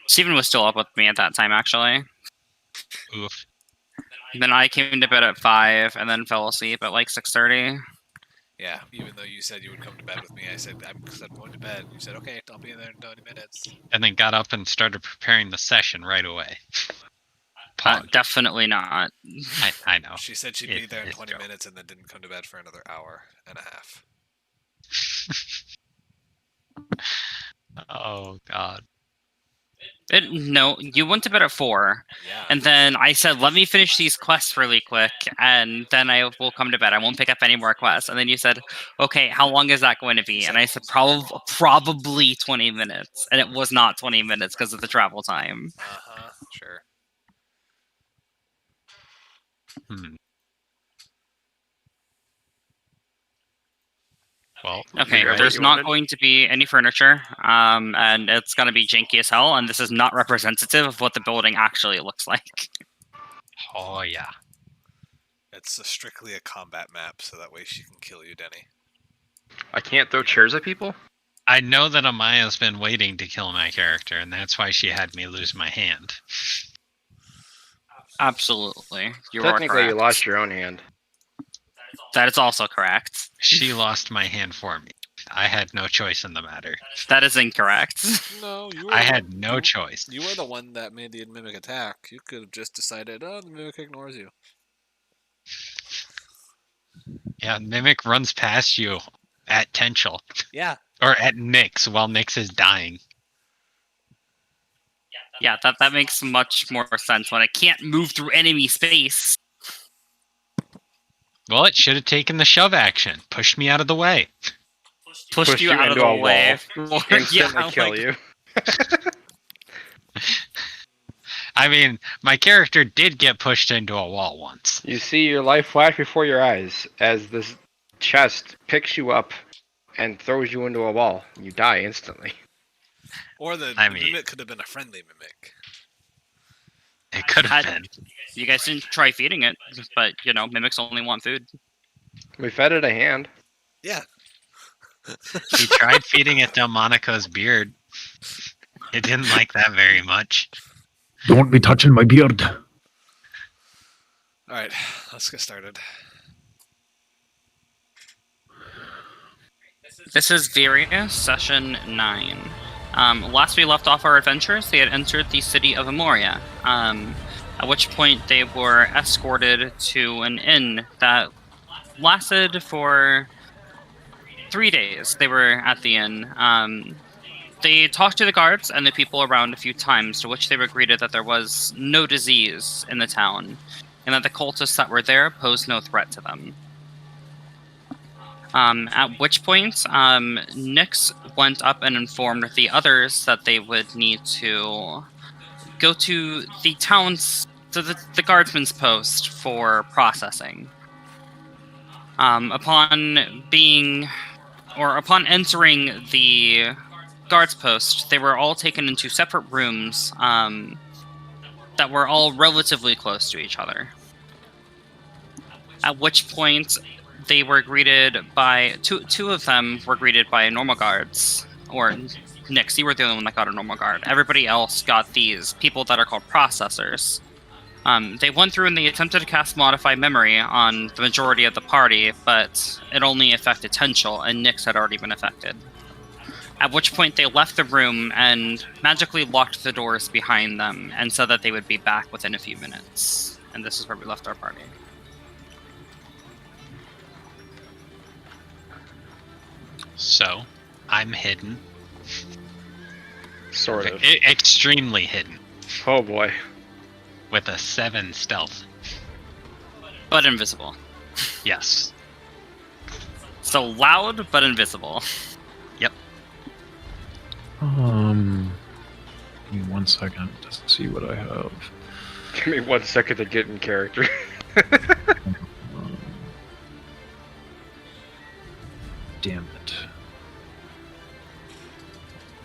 Steven was still up with me at that time, actually. Oof. Then I came to bed at 5 and then fell asleep at like 6:30. Yeah, even though you said you would come to bed with me, I said, I'm going to bed. You said, okay, I'll be in there in 20 minutes. And then got up and started preparing the session right away. Definitely not. I know. She said she'd be there in 20 minutes and then didn't come to bed for another hour and a half. Oh, God. No, you went to bed at 4. Yeah. And then I said, let me finish these quests really quick, and then I will come to bed. I won't pick up any more quests. And then you said, okay, how long is that going to be? And I said, probably 20 minutes. And it was not 20 minutes because of the travel time. Uh-huh, sure. Well, okay, there's not going to be any furniture, and it's going to be janky as hell, and this is not representative of what the building actually looks like. Oh, yeah. It's strictly a combat map, so that way she can kill you, Denny. I can't throw chairs at people? I know that Amaya's been waiting to kill my character, and that's why she had me lose my hand. Absolutely. Technically, you lost your own hand. That is also correct. She lost my hand for me. I had no choice in the matter. That is incorrect. No, I had no choice. You were the one that made the mimic attack. You could have just decided, oh, the mimic ignores you. Yeah, Mimic runs past you at Tenchel. Yeah. Or at Nyx while Nyx is dying. Yeah, that makes much more sense when I can't move through enemy space. Well, it should have taken the shove action. Pushed me out of the way. Pushed you out of the way. Instantly kill you. I mean, my character did get pushed into a wall once. You see your life flash before your eyes as this chest picks you up and throws you into a wall. You die instantly. Or the mimic could have been a friendly mimic. It could have been. You guys didn't try feeding it, but, you know, mimics only want food. We fed it a hand. Yeah. He tried feeding it Delmonico's beard. It didn't like that very much. Don't be touching my beard. Alright, let's get started. This is Viria, Session 9. Last we left off our adventures, they had entered the city of Amoria, at which point they were escorted to an inn that lasted for 3 days. They were at the inn. They talked to the guards and the people around a few times, to which they were greeted that there was no disease in the town, and that the cultists that were there posed no threat to them. At which point, Nyx went up and informed the others that they would need to go to the town's, to the guardsman's post for processing. Upon entering the guards post, they were all taken into separate rooms that were all relatively close to each other. At which point, they were greeted by two of them were greeted by normal guards, or Nyx, you were the only one that got a normal guard. Everybody else got these people that are called processors. They went through and they attempted to cast Modify Memory on the majority of the party, but it only affected Tenchel, and Nyx had already been affected. At which point they left the room and magically locked the doors behind them and said that they would be back within a few minutes. And this is where we left our party. So, I'm hidden. Sort of. Extremely hidden. Oh boy. With a 7 stealth. But invisible. Yes. So loud, but invisible. Yep. Give me 1 second to see what I have. Give me 1 second to get in character. Damn it.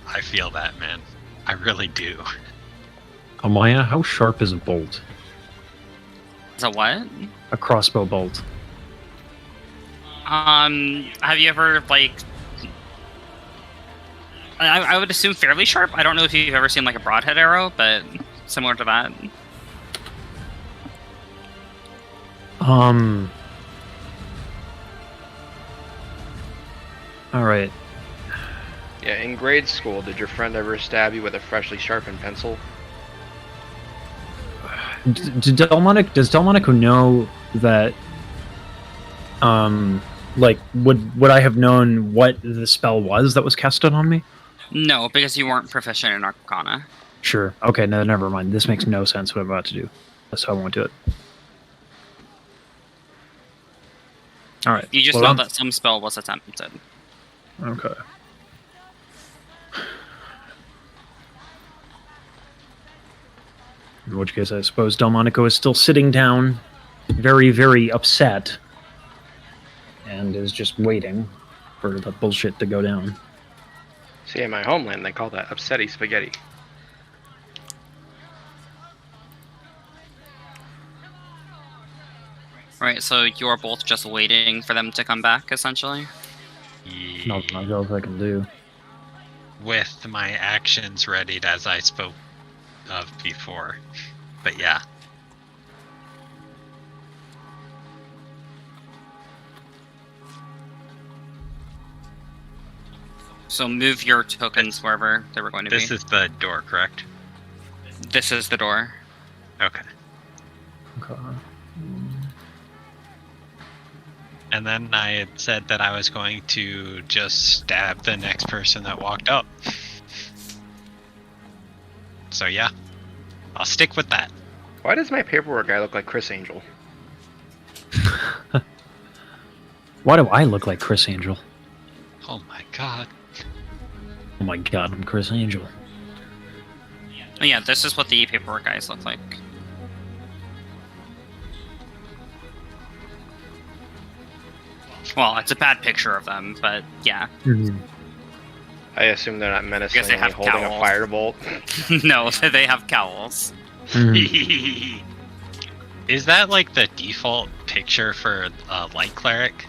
I feel that, man. I really do. Amaya, how sharp is a bolt? Is a what? A crossbow bolt. Have you ever, like... I would assume fairly sharp. I don't know if you've ever seen like a broadhead arrow, but similar to that. All right. Yeah, in grade school, did your friend ever stab you with a freshly sharpened pencil? Does Delmonico know that? Like, would I have known what the spell was that was casted on me? No, because you weren't proficient in Arcana. Sure. Okay. No, never mind. This makes no sense. What I'm about to do, so I won't do it. All right. You just well, know I'm- that some spell was attempted. Okay. In which case, I suppose Delmonico is still sitting down, very, very upset, and is just waiting for the bullshit to go down. See, in my homeland, they call that upsetty spaghetti. Right, so you're both just waiting for them to come back, essentially? Not much else I can do. With my actions readied as I spoke of before. But yeah. So move your tokens wherever they were going to This be. is the door, correct? This is the door. Okay. Okay. And then I had said that I was going to just stab the next person that walked up. So yeah, I'll stick with that. Why does my paperwork guy look like Chris Angel? Why do I look like Chris Angel? Oh my god. Oh my god, I'm Chris Angel. Oh, yeah, this is what the paperwork guys look like. Well, it's a bad picture of them, but yeah. I assume they're not menacingly have holding a cowls. firebolt. No, they have cowls. Is that like the default picture for Light Cleric?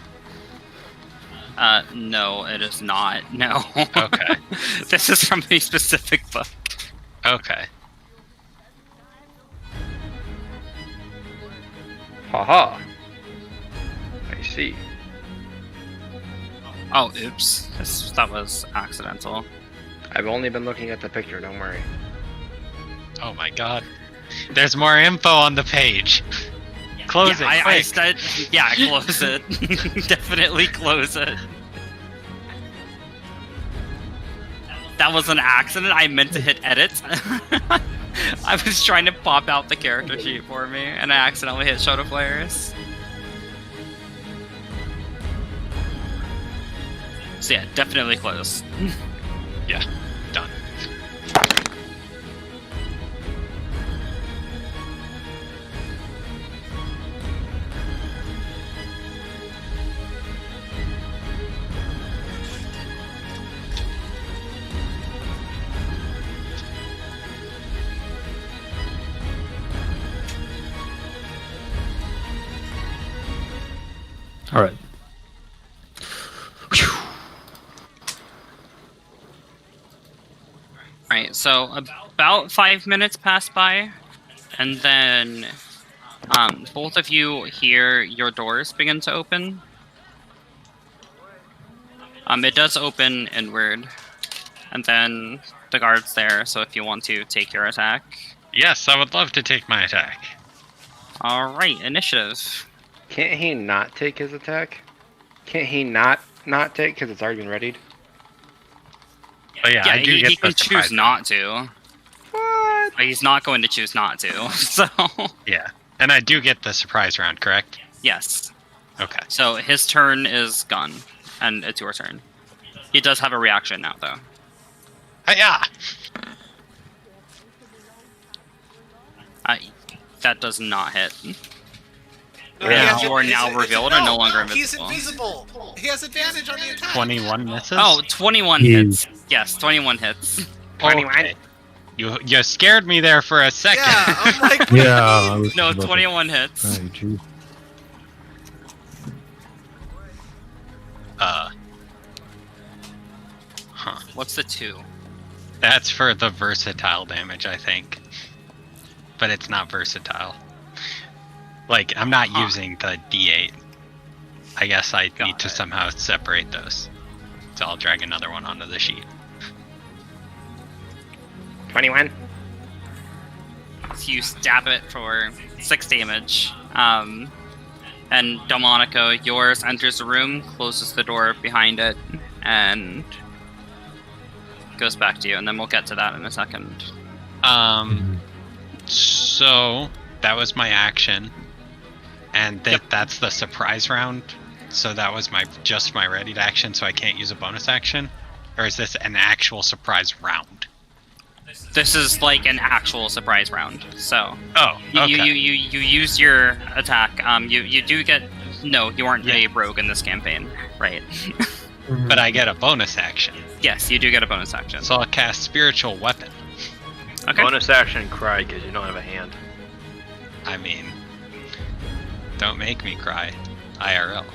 No, it is not. No. Okay. This is from a specific book. Okay. Haha. I see. Oh, oops. That was accidental. I've only been looking at the picture, don't worry. Oh my god. There's more info on the page. Close Yeah, it, I quick. said, yeah, close it. Definitely close it. That was an accident. I meant to hit edit. I was trying to pop out the character sheet for me, and I accidentally hit show to players. So yeah, definitely close. Yeah, done. All right. Right, so about 5 minutes pass by, and then both of you hear your doors begin to open. It does open inward, and then the guard's there, so if you want to take your attack. Yes, I would love to take my attack. Alright, initiative. Can't he not take his attack? Can't he not take because it's already been readied? But yeah, I do he get can the choose surprise not to. What? But he's not going to choose not to, so... Yeah, and I do get the surprise round, correct? Yes. Okay. So his turn is gone, and it's your turn. He does have a reaction now, though. Hiya! That does not hit. No, Yeah. he has You are it's- now it's- revealed and no longer He's invisible. invisible. He has advantage on the attack. 21 misses? Oh, 21 Jeez. hits. Yes, 21 hits. 21. Okay. You scared me there for a second. Yeah, I'm like, what do you Yeah. I mean? was No, about to- 21 hits. Oh, geez. Huh. What's the 2? That's for the versatile damage, I think. But it's not versatile. Like, I'm not using the D8. I guess I need to somehow separate those. So I'll drag another one onto the sheet. 21. So you stab it for 6 damage. And Delmonico, yours enters the room, closes the door behind it, and goes back to you. And then we'll get to that in a second. So that was my action. And that's the surprise round. So that was just my readied action, so I can't use a bonus action? Or is this an actual surprise round? This is like an actual surprise round. So Oh, okay. you use your attack. You do get no. You aren't a rogue in this campaign, right? But I get a bonus action. Yes, you do get a bonus action. So I'll cast Spiritual Weapon. Okay. Bonus action, cry because you don't have a hand. I mean, don't make me cry. IRL.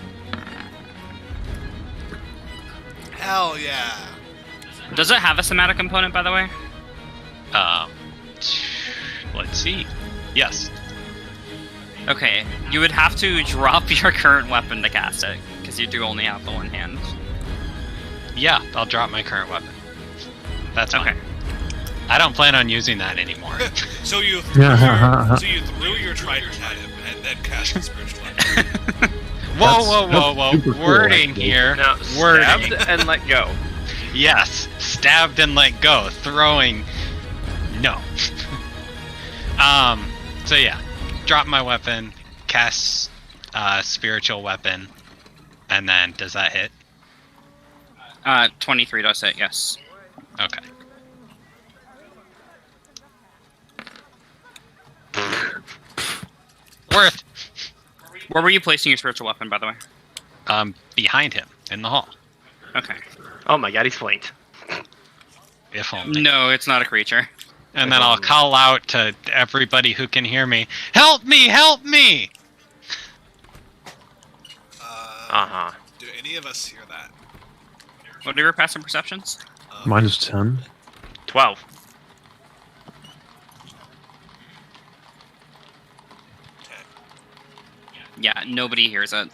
Hell yeah. Does it have a somatic component, by the way? Let's see. Yes. Okay, you would have to drop your current weapon to cast it, because you do only have the one hand. Yeah, I'll drop my current weapon. That's fine. Okay. I don't plan on using that anymore. So you threw your trident at him and then cast the spiritual weapon. Whoa. super cool, Wording actually. here. Now, Wording. stabbed and let go. Yes. Stabbed and let go. Throwing. No. So yeah. Drop my weapon. Cast spiritual weapon. And then, does that hit? 23 does hit, yes. Okay. Worth. Where were you placing your spiritual weapon, by the way? Behind him in the hall. Okay. Oh my god, he's flanked. If only. No, it's not a creature. And then I'll call out to everybody who can hear me. Help me! Help me! Uh-huh. Do any of us hear that? What are your passive perceptions? Minus 10. 12. Yeah, nobody hears it.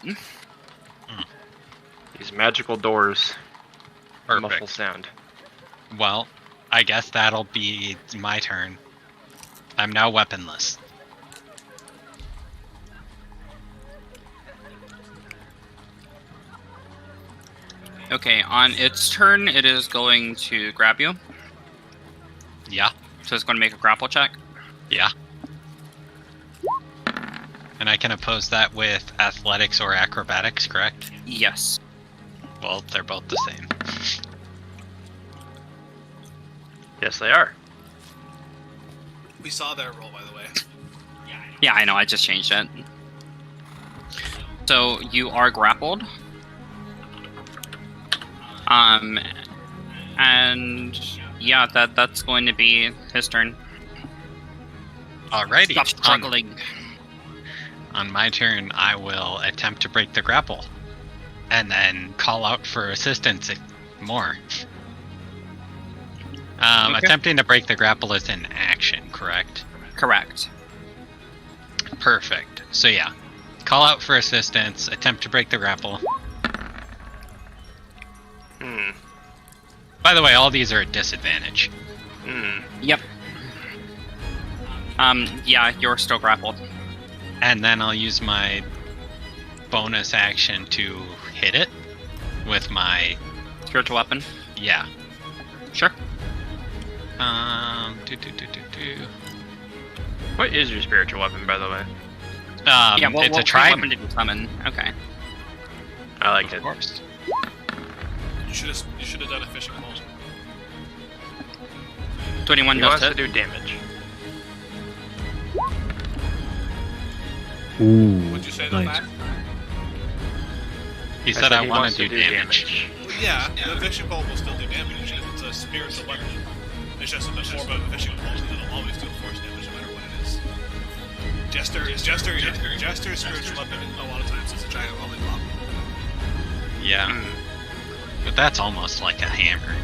These magical doors. Muffle Perfect. sound. Well, I guess that'll be my turn. I'm now weaponless. Okay, on its turn, it is going to grab you. Yeah, So it's going to make a grapple check. yeah. And I can oppose that with athletics or acrobatics, correct? Yes. Well, they're both the same. Yes, they are. We saw their roll, by the way. Yeah, I know, I just changed it. So you are grappled. And yeah, that's going to be his turn. Alrighty. Stop struggling. On my turn, I will attempt to break the grapple. And then call out for assistance more. Okay. Attempting to break the grapple is an action, correct? Correct. Perfect. So yeah, call out for assistance, attempt to break the grapple. Hmm. By the way, all these are at disadvantage. Hmm. Yep. Yeah, you're still grappled. And then I'll use my bonus action to hit it with my, Spiritual weapon. yeah. Sure. What is your spiritual weapon, by the way? Yeah, well, it's a what trident. weapon did you summon? Okay. I like Of it. course. You should have done a fishing pole. 21 He does wants to hit. do damage. Ooh. What'd you say though, nice. Matt? He said I he want wants to do damage. Well, yeah, the fishing pole will still do damage. It's a spiritual weapon. It's just a bit more of a fishing pole, and it'll always do force damage no matter what it is. Jester's spiritual weapon a lot of times is a giant lollipop. Yeah. But that's almost like a hammer.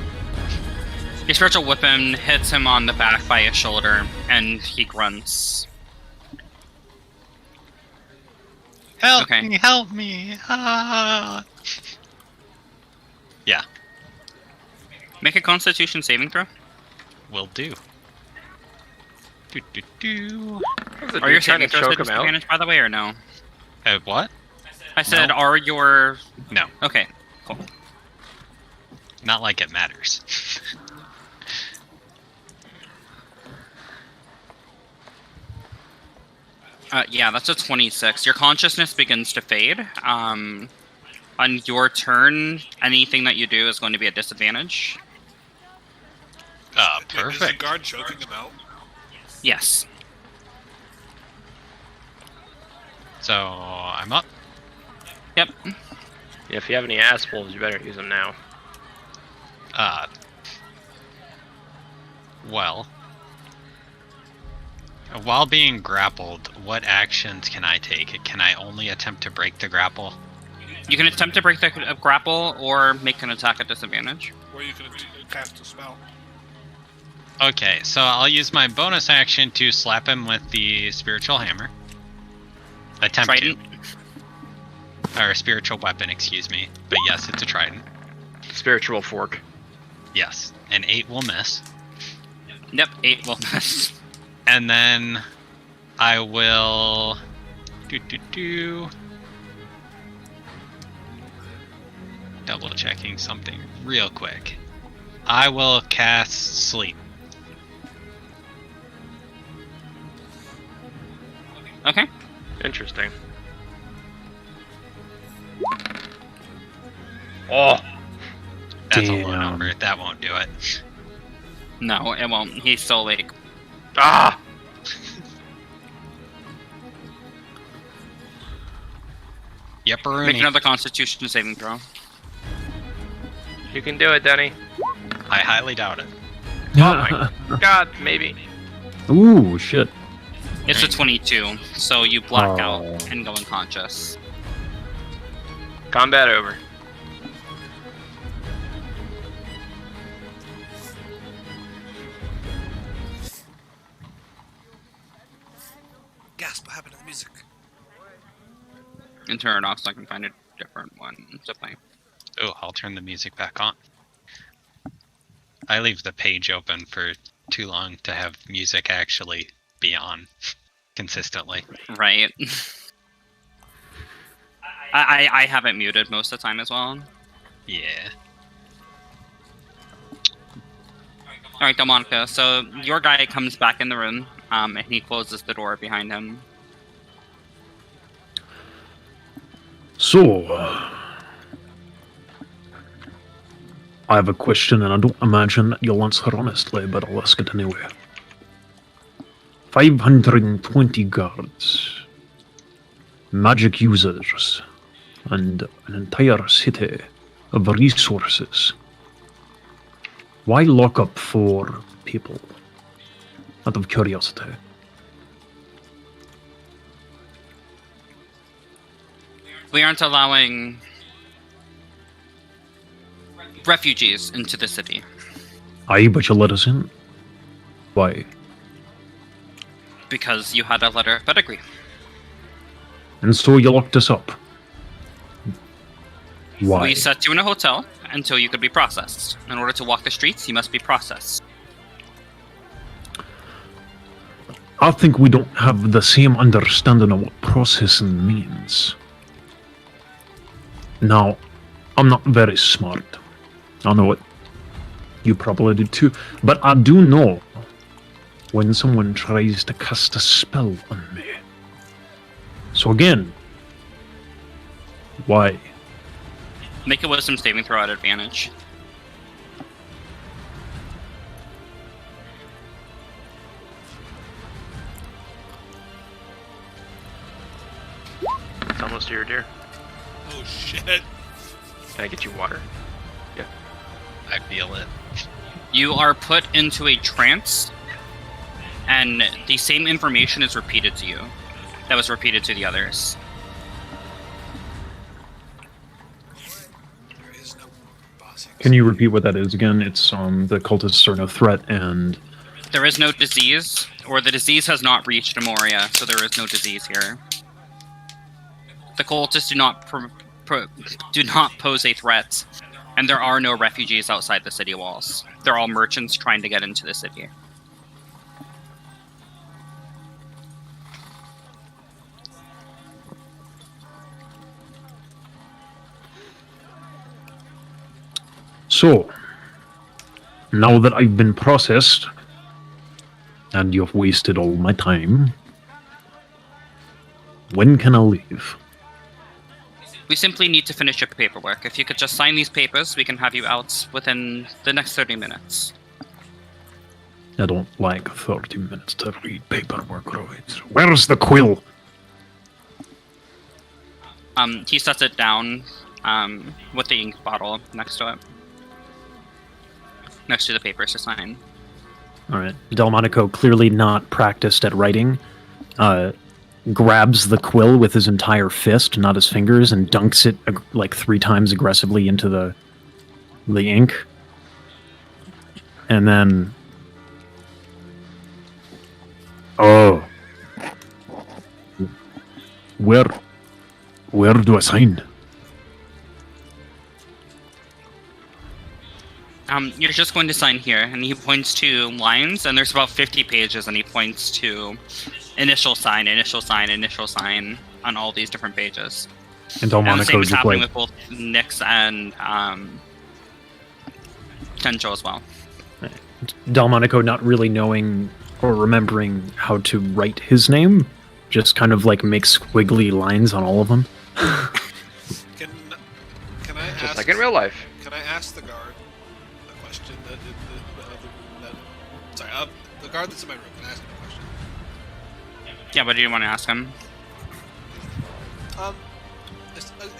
Your spiritual weapon hits him on the back by his shoulder, and he grunts. Help Okay. me! Help me! Ah! Yeah, Make a Constitution saving throw. will do. Do do do. Are your trying to saving throws choke with him out? disadvantage, by the way, or no? What? I said, No. are your... No, Okay, cool. not like it matters. Yeah, that's a 26. Your consciousness begins to fade. On your turn, anything that you do is going to be at disadvantage. Is the Perfect. guard choking him out? Yes. So I'm up. Yep. Yeah, if you have any ass wolves, you better use them now. Well, while being grappled, what actions can I take? Can I only attempt to break the grapple? You can attempt to break the grapple or make an attack at disadvantage. Or you can cast a spell. Okay, so I'll use my bonus action to slap him with the spiritual hammer. Attempt Trident. to. Or spiritual weapon, excuse me. But yes, it's a trident. Spiritual fork. Yes. An 8 will miss. Yep, 8 will miss. And then I will double checking something real quick. I will cast sleep. Okay. Interesting. Oh, That's a low Damn. number. That won't do it. No, it won't. He's still awake. ah! Make Yepperoonie. another Constitution saving throw. You can do it, Denny. I highly doubt it. my God, maybe. Ooh, shit. It's a 22, so you black Oh. out and go unconscious. Combat over. Gasp, what happened to the music? And turn it off so I can find a different one to play. Oh, I'll turn the music back on. I leave the page open for too long to have music actually be on consistently. Right. I have it muted most of the time as well. Yeah. Alright, Delmonica, so your guy comes back in the room, and he closes the door behind him. So, I have a question, and I don't imagine that you'll answer honestly, but I'll ask it anyway. 520 guards, magic users, and an entire city of resources. Why lock up 4 people? Out of curiosity. We aren't allowing refugees into the city. Aye, but you let us in. Why? Because you had a letter of pedigree. And so you locked us up. Why? We set you in a hotel until you could be processed. In order to walk the streets, you must be processed. I think we don't have the same understanding of what processing means. Now, I'm not very smart. I know it. You probably do too. But I do know when someone tries to cast a spell on me. So again, why? Make a wisdom saving throw at advantage. It's almost here, dear. Oh shit. Can I get you water? I feel it. You are put into a trance, and the same information is repeated to you that was repeated to the others. There is no bossing. Can you repeat what that is again? It's the cultists are no threat, and There is no disease, or the disease has not reached Amoria, so there is no disease here. The cultists do not pose a threat, and there are no refugees outside the city walls. They're all merchants trying to get into the city. so now that I've been processed, and you've wasted all my time, when can I leave? We simply need to finish your paperwork. If you could just sign these papers, we can have you out within the next 30 minutes. I don't like 30 minutes to read paperwork, right? Where's the quill? He sets it down with the ink bottle next to it. Next to the papers to sign. Alright. Delmonico, clearly not practiced at writing, grabs the quill with his entire fist, not his fingers, and dunks it like 3 times aggressively into the ink. And then... Oh. Where do I sign? You're just going to sign here, and he points to lines, and there's about 50 pages, and he points to initial sign, initial sign, initial sign on all these different pages. And And the Delmonico same is just happening like, with both Nyx and Tenjo as well. Delmonico, not really knowing or remembering how to write his name, just kind of like makes squiggly lines on all of them. Can I ask? Just like in real life. Can I ask the guard a question? Sorry, the guard that's in my room. Can I ask him a question? Yeah, what do you want to ask him?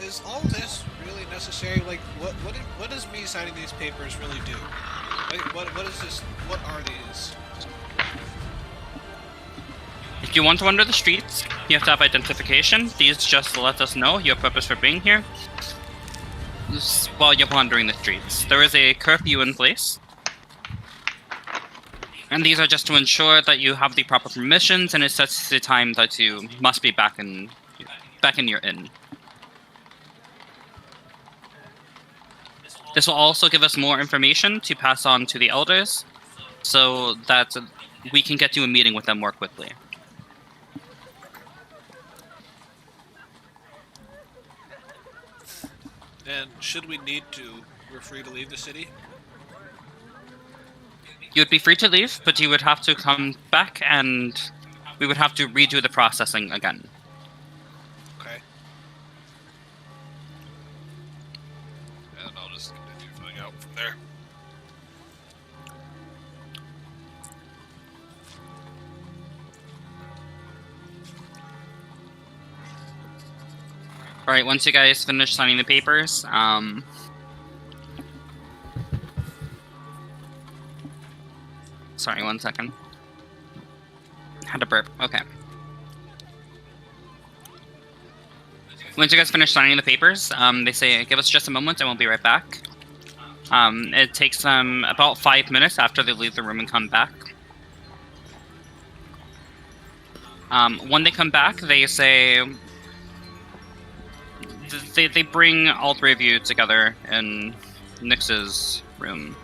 Is all this really necessary? Like, what does me signing these papers really do? Like, what is this? What are these? If you want to wander the streets, you have to have identification. These just let us know your purpose for being here while you're wandering the streets. There is a curfew in place. And these are just to ensure that you have the proper permissions, and it sets the time that you must be back in your inn. This will also give us more information to pass on to the elders, so that we can get you a meeting with them more quickly. And should we need to, we're free to leave the city? You would be free to leave, but you would have to come back, and we would have to redo the processing again. Okay. And I'll just continue filling out from there. Alright, once you guys finish signing the papers, sorry, 1 second. Had to burp. Okay. Once you guys finish signing the papers, they say, give us just a moment and we'll be right back. It takes them about 5 minutes after they leave the room and come back. When they come back, they say... They bring all 3 of you together in Nyx's room.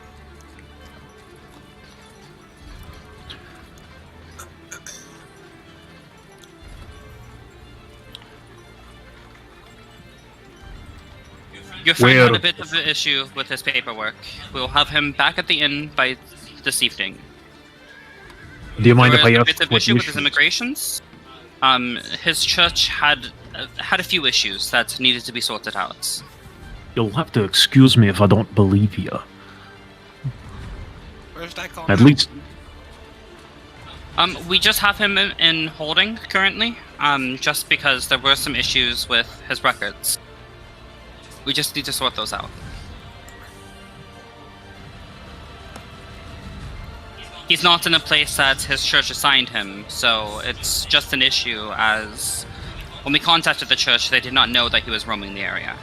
You'll find out a bit of an issue with his paperwork. We'll have him back at the inn by this evening. do you mind if I There was a ask bit of what issue with his issues? immigrations. His church had a few issues that needed to be sorted out. You'll have to excuse me if I don't believe you. Where's that call At now? least, We just have him in holding currently, just because there were some issues with his records. We just need to sort those out. He's not in a place that his church assigned him, so it's just an issue as... When we contacted the church, they did not know that he was roaming the area.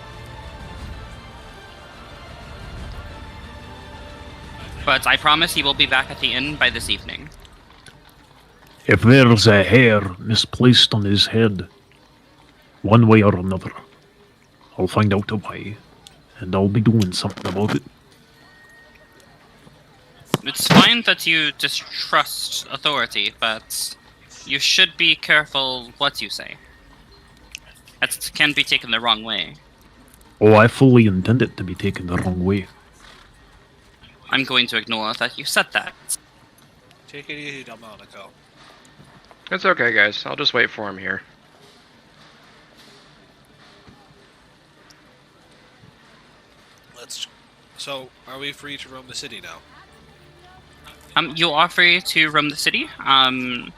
but I promise he will be back at the inn by this evening. If there's a hair misplaced on his head, one way or another, I'll find out why, and I'll be doing something about it. It's fine that you distrust authority, but you should be careful what you say. That can be taken the wrong way. Oh, I fully intend it to be taken the wrong way. I'm going to ignore that you said that. Take it easy, Delmonico. It's okay, guys. I'll just wait for him here. So, are we free to roam the city now? You are free to roam the city. And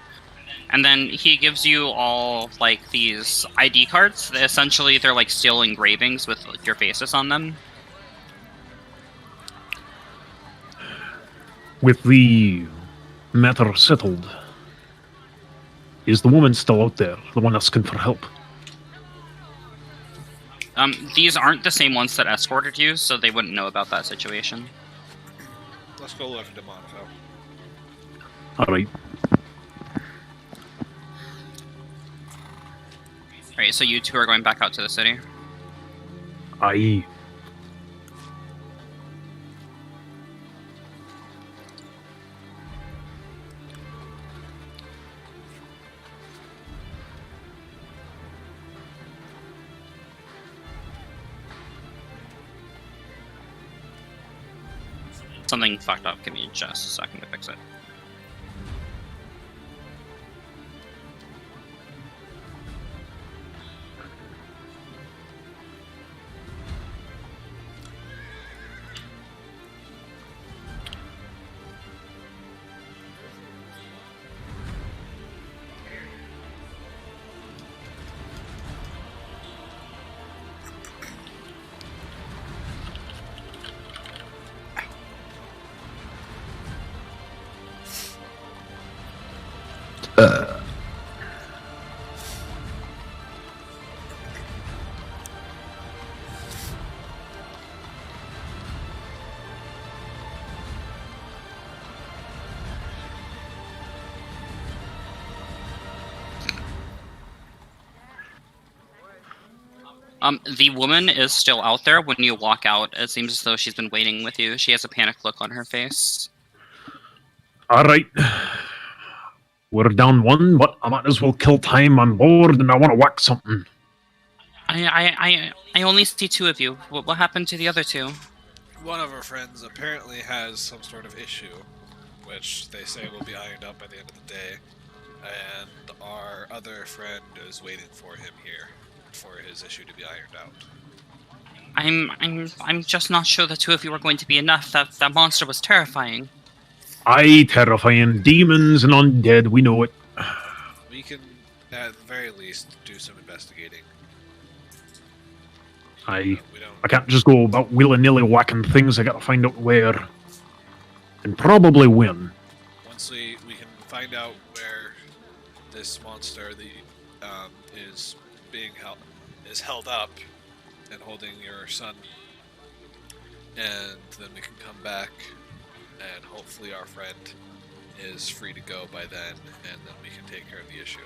then he gives you all like these ID cards. Essentially, they're like steel engravings with your faces on them. With the matter settled, is the woman still out there, the one asking for help? These aren't the same ones that escorted you, so they wouldn't know about that situation. Let's go look for Delmonico. Alright. Alright, so you two are going back out to the city. Aye. Something fucked up. Give me just a second to fix it. The woman is still out there when you walk out. It seems as though she's been waiting with you. She has a panicked look on her face. Alright. We're down one, but I might as well kill time. I'm bored and I want to whack something. I only see two of you. What happened to the other two? One of our friends apparently has some sort of issue, which they say will be ironed out by the end of the day. And our other friend is waiting for him here for his issue to be ironed out. I'm just not sure the two of you are going to be enough. That monster was terrifying. Aye, terrifying. Demons and undead, we know it. We can, at the very least, do some investigating. Aye. We don't. I can't just go about willy-nilly whacking things. I gotta find out where. And probably when. Once we can find out where this monster is being held up and holding your son, and then we can come back, and hopefully our friend is free to go by then, and then we can take care of the issue.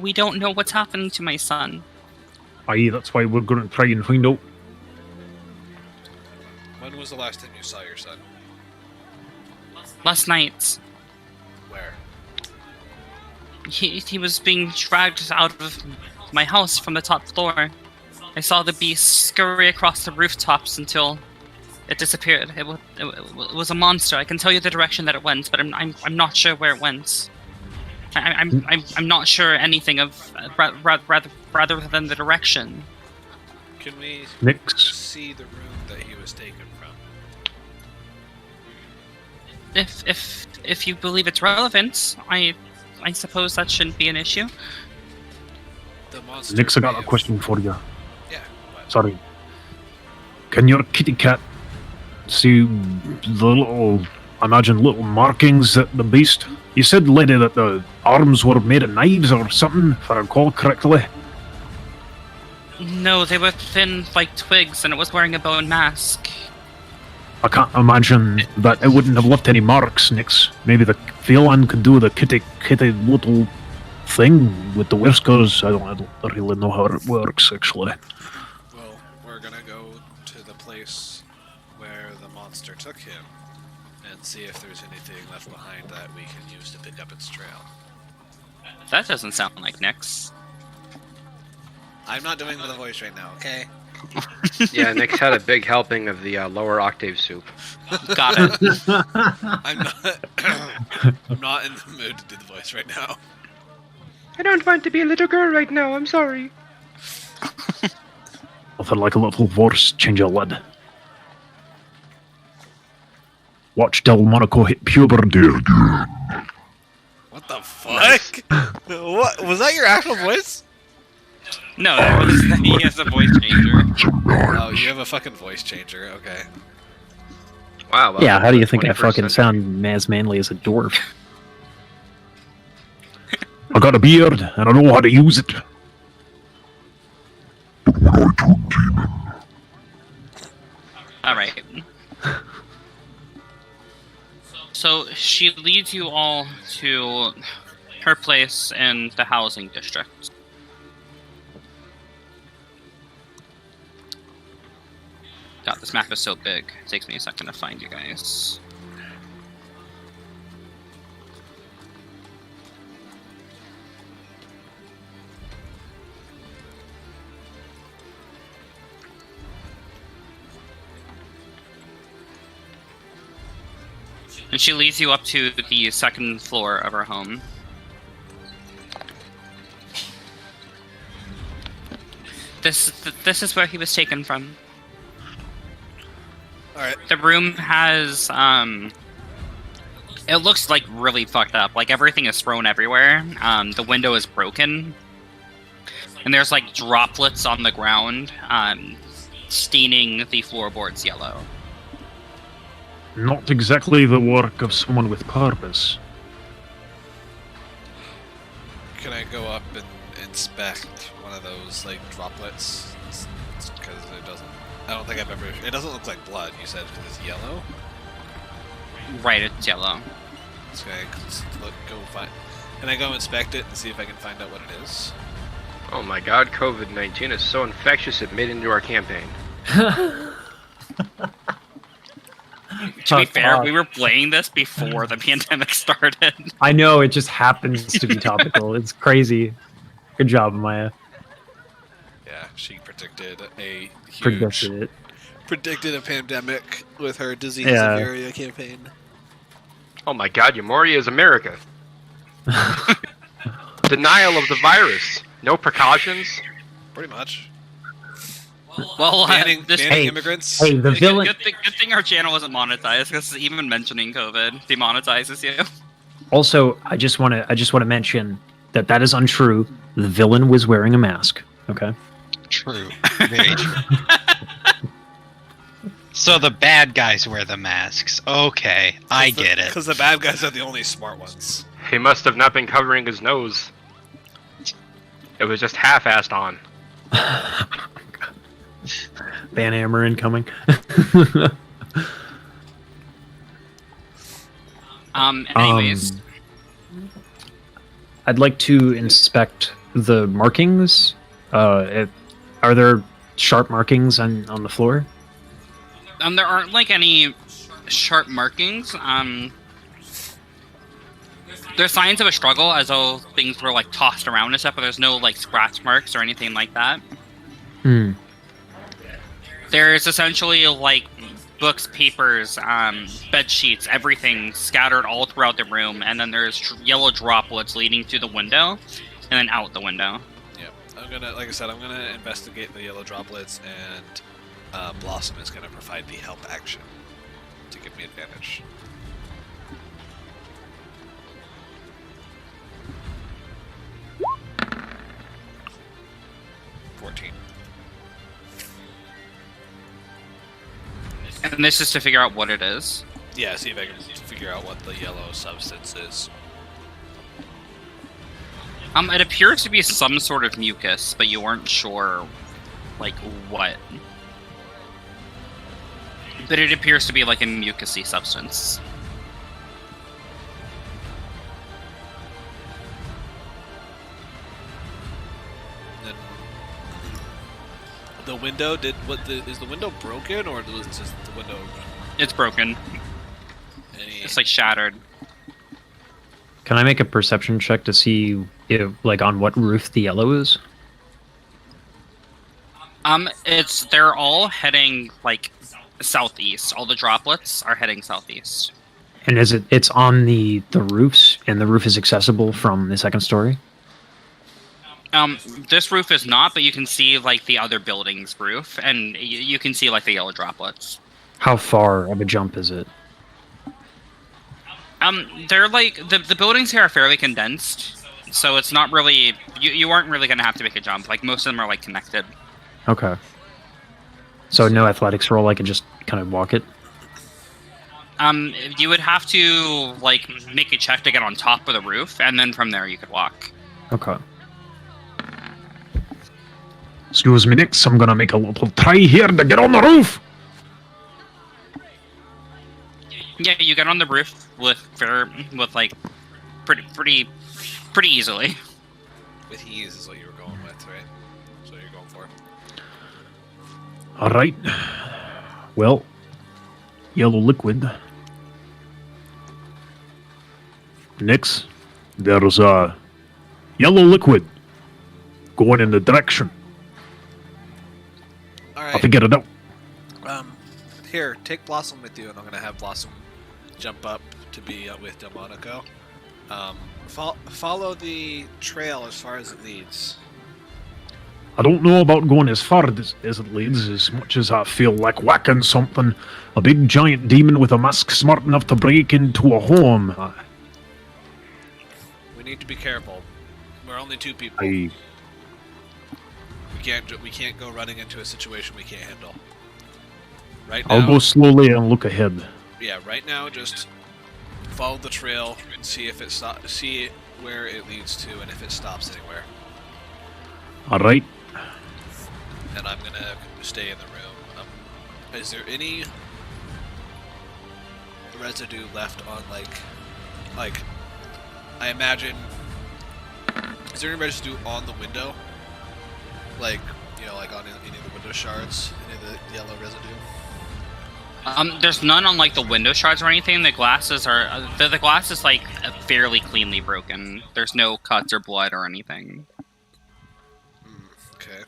We don't know what's happening to my son. Aye, that's why we're gonna try and find out. When was the last time you saw your son? Last night, Where? he was being dragged out of my house from the top floor. I saw the beast scurry across the rooftops until it disappeared. It was a monster. I can tell you the direction that it went, but I'm not sure where it went. I'm not sure anything of rather than the direction. Can we Nix. see the room that he was taken from? If you believe it's relevant, I suppose that shouldn't be an issue. The monster. Nix, I got may a have- question for you. Yeah. What? Sorry. Can your kitty cat see the little, imagine little markings that the beast? You said, lady, that the arms were made of knives or something, if I recall correctly. No, they were thin like twigs, and it was wearing a bone mask. I can't imagine that it wouldn't have left any marks, Nix. Maybe the villain could do the kitty little thing with the whiskers. I don't really know how it works, actually. Well, we're gonna go to the place where the monster took him and see if there's anything left behind that we can use to pick up its trail. That doesn't sound like Nyx. I'm not doing the voice right now, okay? Yeah, Nick's had a big helping of the lower octave soup. Got it. I'm not. I'm not in the mood to do the voice right now. I don't want to be a little girl right now, I'm sorry. Nothing like a little voice change your lid. Watch Del Monaco hit puberty. What the fuck? What was that? Your actual voice? No, that was he has a voice changer. Oh, you have a fucking voice changer. Okay. Wow. Well, Yeah, how do you think I 21st fucking century. sound as manly as a dwarf? I got a beard and I know how to use it. Alright. So she leads you all to her place in the housing district. God, this map is so big. It takes me a second to find you guys. And she leads you up to the second floor of her home. This is where he was taken from. Alright. The room has, it looks like really fucked up. Like everything is thrown everywhere. The window is broken. And there's like droplets on the ground, staining the floorboards yellow. Not exactly the work of someone with purpose. Can I go up and inspect one of those like droplets? Because it doesn't. I don't think I've ever. It doesn't look like blood. You said because it's yellow. Right, it's yellow. So go find. Can I go inspect it and see if I can find out what it is? Oh my god, COVID-19 is so infectious it made it into our campaign. To be fair, we were playing this before the pandemic started. I know, it just happens to be topical. It's crazy. Good job, Maya. Yeah, she predicted a huge. Predicted it. Predicted a pandemic with her disease Yeah. Viria campaign. Oh my god, Yamoria is America. Denial of the virus. No precautions. Pretty much. Well, Banning this Hey, immigrants. Hey, the villain. Good thing our channel isn't monetized, because even mentioning COVID demonetizes you. Also, I just want to mention that is untrue. The villain was wearing a mask. Okay. True. Very true. So the bad guys wear the masks. Okay, I get it. Because the bad guys are the only smart ones. He must have not been covering his nose. It was just half-assed on. Banhammer incoming. Anyways, I'd like to inspect the markings. Are there sharp markings on the floor? there aren't like any sharp markings. There's signs of a struggle, as though things were like tossed around and stuff, but there's no like scratch marks or anything like that. Hmm. There's essentially like books, papers, bed sheets, everything scattered all throughout the room, and then there's yellow droplets leading through the window, and then out the window. Yeah, I'm gonna, like I said, I'm gonna investigate the yellow droplets, and Blossom is gonna provide the help action to give me advantage. And this is to figure out what it is. Yeah, see if I can figure out what the yellow substance is. It appears to be some sort of mucus, but you weren't sure like what. But it appears to be like a mucousy substance. Then the window is the window broken or is just the window? It's broken. Any, It's like shattered. Can I make a perception check to see if, like, on what roof the yellow is? They're all heading like southeast. All the droplets are heading southeast. And it's on the roofs, and the roof is accessible from the second story? This roof is not, but you can see like the other building's roof, and you can see like the yellow droplets. How far of a jump is it? They're like the buildings here are fairly condensed, so it's not really you aren't really gonna have to make a jump. Like most of them are like connected. Okay. So no athletics roll, I can just kind of walk it? You would have to like make a check to get on top of the roof, and then from there you could walk. Okay. Excuse me, Nix. I'm gonna make a little try here to get on the roof. Yeah, you get on the roof with like pretty easily. with ease is what you were going with, right? That's what you're going for. All right. Well, yellow liquid. Nix, there's a yellow liquid going in the direction. All I'll right. figure it out. Here, take Blossom with you, and I'm gonna have Blossom jump up to be with Delmonico. Follow the trail as far as it leads. I don't know about going as far as it leads, as much as I feel like whacking something. A big giant demon with a mask smart enough to break into a home. We need to be careful. We're only two people. I We can't go running into a situation we can't handle. Right now, I'll go slowly and look ahead. yeah. Right now, just follow the trail and see if it see where it leads to, and if it stops anywhere. All right. And I'm gonna stay in the room. Is there any residue left on like I imagine? Is there any residue on the window? Like, you know, like on any of the window shards, any of the yellow residue? There's none on like the window shards or anything. The glasses are the glass is like fairly cleanly broken. There's no cuts or blood or anything. Okay.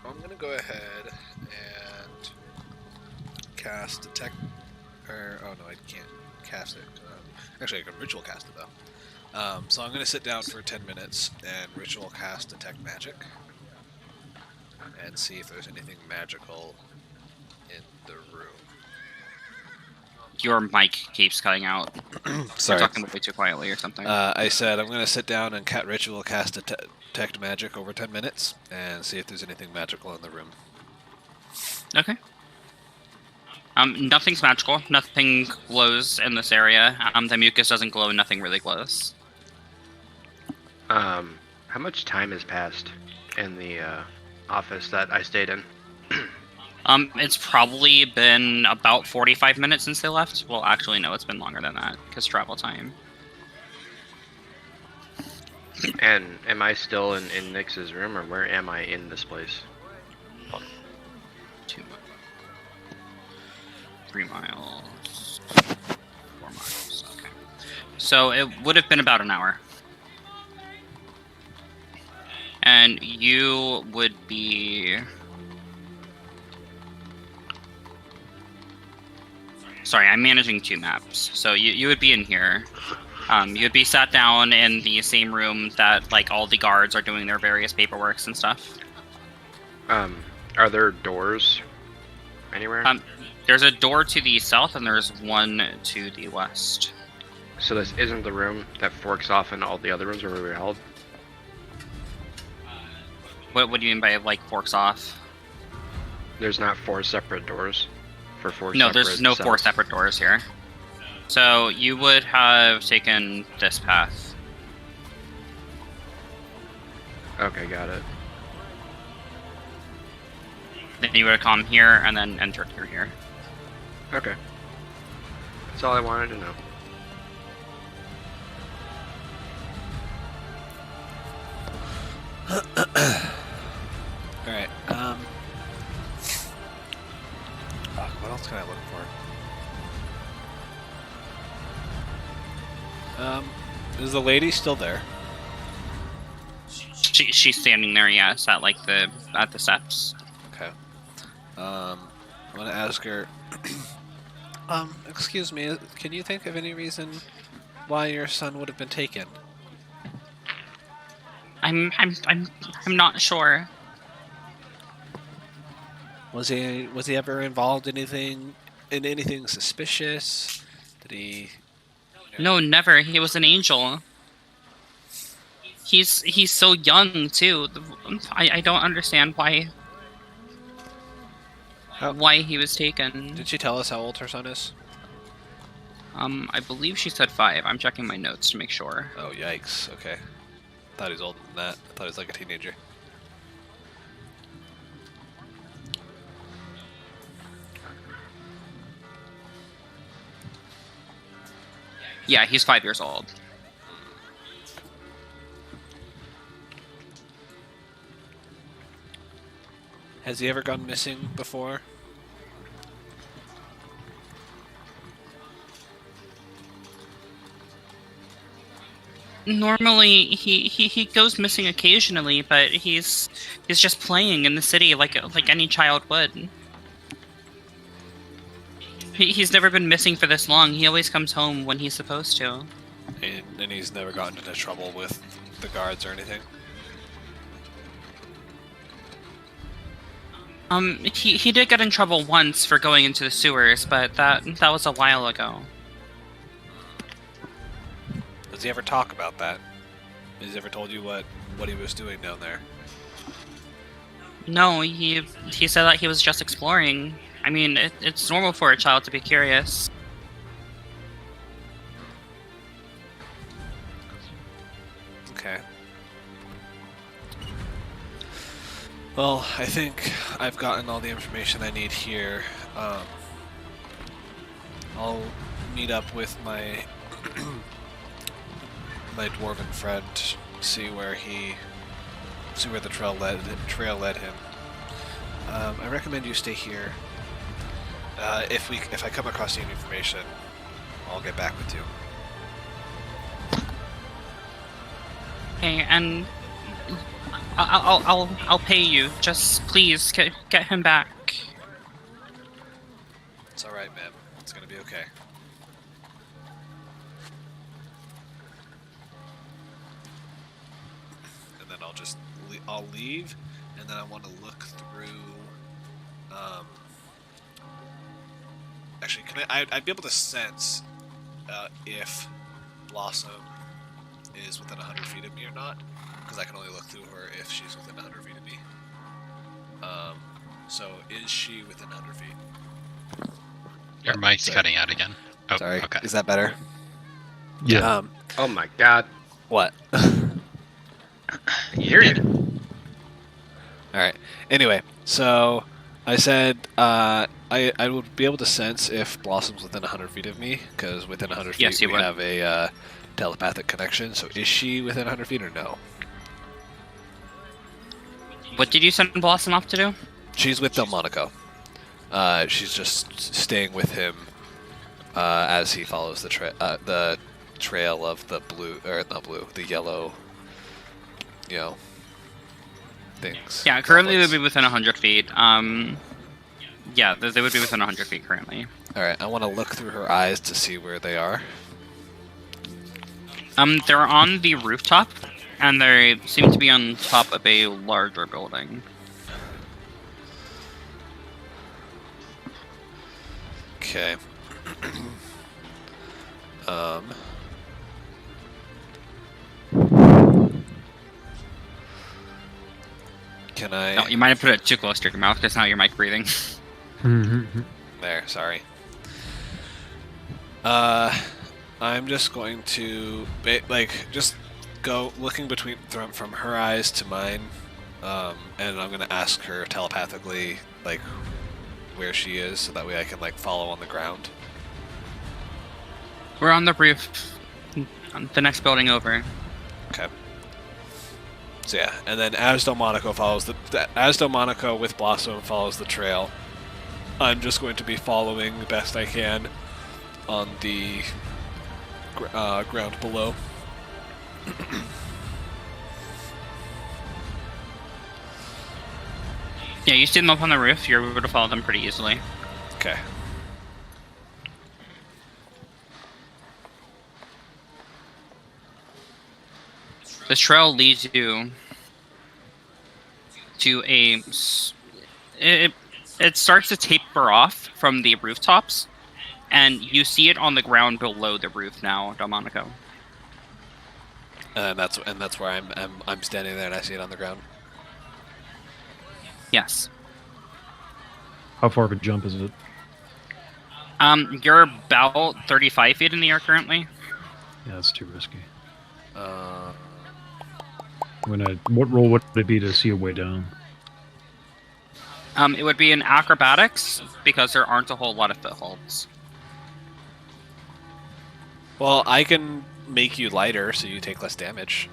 I'm gonna go ahead and cast detect. Or oh no, I can't cast it. Actually, I can ritual cast it though. So I'm gonna sit down for 10 minutes and ritual cast detect magic, and see if there's anything magical in the room. Your mic keeps cutting out. Sorry. You're talking way too quietly or something. I said I'm gonna sit down and ritual cast detect magic over 10 minutes and see if there's anything magical in the room. Okay. Nothing's magical. Nothing glows in this area. The mucus doesn't glow. Nothing really glows. How much time has passed in the office that I stayed in? It's probably been about 45 minutes since they left. Well, actually, no, it's been longer than that, because travel time. And am I still in Nix's room, or where am I in this place? 3 miles. 4 miles, okay. So it would have been about an hour. And you would be... Sorry, I'm managing 2 maps. So you would be in here. You would be sat down in the same room that like all the guards are doing their various paperworks and stuff. Are there doors anywhere? There's a door to the south and there's one to the west. So this isn't the room that forks off in all the other rooms where we were held? What do you mean by like forks off? There's not 4 separate doors for 4 No, separate there's no 4 cells? separate doors here. So you would have taken this path. Okay, got it. Then you would have come here and then entered through here. Okay. That's all I wanted to know. Alright, what else can I look for? Is the lady still there? She's standing there, yes, at like at the steps. Okay. I'm gonna ask her. Excuse me. Can you think of any reason why your son would have been taken? I'm not sure. Was he ever involved in anything suspicious? Did he? No, never. He was an angel. He's so young too. I don't understand why he was taken. Did she tell us how old her son is? I believe she said 5. I'm checking my notes to make sure. Oh, yikes. Okay. Thought he was older than that. I thought he was like a teenager. Yeah, he's 5 years old. Has he ever gone missing before? Normally, he goes missing occasionally, but he's just playing in the city like any child would. He's never been missing for this long. He always comes home when he's supposed to. And he's never gotten into trouble with the guards or anything? He did get in trouble once for going into the sewers, but that was a while ago. Does he ever talk about that? Has he ever told you what he was doing down there? No, he said that he was just exploring. I mean, it's normal for a child to be curious. Okay. Well, I think I've gotten all the information I need here. I'll meet up with my my dwarven friend, see where the trail led him. I recommend you stay here. If I come across any information, I'll get back with you. Okay, and I'll pay you. Just please get him back. It's all right, ma'am. It's gonna be okay. And then I'll leave, and then I want to look through. Actually, I'd be able to sense if Blossom is within 100 feet of me or not, because I can only look through her if she's within 100 feet of me. So is she within 100 feet? Your mic's cutting out again. Oh, Sorry. okay. Is that better? Yeah. Oh my god. What? You're good. Alright. Anyway, so I said I would be able to sense if Blossom's within 100 feet of me, because within 100 feet Yes, you we would. have a telepathic connection. So is she within 100 feet or no? What did you send Blossom off to do? She's with Delmonico. She's just staying with him as he follows the trail of the the yellow, things. Yeah, currently they droplets. would be within 100 feet. Yeah, they would be within 100 feet currently. Alright, I want to look through her eyes to see where they are. They're on the rooftop, and they seem to be on top of a larger building. Okay. Can I... No, you might have put it too close to your mouth, because now your mic breathing. There, sorry. I'm just going to just go looking from her eyes to mine, and I'm gonna ask her telepathically, like, where she is, so that way I can like follow on the ground. We're on the roof, the next building over. Okay. So yeah, and then as Delmonico follows as Delmonico with Blossom follows the trail, I'm just going to be following the best I can on the ground below. Yeah, you see them up on the roof. You're able to follow them pretty easily. Okay. This trail leads you to it starts to taper off from the rooftops, and you see it on the ground below the roof now, Delmonico. And that's where I'm standing there, and I see it on the ground. Yes. How far of a jump is it? You're about 35 feet in the air currently. Yeah, that's too risky. Uh, What roll would it be to see a way down? It would be in acrobatics because there aren't a whole lot of footholds. well, I can make you lighter, so you take less damage.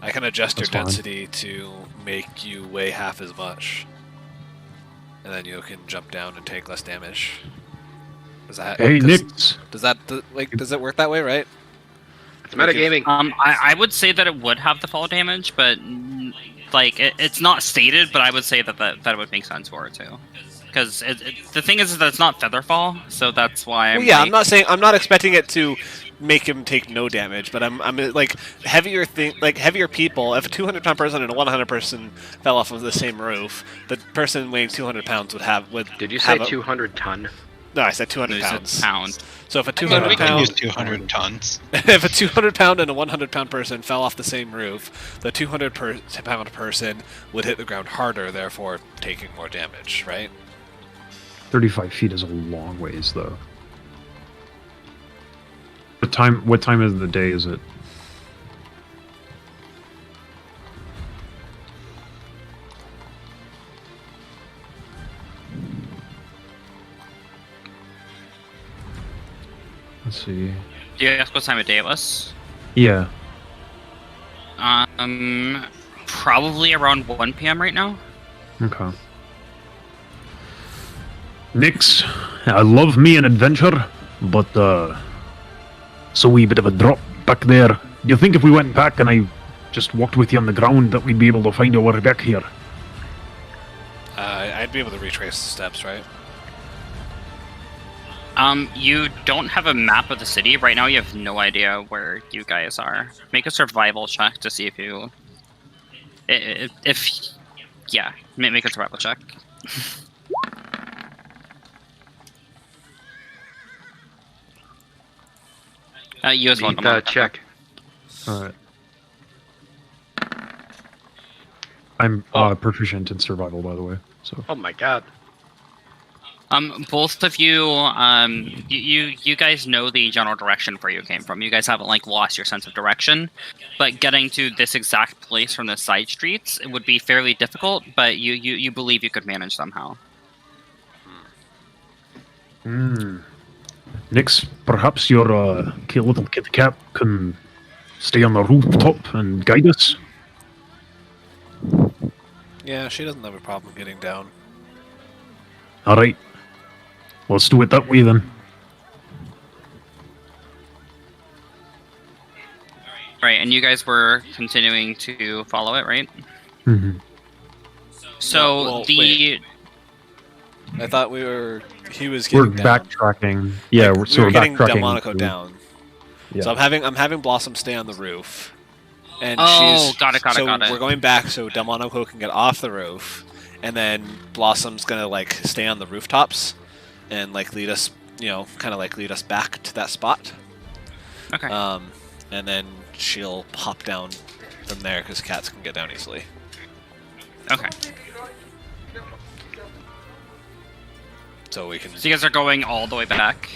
I can adjust That's your fine. density to make you weigh half as much, and then you can jump down and take less damage. Does that? Hey, does, Nix! does that does it work that way, right? It's metagaming. I would say that it would have the fall damage, but like it's not stated. But I would say that would make sense for it too, because the thing is that it's not featherfall, so that's why. Well, yeah, I'm not expecting it to make him take no damage, but I'm like heavier people. If a 200-pound person and a 100 person fell off of the same roof, the person weighing 200 pounds would. Did you say have 200 ton? No, I said 200 There's a pounds. pound. So if a We 200 can use pound 200 tons. if a 200 pound and a 100 pound person fell off the same roof, the 200 pound person would hit the ground harder, therefore taking more damage, right? 35 feet is a long ways, though. What time of the day is it? Let's see. Do you ask what time of day it was? Yeah. Probably around 1 p.m. right now. Okay. Nix, I love me an adventure, but it's a wee bit of a drop back there. Do you think if we went back and I just walked with you on the ground that we'd be able to find our way back here? I'd be able to retrace the steps, right? You don't have a map of the city right now. You have no idea where you guys are. Make a survival check to see if you, make a survival check. You as well. Need Delmonico. check. Alright. I'm proficient in survival, by the way. So Oh my god. Both of you, you guys know the general direction where you came from. You guys haven't like lost your sense of direction, but getting to this exact place from the side streets it would be fairly difficult. But you believe you could manage somehow. Nix, perhaps your little kit cat can stay on the rooftop and guide us. Yeah, she doesn't have a problem getting down. Alright. Let's do it that way then. Right, and you guys were continuing to follow it, right? Mm-hmm. So Well, the wait. I thought he was We're getting down. backtracking. Yeah, Like, we're we're getting backtracking. Delmonico to- down. Yeah. So I'm having Blossom stay on the roof. And Oh, got it. So got it. we're going back so Delmonico can get off the roof, and then Blossom's gonna like stay on the rooftops, and like lead us, kind of like lead us back to that spot. Okay. And then she'll hop down from there because cats can get down easily. Okay. So we can, So you guys are going all the way back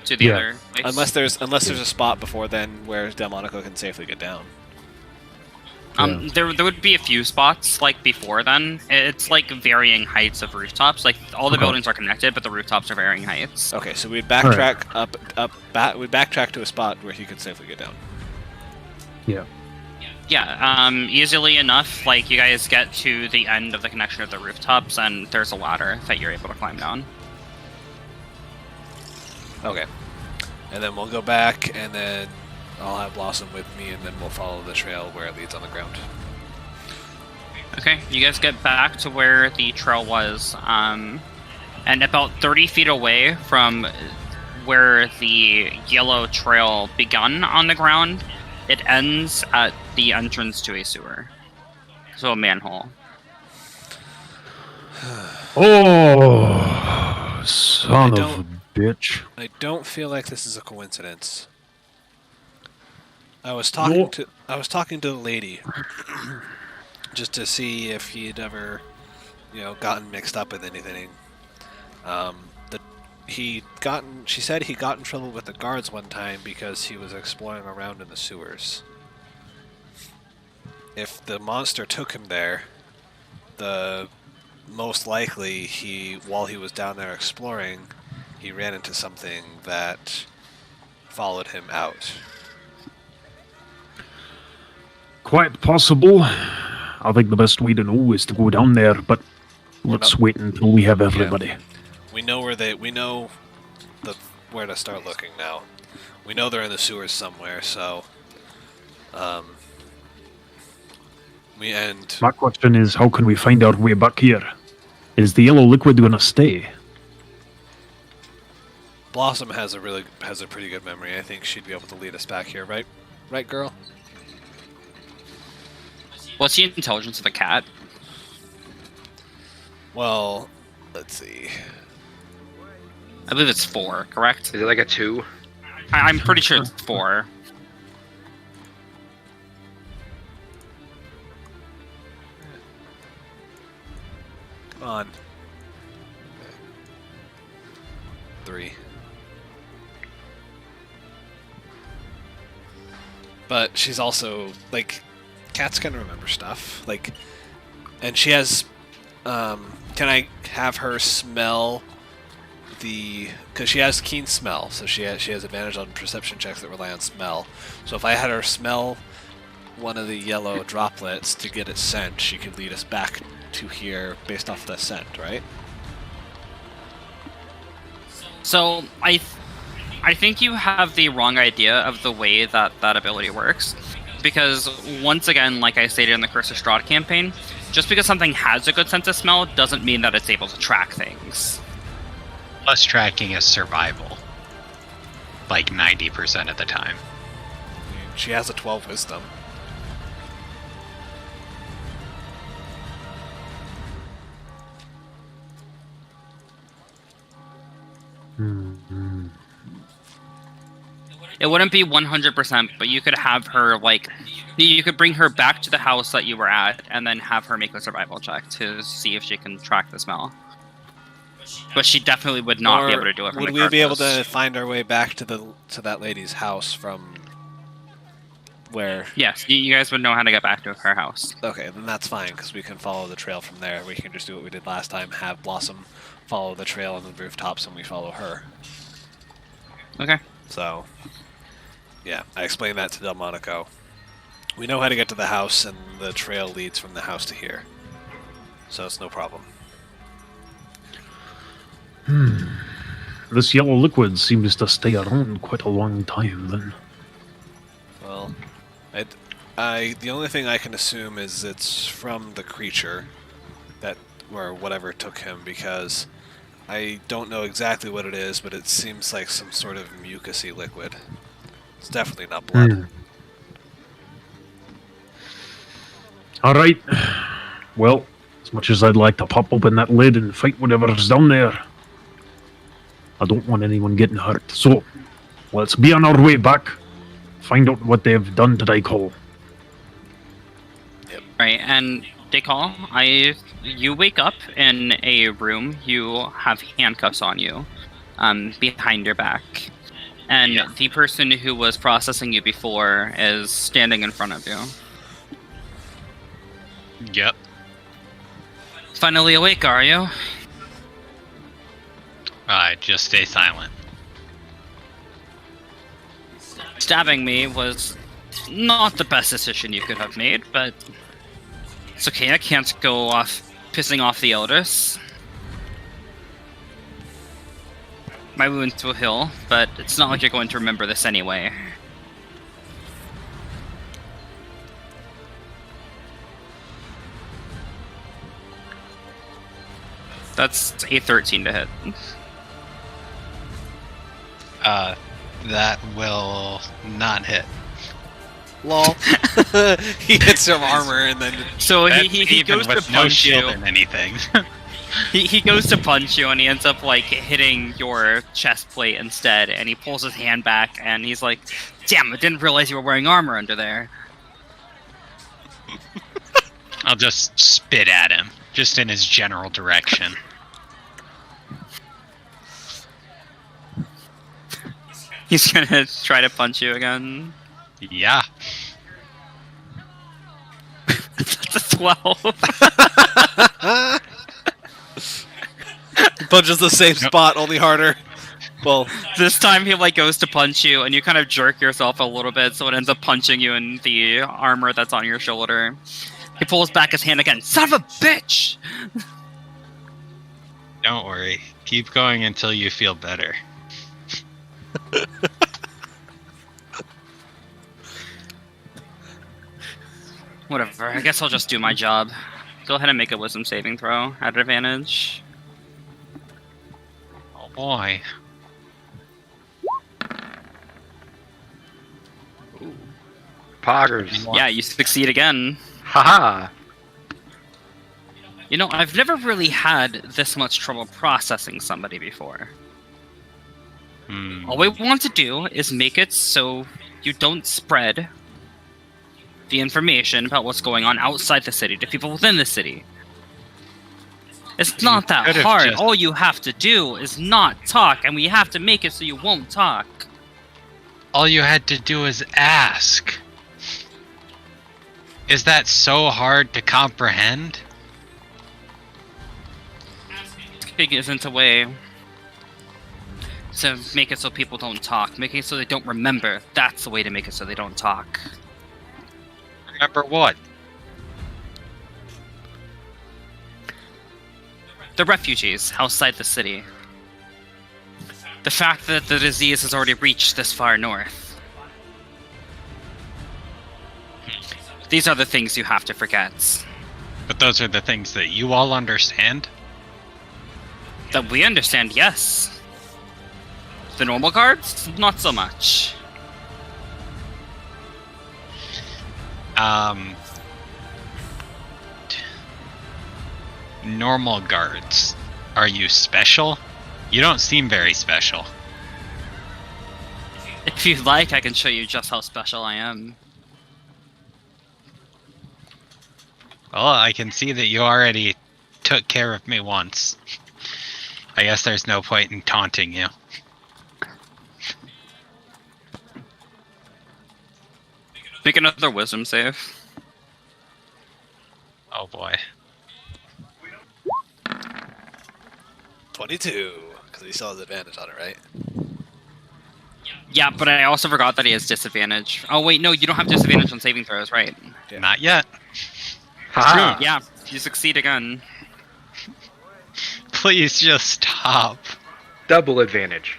to the Yeah. other place? unless there's a spot before then where Delmonico can safely get down. There would be a few spots like before then. It's like varying heights of rooftops. Like all the buildings are connected, but the rooftops are varying heights. Okay, so we'd backtrack we'd backtrack to a spot where he could safely get down. Yeah. Yeah, easily enough. Like you guys get to the end of the connection of the rooftops, and there's a ladder that you're able to climb down. Okay. And then we'll go back, and then I'll have Blossom with me, and then we'll follow the trail where it leads on the ground. Okay, you guys get back to where the trail was, and about 30 feet away from where the yellow trail begun on the ground, it ends at the entrance to a sewer. So a manhole. Oh, son of a bitch. I don't feel like this is a coincidence. I was talking to the lady just to see if he'd ever, gotten mixed up with anything. She said he got in trouble with the guards one time because he was exploring around in the sewers. If the monster took him there, most likely while he was down there exploring, he ran into something that followed him out. Quite possible. I think the best way to know is to go down there, but let's wait until we have everybody. Yeah. We know where to start looking now. We know they're in the sewers somewhere, so My question is, how can we find our way back here? Is the yellow liquid gonna stay? Blossom has a pretty good memory. I think she'd be able to lead us back here, right? Right, girl? What's the intelligence of a cat? Well, let's see. I believe it's 4, correct? Is it like a 2? I'm pretty sure it's 4. Come on. 3. But she's also, like, cats can remember stuff. Like, and she has, can I have her smell because she has keen smell, so she has advantage on perception checks that rely on smell. So if I had her smell one of the yellow droplets to get its scent, she could lead us back to here based off the scent, right? So I think you have the wrong idea of the way that ability works, because once again, like I stated in the Curse of Strahd campaign, just because something has a good sense of smell doesn't mean that it's able to track things. Plus, tracking is survival, like 90% of the time. She has a 12 wisdom. It wouldn't be 100%, but you could have her, like, you could bring her back to the house that you were at, and then have her make a survival check to see if she can track the smell. But she definitely would not be able to do it from the Would we be able carcass. to find our way back to that lady's house from where? Yes, you guys would know how to get back to her house. Okay, then that's fine, because we can follow the trail from there. We can just do what we did last time, have Blossom follow the trail on the rooftops, and we follow her. Okay. So, yeah, I explained that to Delmonico. We know how to get to the house, and the trail leads from the house to here. So it's no problem. This yellow liquid seems to stay around quite a long time, then. Well, the only thing I can assume is it's from the creature or whatever took him, because I don't know exactly what it is, but it seems like some sort of mucusy liquid. It's definitely not blood. Alright. Well, as much as I'd like to pop open that lid and fight whatever's down there, I don't want anyone getting hurt. So, let's be on our way back. Find out what they've done to Daikol. Right, and Dekal, you wake up in a room. You have handcuffs on you, behind your back, and the person who was processing you before is standing in front of you. Yep. Finally awake, are you? Just stay silent. Stabbing me was not the best decision you could have made, but it's okay. I can't go off pissing off the elders. My wounds will heal, but it's not like you're going to remember this anyway. That's a 13 to hit. That will not hit. Lol. He hits some armor and then So That's he even goes to with no punch shield you. and anything. He goes to punch you, and he ends up like hitting your chest plate instead. And he pulls his hand back, and he's like, "Damn! I didn't realize you were wearing armor under there." I'll just spit at him, just in his general direction. He's gonna try to punch you again. Yeah. That's a 12. punches the same spot, only harder. Well, This time he like goes to punch you, and you kind of jerk yourself a little bit, so it ends up punching you in the armor that's on your shoulder. He pulls back his hand again. Son of a bitch! Don't worry. Keep going until you feel better. Whatever. I guess I'll just do my job. Go ahead and make a wisdom saving throw at advantage. Oh boy. Poggers. Yeah, you succeed again. Haha. You know, I've never really had this much trouble processing somebody before. All we want to do is make it so you don't spread the information about what's going on outside the city to people within the city. It's not that could've hard. just- All you have to do is not talk, and we have to make it so you won't talk. All you had to do is ask. Is that so hard to comprehend? Asking isn't a way to make it so people don't talk. Making it so they don't remember. That's the way to make it so they don't talk. Remember what? The refugees outside the city. The fact that the disease has already reached this far north. These are the things you have to forget. But those are the things that you all understand? That we understand, yes. The normal guards, not so much. Normal guards. Are you special? You don't seem very special. If you'd like, I can show you just how special I am. Well, I can see that you already took care of me once. I guess there's no point in taunting you. Make another wisdom save. Oh boy. 22, because he still has advantage on it, right? Yeah, but I also forgot that he has disadvantage. Oh wait, no, you don't have disadvantage on saving throws, right? Yeah. Not yet. Haha. Yeah, you succeed again. Please just stop. Double advantage.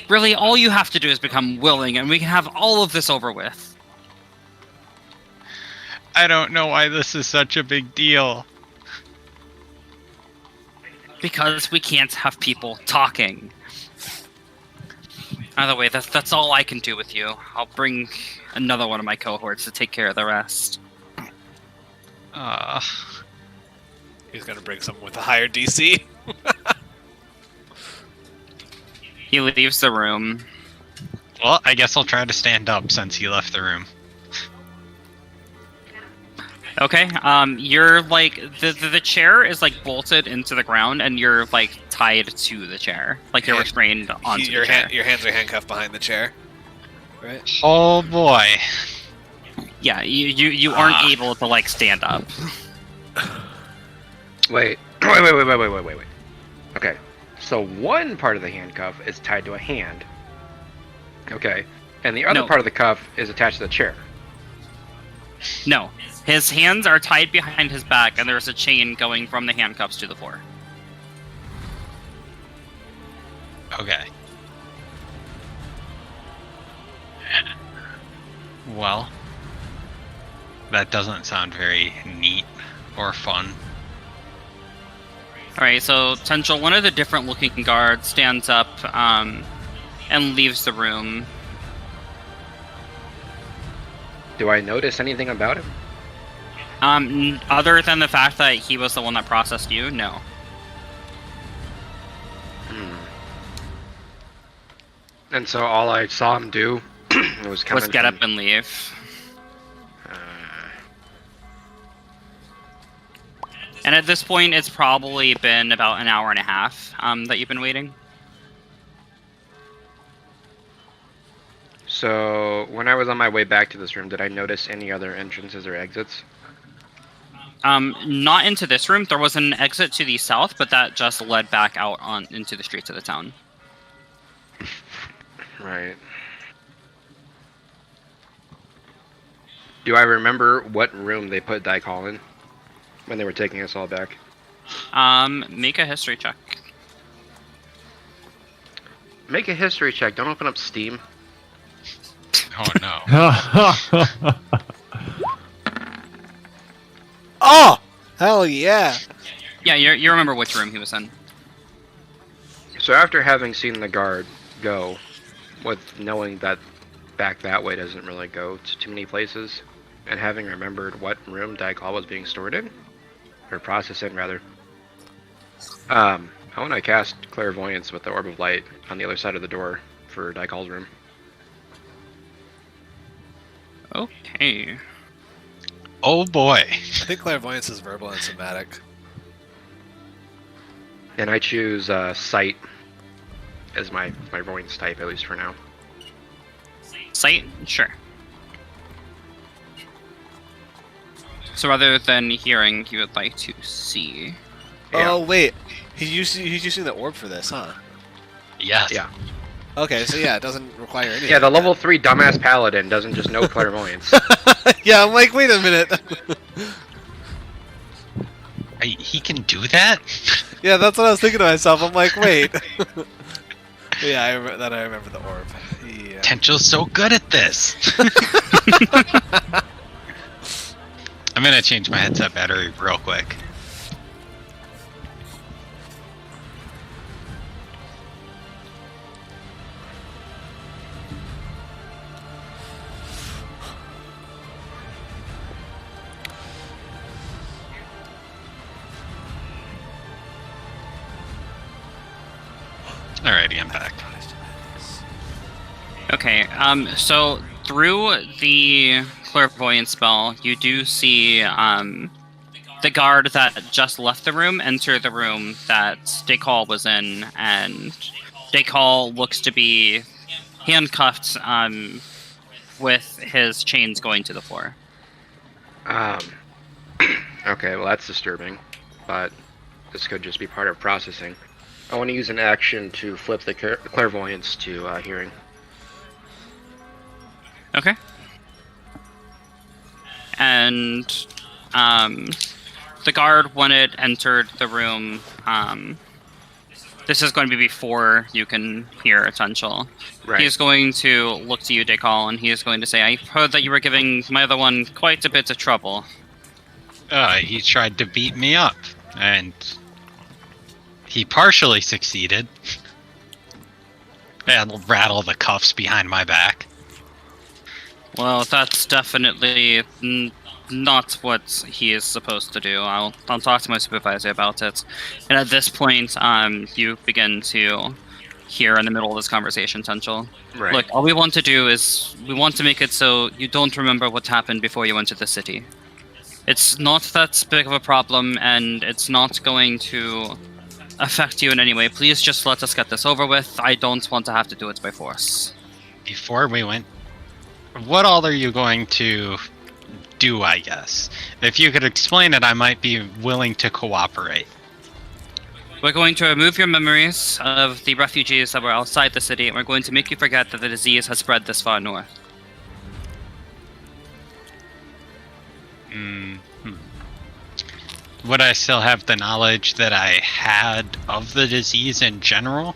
Really, all you have to do is become willing, and we can have all of this over with. I don't know why this is such a big deal. Because we can't have people talking. Either way, that's all I can do with you. I'll bring another one of my cohorts to take care of the rest. He's gonna bring someone with a higher DC. He leaves the room. Well, I guess I'll try to stand up since he left the room. Okay, you're like the chair is like bolted into the ground, and you're like tied to the chair, like you're restrained onto your the chair. your hands are handcuffed behind the chair. Right. Oh boy. Yeah, you aren't able to like stand up. Wait. Okay. So one part of the handcuff is tied to a hand. Okay. And the other No. part of the cuff is attached to the chair. No, his hands are tied behind his back, and there's a chain going from the handcuffs to the floor. Okay. Well, that doesn't sound very neat or fun. Alright, so Tenchel, one of the different looking guards stands up and leaves the room. Do I notice anything about him? Other than the fact that he was the one that processed you, no. And so all I saw him do was come Was get up and leave. And at this point, it's probably been about an hour and a half that you've been waiting. So when I was on my way back to this room, did I notice any other entrances or exits? Not into this room. There was an exit to the south, but that just led back out into the streets of the town. Right. Do I remember what room they put Daikal in when they were taking us all back? Make a history check. Make a history check. Don't open up Steam. Oh no. Oh, hell yeah! Yeah, you remember which room he was in. So after having seen the guard go, with knowing that back that way doesn't really go to too many places, and having remembered what room Daikal was being stored in, or processed in rather, I want to cast Clairvoyance with the Orb of Light on the other side of the door for Daikal's room. Okay. Oh boy. I think clairvoyance is verbal and somatic. And I choose Sight as my voice type, at least for now. Sight? Sure. So rather than hearing, you would like to see. Yeah. Oh wait, he's using the orb for this, huh? Yes. Yeah. Okay, so yeah, it doesn't require anything. Yeah, the level 3 dumbass paladin doesn't just know Clairvoyance. Yeah, I'm like, wait a minute. He can do that? Yeah, that's what I was thinking to myself. I'm like, wait. Yeah, I remember the orb. Yeah. Tencho's so good at this. I'm gonna change my headset battery real quick. Alrighty, I'm back. Okay, so through the clairvoyance spell, you do see the guard that just left the room enter the room that Daikal was in, and Daikal looks to be handcuffed with his chains going to the floor. Okay, well that's disturbing, but this could just be part of processing. I want to use an action to flip the Clairvoyance to hearing. Okay. And the guard, when it entered the room, this is going to be before you can hear Essential. Right. He is going to look to you, Daikal, and he is going to say, I heard that you were giving my other one quite a bit of trouble. He tried to beat me up, and he partially succeeded. And rattle the cuffs behind my back. Well, that's definitely not what he is supposed to do. I'll talk to my supervisor about it. And at this point, you begin to hear in the middle of this conversation, Essential. Right. Look, all we want to do is we want to make it so you don't remember what happened before you entered the city. It's not that big of a problem, and it's not going to affect you in any way, please just let us get this over with. I don't want to have to do it by force. Before we went, what all are you going to do, I guess? If you could explain it, I might be willing to cooperate. We're going to remove your memories of the refugees that were outside the city, and we're going to make you forget that the disease has spread this far north. Would I still have the knowledge that I had of the disease in general?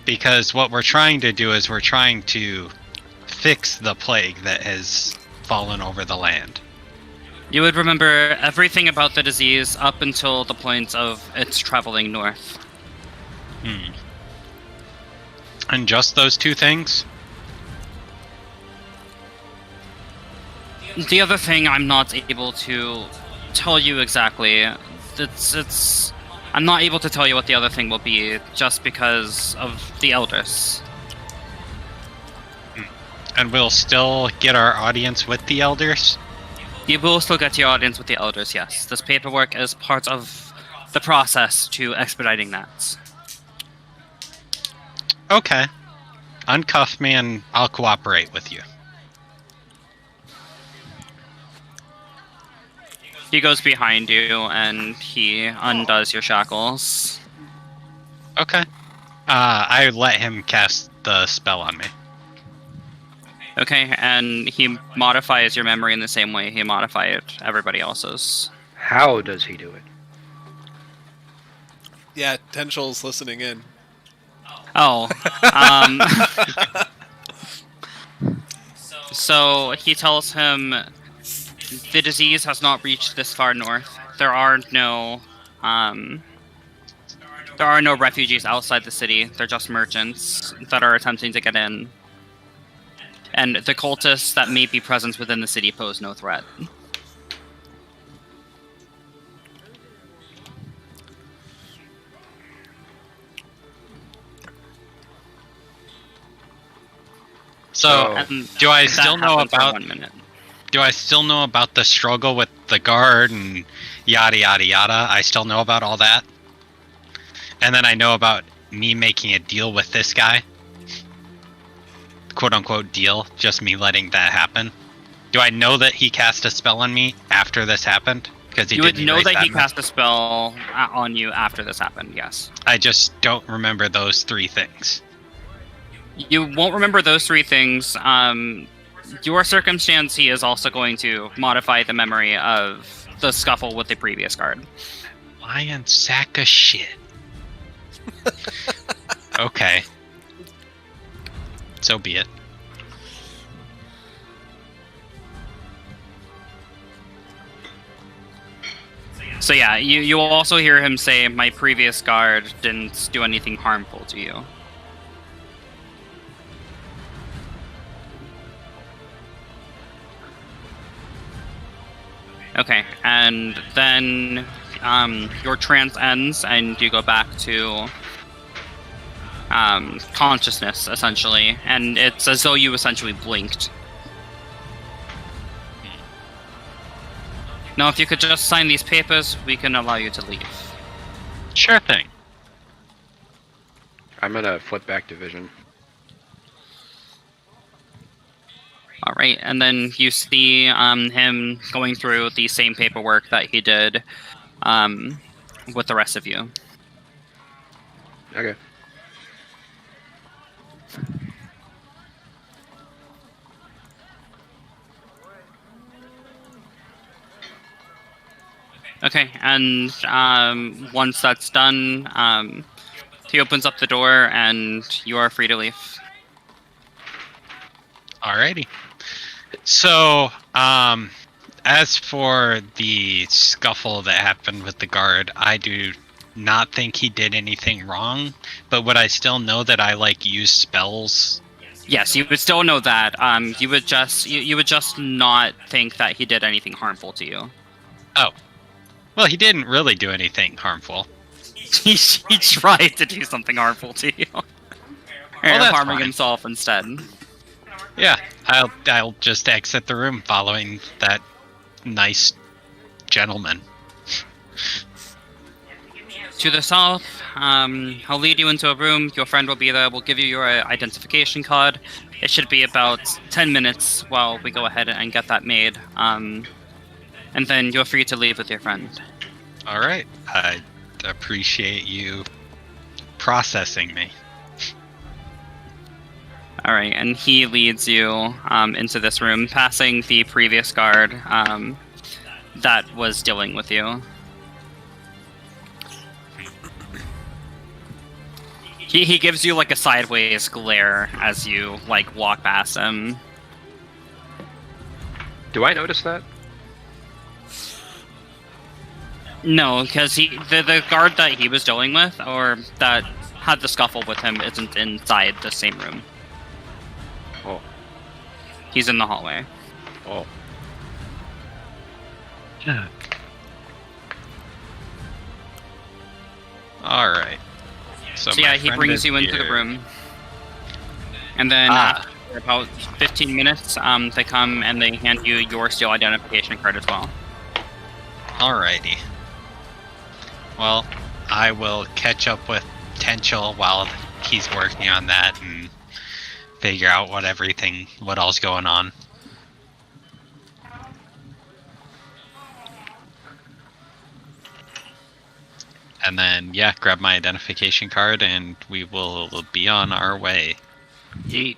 Because what we're trying to do is we're trying to fix the plague that has fallen over the land. You would remember everything about the disease up until the point of its traveling north. And just those two things? The other thing I'm not able to tell you exactly. I'm not able to tell you what the other thing will be just because of the elders. And we'll still get our audience with the elders? You will still get your audience with the elders, yes. This paperwork is part of the process to expediting that. Okay. Uncuff me and I'll cooperate with you. He goes behind you and he undoes your shackles. Okay. I let him cast the spell on me. Okay, and he modifies your memory in the same way he modified everybody else's. How does he do it? Yeah, Tenshul's listening in. Oh. So he tells him the disease has not reached this far north. There are no refugees outside the city. They're just merchants that are attempting to get in. And the cultists that may be present within the city pose no threat. So, do I still know about 1 minute. Do I still know about the struggle with the guard and yada yada yada? I still know about all that? And then I know about me making a deal with this guy? Quote unquote deal, just me letting that happen. Do I know that he cast a spell on me after this happened? Because you would know that he cast a spell on you after this happened, yes. I just don't remember those three things. You won't remember those three things. Your circumstance, he is also going to modify the memory of the scuffle with the previous guard. Lion sack of shit. Okay. So be it. So yeah, you will also hear him say, my previous guard didn't do anything harmful to you. Okay, and then your trance ends and you go back to consciousness, essentially, and it's as though you essentially blinked. Now, if you could just sign these papers, we can allow you to leave. Sure thing. I'm gonna flip back to vision. Alright, and then you see him going through the same paperwork that he did with the rest of you. Okay. Okay, and once that's done, he opens up the door and you are free to leave. Alrighty. So, as for the scuffle that happened with the guard, I do not think he did anything wrong, but would I still know that I, use spells? Yes, you would still know that. You would just not think that he did anything harmful to you. Oh. Well, he didn't really do anything harmful. he tried to do something harmful to you. Well, harming fine. himself instead. Yeah, I'll just exit the room following that nice gentleman. to the south. I'll lead you into a room. Your friend will be there. We'll give you your identification card. It should be about 10 minutes while we go ahead and get that made. And then you're free to leave with your friend. All right. I appreciate you processing me. All right, and he leads you into this room, passing the previous guard that was dealing with you. He gives you like a sideways glare as you like walk past him. Do I notice that? No, because the guard that he was dealing with, or that had the scuffle with him, isn't inside the same room. Oh. He's in the hallway. Oh. Yeah. All right. So Yeah, my he friend brings is you into the here. room. And then after about 15 minutes, they come and they hand you your steel identification card as well. Alrighty. Well, I will catch up with Tenchel while he's working on that and figure out what all's going on. And then, yeah, grab my identification card and we will be on our way. Yeet.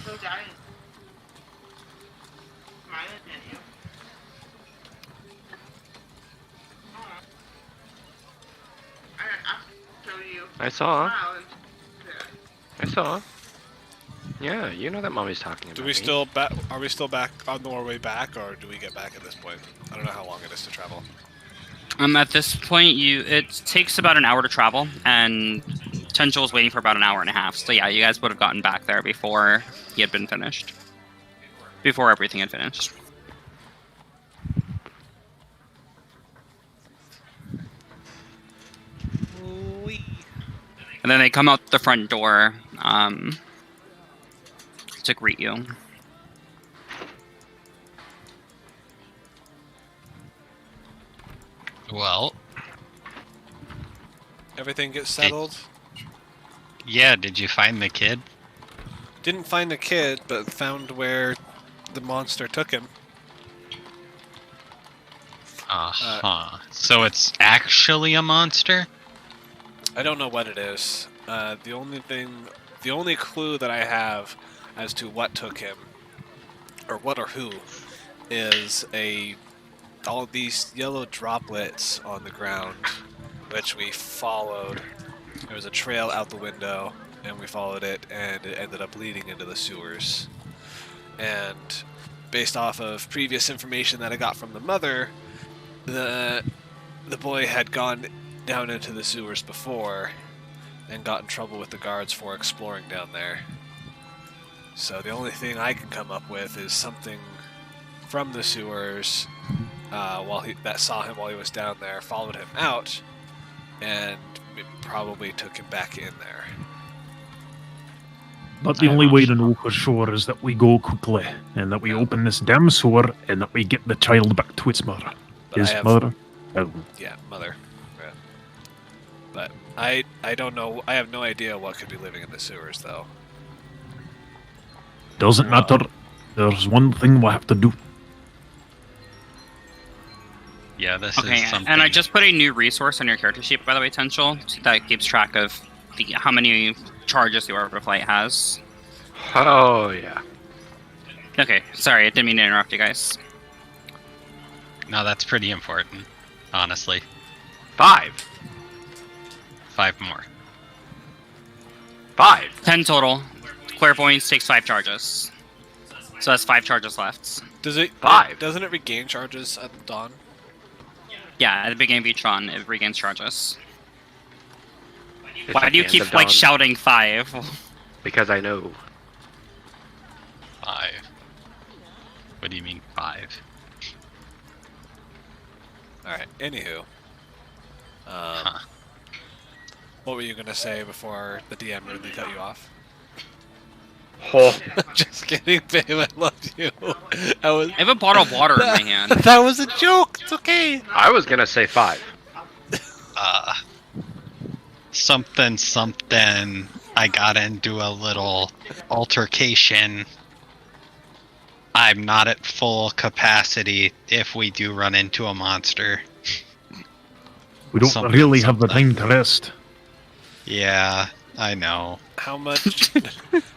So dying. Mine is you. I'll show you. I saw. Wow. I saw. Yeah, you know that mommy's talking about Do we me. still back? Are we still back on our way back, or do we get back at this point? I don't know how long it is to travel. At this point, it takes about an hour to travel, and Tenchel waiting for about an hour and a half. So yeah, you guys would have gotten back there before he had been finished. Before everything had finished. And then they come out the front door to greet you. Well, Everything gets settled. yeah, did you find the kid? Didn't find the kid, but found where the monster took him. Uh-huh. So it's actually a monster? I don't know what it is. The only clue that I have as to what took him, or what or who, is all of these yellow droplets on the ground, which we followed. There was a trail out the window, and we followed it, and it ended up leading into the sewers. And based off of previous information that I got from the mother, the boy had gone down into the sewers before and got in trouble with the guards for exploring down there. So the only thing I can come up with is something from the sewers that saw him while he was down there, followed him out, and it probably took him back in there. But the only way to know for sure is that we go quickly, and that we open this damn sewer, and that we get the child back to its mother. But His I have- mother. Oh. Yeah, mother. Yeah. But I don't know. I have no idea what could be living in the sewers, though. Doesn't matter. There's one thing we have to do. Yeah, this Okay, is something. and I just put a new resource on your character sheet, by the way, Tenchel, that keeps track of how many charges the Orb of Light has. Oh, yeah. Okay, sorry, I didn't mean to interrupt you guys. No, that's pretty important, honestly. 5. 5 more. 5. 10 total. Clairvoyance takes 5 charges. So that's 5 charges left. Does it? 5. Doesn't it regain charges at dawn? Yeah, at the beginning of each run, it regains charges. It's Why at do you the end keep, of like, dawn, shouting 5? Because I know. 5. What do you mean 5? Alright, anywho. What were you gonna say before the DM rudely cut you off? Oh, Just kidding, babe. I love you. I was. I have a bottle of water in my hand. That was a joke. It's okay. I was gonna say 5. Something. I got into a little altercation. I'm not at full capacity if we do run into a monster. We don't Something, really have the something. time to rest. Yeah, I know. How much?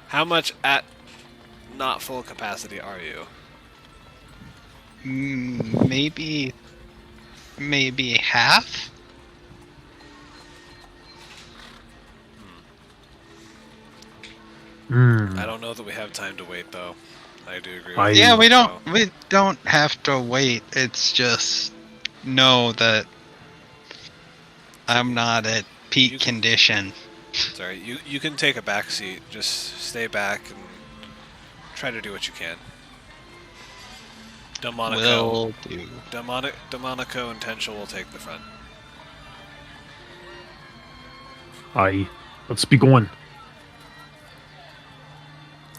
How much at not full capacity are you? Maybe half? I don't know that we have time to wait, though. I do agree. With Yeah, you, we so- don't have to wait. It's just know that I'm not at peak condition. Sorry, you can take a back seat. Just stay back and try to do what you can. Delmonico, Will do. Delmonico and Tenshel will take the front. Aye. Let's be going.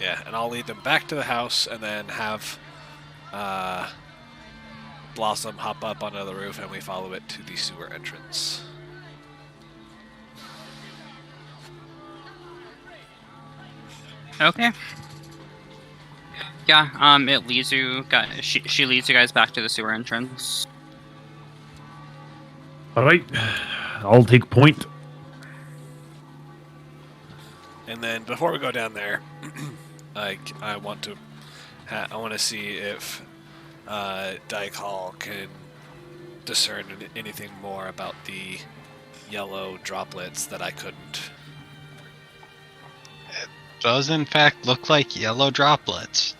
Yeah, and I'll lead them back to the house and then have Blossom hop up onto the roof and we follow it to the sewer entrance. Okay. Yeah, it leads you guys. She leads you guys back to the sewer entrance. Alright. I'll take point. And then before we go down there, I want to see if Daikal can discern anything more about the yellow droplets that I couldn't. Does in fact look like yellow droplets.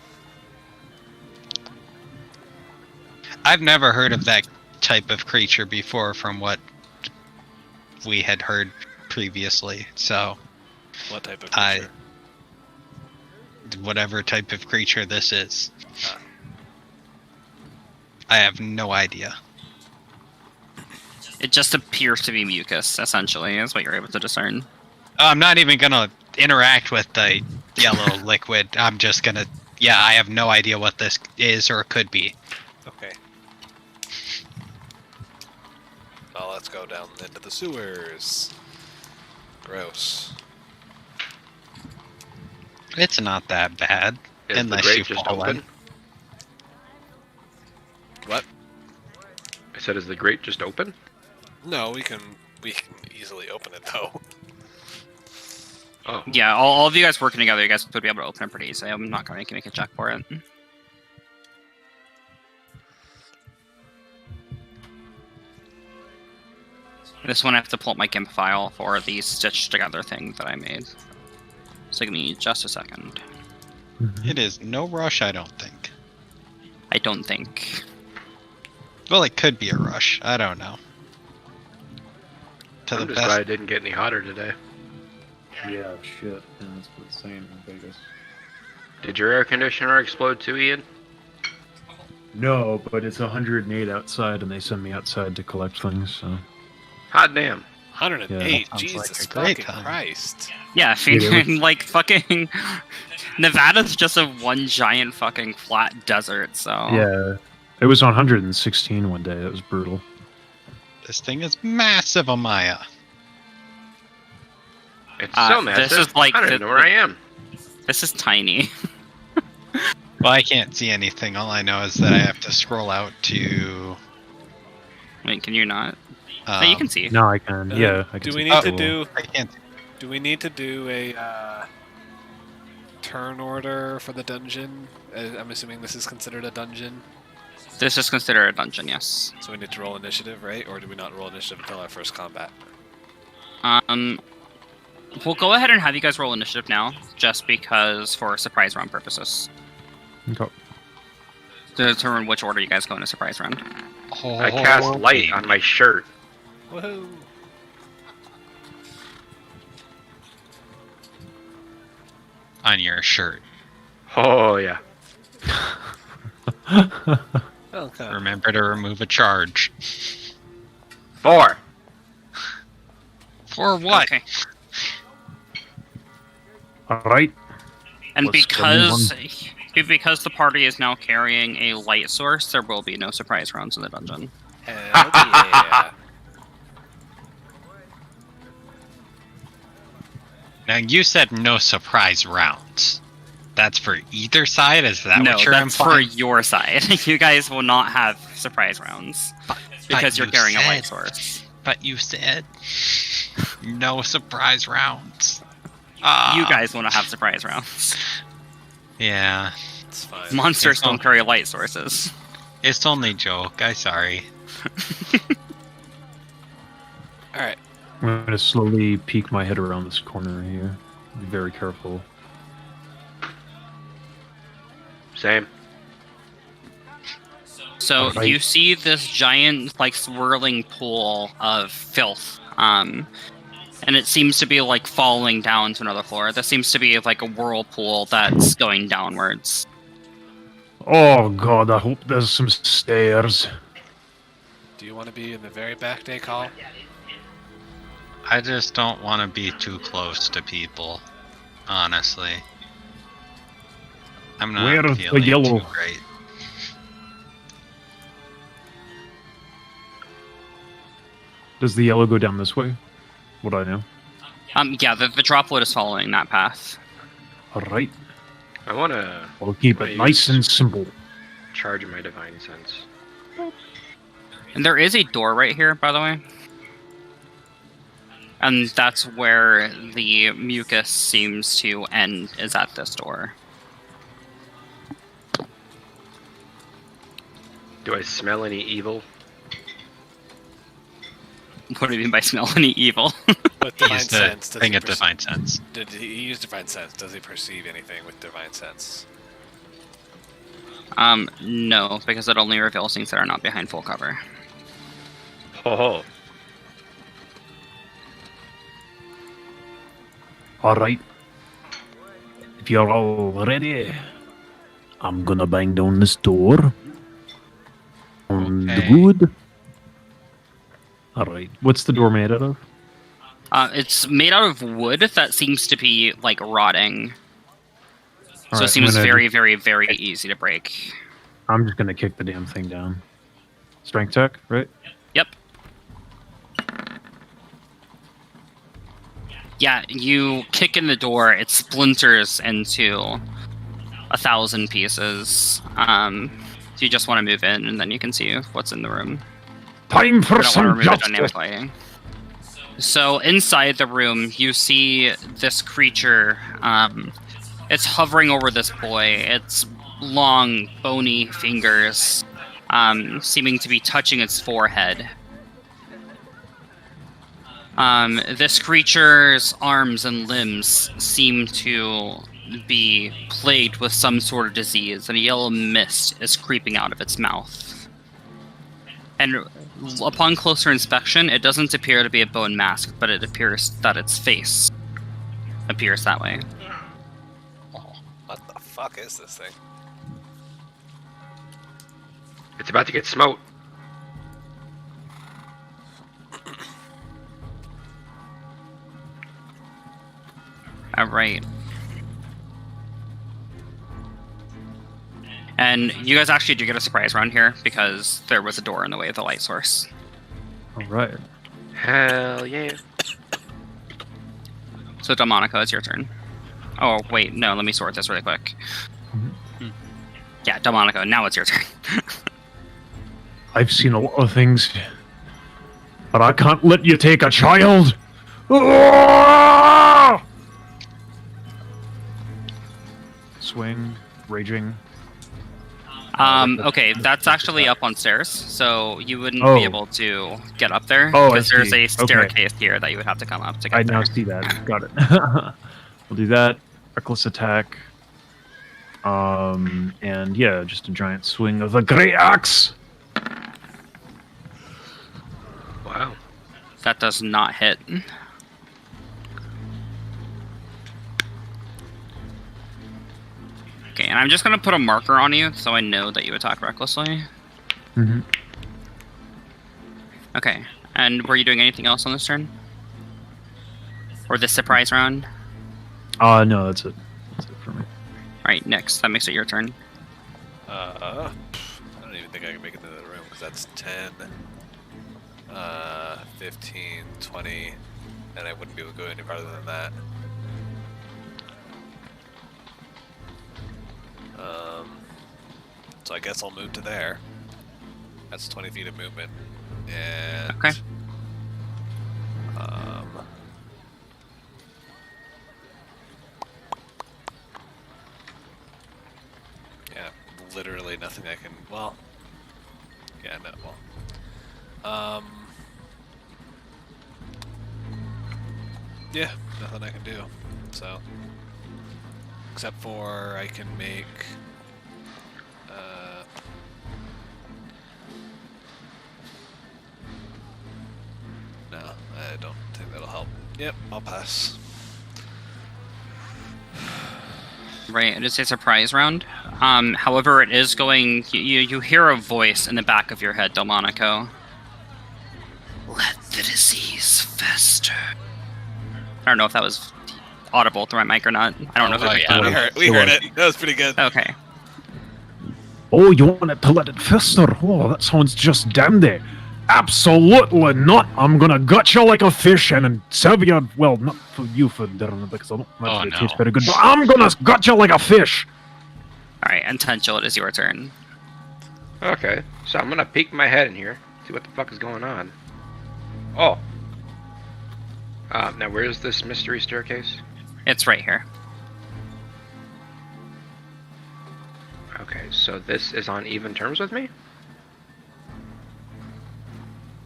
I've never heard of that type of creature before from what we had heard previously, so What type of creature? whatever type of creature this is. I have no idea. It just appears to be mucus, essentially, is what you're able to discern. I'm not even gonna interact with the yellow liquid. I'm just gonna... Yeah, I have no idea what this is or could be. Okay. Well, let's go down into the sewers. Gross. It's not that bad. Is the unless grate you just fall open? in. What? I said, is the grate just open? No, we can easily open it though. Oh, Yeah, all of you guys working together, you guys would be able to open it pretty easily. I'm not going to make a check for it. This one I have to pull up my GIMP file for the stitched together thing that I made. So give me just a second. It is no rush, I don't think. I don't think. Well, it could be a rush. I don't know. To I'm the just best. glad it didn't get any hotter today. Yeah, shit. Yeah, that's what it's saying in Vegas. Did your air conditioner explode too, Ian? No, but it's 108 outside, and they send me outside to collect things, so... Hot damn. 108. Yeah, that sounds Jesus like a great fucking time. Christ. Yeah, if you Yeah, like fucking Nevada's just a one giant fucking flat desert, so Yeah. It was 116 one day. It was brutal. This thing is massive, Amaya. It's Uh, so this massive. is like I don't the- even know where I am. this is tiny. Well, I can't see anything. All I know is that I have to scroll out to. Wait, can you not? Oh, you can see. No, I can. Yeah, I can. Do we see need the to tool. do? I can't. Do we need to do a turn order for the dungeon? I'm assuming this is considered a dungeon, This is considered a dungeon, yes. so we need to roll initiative, right? Or do we not roll initiative until our first combat? We'll go ahead and have you guys roll initiative now, just because for surprise round purposes. Okay. To determine which order you guys go in a surprise round. I cast light on my shirt. Woohoo! On your shirt. Oh, yeah. Okay. Remember to remove a charge. 4. For what? Okay. All right. And Let's kill me because the party is now carrying a light source, there will be no surprise rounds in the dungeon. Hell yeah. Now you said no surprise rounds. That's for either side? Is that No, what you're that's for implying? your side. You guys will not have surprise rounds because you're you carrying a said- light source. But you said no surprise rounds. You guys want to have surprise rounds. Yeah, It's fine. Monsters It's don't not- carry light sources. it's only joke. I'm sorry. Alright. I'm going to slowly peek my head around this corner here. Be very careful. Same. So Alright. you see this giant, like, swirling pool of filth. And it seems to be, like, falling down to another floor. This seems to be, like, a whirlpool that's going downwards. Oh god, I hope there's some stairs. Do you want to be in the very back, Daycall? I just don't want to be too close to people. Honestly, I'm not Where's the feeling yellow? too great. Does the yellow go down this way? Would I know? Yeah, the droplet is following that path. Alright. I want to I'll keep it nice and simple. charge my divine sense. And there is a door right here, by the way. And that's where the mucus seems to end, is at this door. Do I smell any evil? What do you mean by smell any evil? With divine Use the sense, does thing he of divine sense. Did he use divine sense? Does he perceive anything with divine sense? No, because it only reveals things that are not behind full cover. Oh, Alright. If you're all ready, I'm gonna bang down this door. On the Okay. good. Alright. What's the door made out of? It's made out of wood that seems to be, like, rotting. So Alright, it seems I'm gonna- very, very, very easy to break. I'm just gonna kick the damn thing down. Strength check, right? Yep. Yeah, you kick in the door, it splinters into 1,000 pieces. So you just want to move in, and then you can see what's in the room. Time We for don't want to some remove the dynamic justice. lighting. So inside the room, you see this creature. It's hovering over this boy. Its long, bony fingers, seeming to be touching its forehead. This creature's arms and limbs seem to be plagued with some sort of disease, and a yellow mist is creeping out of its mouth. And upon closer inspection, it doesn't appear to be a bone mask, but it appears that its face appears that way. What the fuck is this thing? it's about to get smote. Alright. And you guys actually do get a surprise round here, because there was a door in the way of the light source. Alright. Hell yeah. So, Delmonico, it's your turn. Oh, wait, no, let me sort this really quick. Yeah, Delmonico, now it's your turn. I've seen a lot of things, but I can't let you take a child. Ah! Swing, raging. Okay, that's actually up on stairs, so you wouldn't Oh. be able to get up there, Oh, I because there's see. a Okay. staircase here that you would have to come up to get I there. now see that. Got it. We'll do that. Reckless attack. And yeah, just a giant swing of the Great axe. Wow. That does not hit. Okay, and I'm just gonna put a marker on you so I know that you attack recklessly. Mm-hmm. Okay, and were you doing anything else on this turn? Or this surprise round? No, that's it. That's it for me. Alright, next. That makes it your turn. I don't even think I can make it into the room because that's 10, 15, 20, and I wouldn't be able to go any farther than that. So I guess I'll move to there. That's 20 feet of movement. And Okay. Yeah, literally nothing I can. Well, yeah, no. Well, yeah, nothing I can do. So, except for I can make. No, I don't think that'll help. Yep, I'll pass. Right, it is a surprise round. However, it is going. You hear a voice in the back of your head, Delmonico. Let the disease fester. I don't know if that was audible through my mic or not. I don't know if Oh, it yeah. We heard it. That was pretty good. Okay. Oh, you want it to let it fester? Oh, that sounds just dandy. Absolutely not. I'm gonna gut you like a fish and serve you. Well, not for you for dinner because I don't imagine it tastes very good. But I'm gonna gut you like a fish. Alright, Intentional, it is your turn. Okay, so I'm gonna peek my head in here, see what the fuck is going on. Oh. Now where's this mystery staircase? It's right here. Okay, so this is on even terms with me?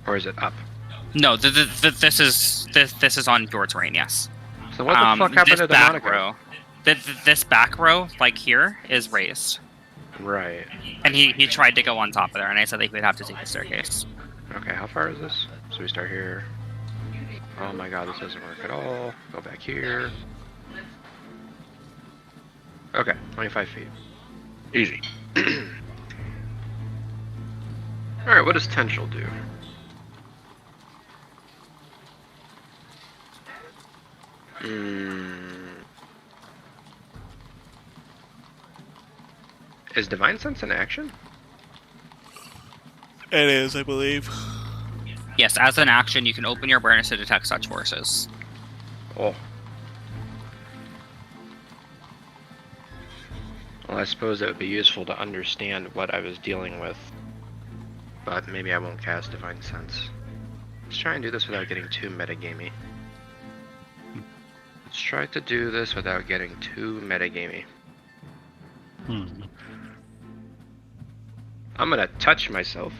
Or is it up? No, this is on your terrain, yes. So what the fuck happened this to back Delmonico? row? This back row, like here, is raised. Right. And he tried to go on top of there, and I said that he would have to take the staircase. Okay, how far is this? So we start here. Oh my god, this doesn't work at all. Go back here. Okay, 25 feet. Easy. Alright, what does Tensional do? Is Divine Sense in action? It is, I believe. Yes, as an action, you can open your awareness to detect such forces. Oh. Well, I suppose it would be useful to understand what I was dealing with. But maybe I won't cast Divine Sense. Let's try and do this without getting too metagamey. Let's try to do this without getting too metagamey. I'm gonna touch myself.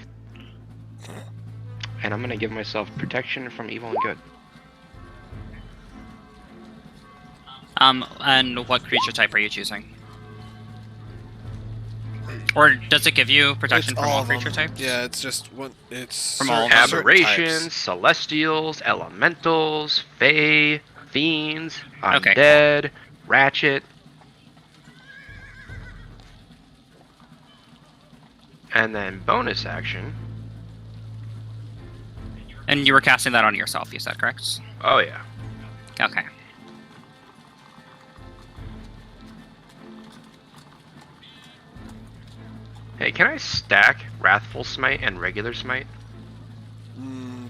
And I'm gonna give myself protection from evil and good. And what creature type are you choosing? Or does it give you protection from all of them. creature types? Yeah, it's just one. It's From all certain Aberrations, types. Celestials, Elementals, Fae, Fiends, Okay. Undead, Ratchet. And then bonus action. And you were casting that on yourself, you said, correct? Oh yeah. Okay. Hey, can I stack Wrathful Smite and regular Smite?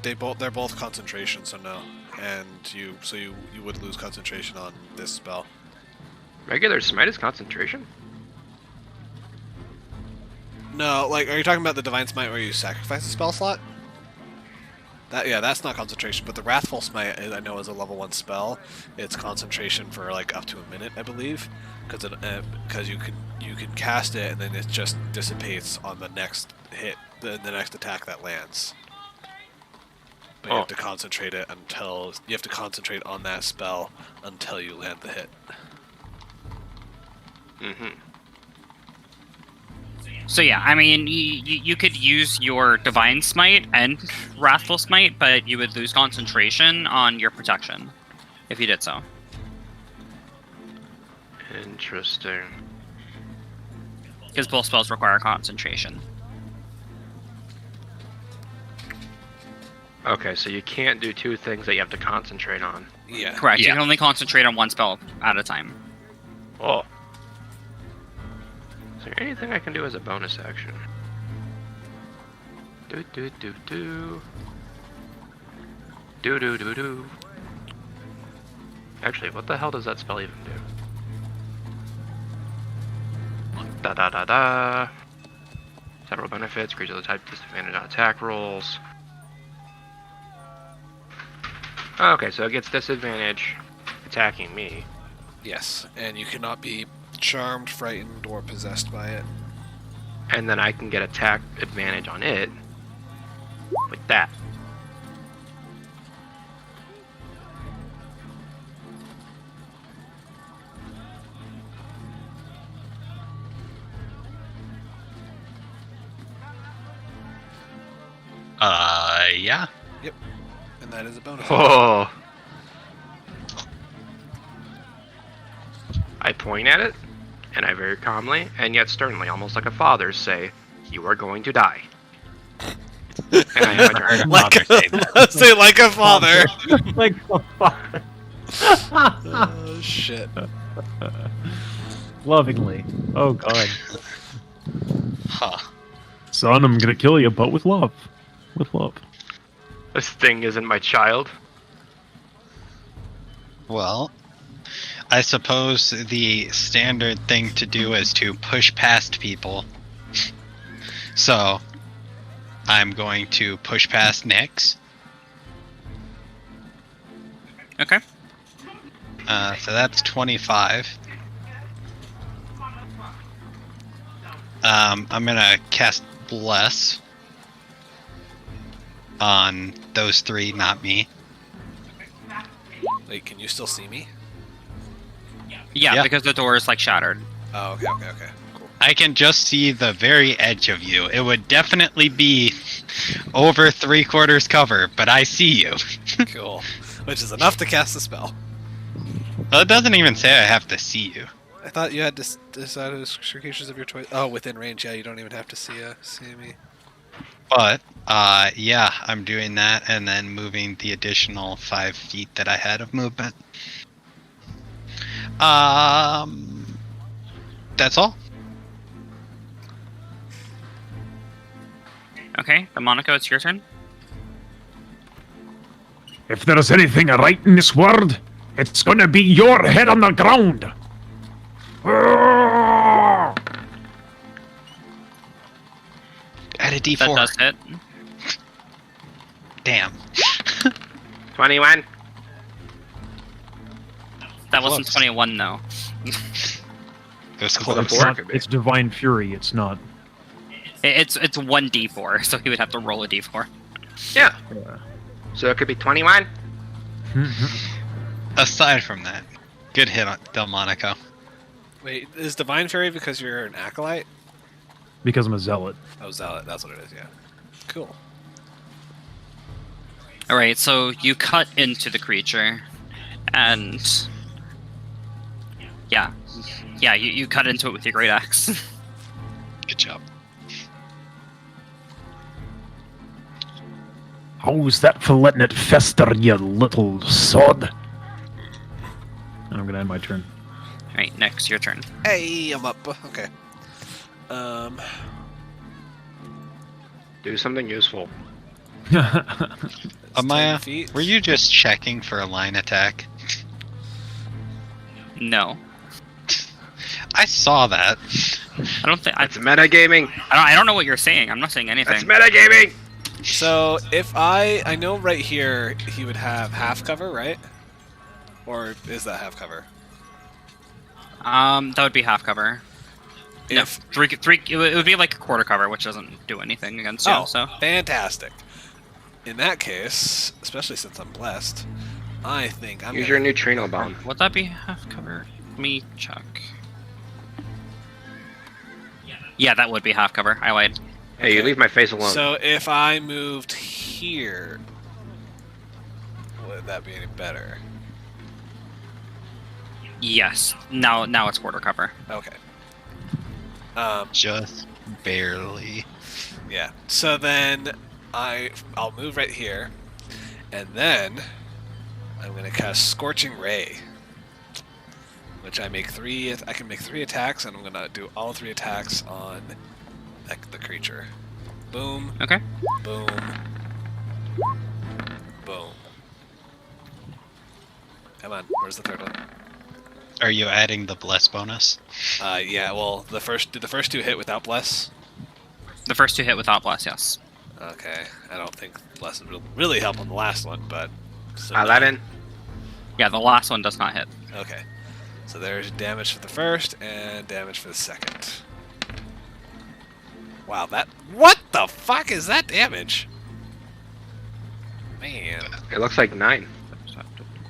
They're both concentration, so no. And you would lose concentration on this spell. Regular Smite is concentration? No, like, are you talking about the Divine Smite where you sacrifice a spell slot? That's not concentration, but the Wrathful Smite, I know, is a level 1 spell. It's concentration for, like, up to a minute, I believe. Because you can cast it, and then it just dissipates on the next hit, the next attack that lands. But you have to concentrate it until... You have to concentrate on that spell until you land the hit. Mm-hmm. So yeah, I mean, you could use your Divine Smite and Wrathful Smite, but you would lose concentration on your protection if you did so. Interesting. Because both spells require concentration. Okay, so you can't do two things that you have to concentrate on. Yeah. Correct. You Yeah. can only concentrate on one spell at a time. Oh. there anything I can do as a bonus action? Do. Actually, what the hell does that spell even do? Da. Several benefits, creature of the type disadvantage on attack rolls. Okay, so it gets disadvantage attacking me. Yes, and you cannot be charmed, frightened, or possessed by it. And then I can get attack advantage on it with that. Yeah. Yep. And that is a bonus. Oh. I point at it, and I very calmly, and yet sternly, almost like a father, say, "You are going to die." And I have my turn. Like say like a father. Like a father. Oh shit. Lovingly. Oh god. Huh. Son, I'm gonna kill you, but with love. With love. This thing isn't my child. Well, I suppose the standard thing to do is to push past people. So, I'm going to push past Nyx. Okay. So that's 25. I'm gonna cast Bless on those three, not me. Wait, can you still see me? Yeah, Yeah. because the door is like shattered. Oh, okay. Cool. I can just see the very edge of you. It would definitely be over 3/4 cover, but I see you. Cool. Which is enough to cast the spell. Well, it doesn't even say I have to see you. I thought you had to decide creatures of your choice. Oh, within range. Yeah, you don't even have to see me. But, yeah, I'm doing that and then moving the additional 5 feet that I had of movement. That's all. Okay, the Monaco, it's your turn. If there's anything right in this world, it's gonna be your head on the ground. Add a That d4. does hit. Damn. 21. That wasn't Close. 21 though. It was Well, close. the It's, four not, could be. it's Divine Fury, it's not. It's 1d4, so he would have to roll a d4. Yeah. Yeah. So it could be 21. Aside from that, good hit on Delmonico. Wait, is Divine Fairy because you're an acolyte? Because I'm a zealot. Oh, Zealot. That's what it is. Yeah. Cool. Alright, so you cut into the creature, and... Yeah. Yeah, you cut into it with your great axe. Good job. How's that for letting it fester, you little sod? And I'm gonna end my turn. Alright, next, your turn. Hey, I'm up. Okay. Do something useful. Amaya, 10 feet. were you just checking for a line attack? No. I saw that. I don't think... That's metagaming. I don't know what you're saying. I'm not saying That's anything. metagaming. So if I know right here he would have half cover, right? Or is that half cover? That would be half cover. No, If three, it would be like a quarter cover, which doesn't do anything against you, oh, so... fantastic. In that case, especially since I'm blessed, I think I'm Use gonna- your neutrino bomb. Would that be half cover? Let me check. Yeah, that would be half cover. I lied. Hey, you Okay. leave my face alone. So if I moved here, would that be any better? Yes. Now it's quarter cover. Okay. Just barely. Yeah. So then I'll move right here, and then I'm gonna cast Scorching Ray. which I make 3. I can make 3 attacks, and I'm gonna do all 3 attacks on the creature. Boom. Okay. Boom. Boom. Come on. Where's the third one? Are you adding the bless bonus? Yeah. Well, did the first 2 hit without bless? The first 2 hit without bless, yes. Okay. I don't think bless will really help on the last one, but. So Aladdin. Yeah, the last one does not hit. Okay. So there's damage for the first and damage for the second. Wow, that. What the fuck is that damage? Man. It looks like 9.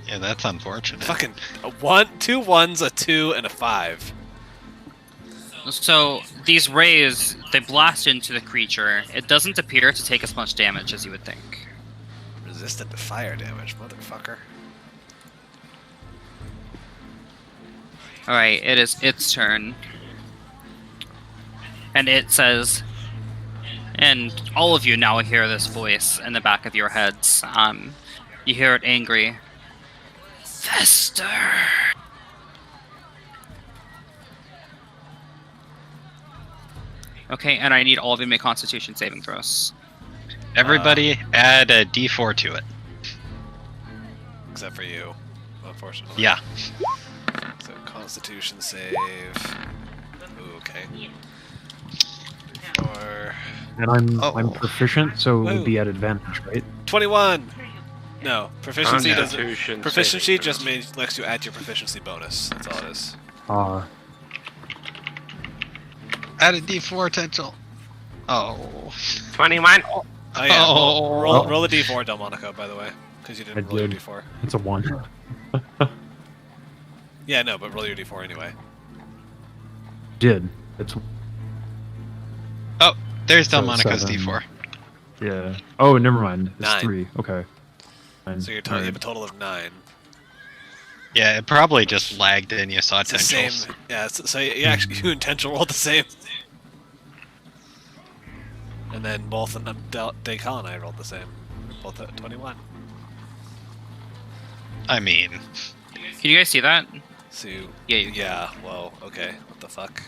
Yeah, that's unfortunate. Fucking 2 1s, a 2, and a 5. So these rays, they blast into the creature. It doesn't appear to take as much damage as you would think. Resistant to fire damage, motherfucker. Alright, it is its turn. And it says, and all of you now hear this voice in the back of your heads. You hear it angry. Fester! Okay, and I need all of you to make Constitution saving throws. Everybody add a d4 to it. Except for you, unfortunately. Yeah. So Constitution save. Ooh, okay. Or And I'm Oh. proficient, so it Woo. would be at advantage, right? 21. No, proficiency doesn't. Constitution Proficiency saving just throws. means lets you add your proficiency bonus. That's all it is. Add a d4 potential. Oh. 21. Oh yeah. Oh. Roll a d4, Delmonico, by the way, because you didn't I roll your did. d4. It's a 1. Yeah, no, but roll your d4 anyway. Did. It's Oh, there's So Delmonico's 7. d4. yeah. Oh, never mind. It's 9. 3. Okay. Nine. So you have a total of 9. Yeah, it probably just lagged and you saw It's the same. potentials. Yeah. So you actually you and Tension rolled the same. And then both of them, Decal and I rolled the same. Both at 21. I mean, Can you guys see that? So Yeah, you can. yeah. Whoa. Okay. What the fuck?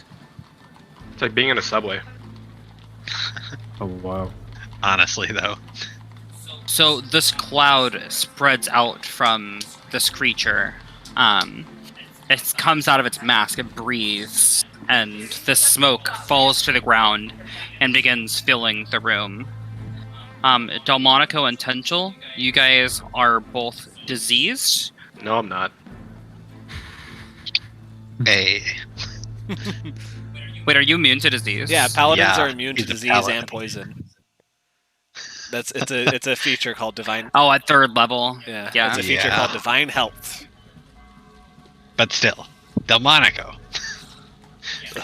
It's like being in a subway. Oh, wow. honestly though. So this cloud spreads out from this creature. It comes out of its mask, it breathes, and this smoke falls to the ground and begins filling the room. Delmonico and Tenchel, you guys are both diseased. No, I'm not. Hey. Wait, are you immune to disease? Yeah, paladins Yeah, are immune to he's a disease paladin. and poison. It's a feature called divine. Oh, at 3rd level. Yeah, Yeah. it's a feature Yeah. called divine health. But still, Delmonico.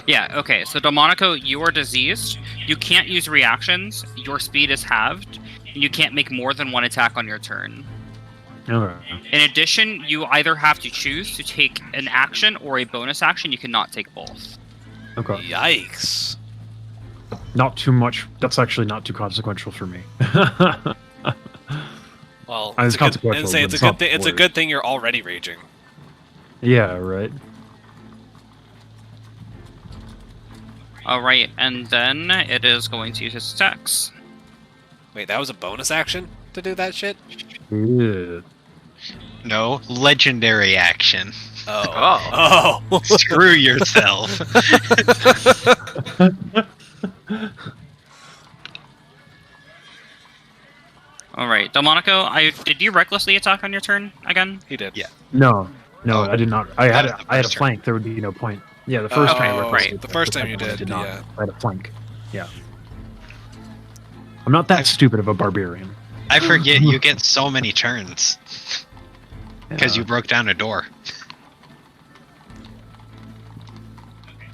Yeah, okay. So Delmonico, you are diseased. You can't use reactions. Your speed is halved. And you can't make more than 1 attack on your turn. Okay. In addition, you either have to choose to take an action or a bonus action. You cannot take both. Okay. Yikes! Not too much. That's actually not too consequential for me. Well, It's a good, consequential, and say but it's a it's good not thing. It's a worse. good thing you're already raging. Yeah, right. Alright, and then it is going to use its attacks. Wait, that was a bonus action to do that shit? Yeah. No, legendary action. Oh. Oh. Screw yourself. Alright, Delmonico, did you recklessly attack on your turn again? He did. Yeah. No, Oh, I did not. I that had was a, the I had a first turn. flank. There would be no point. Yeah, the first time. I Oh, recklessly right. The attacked, first the time you second one I did, not. yeah. I had a flank. Yeah. I'm not that stupid of a barbarian. I forget you get so many turns because Yeah. you broke down a door.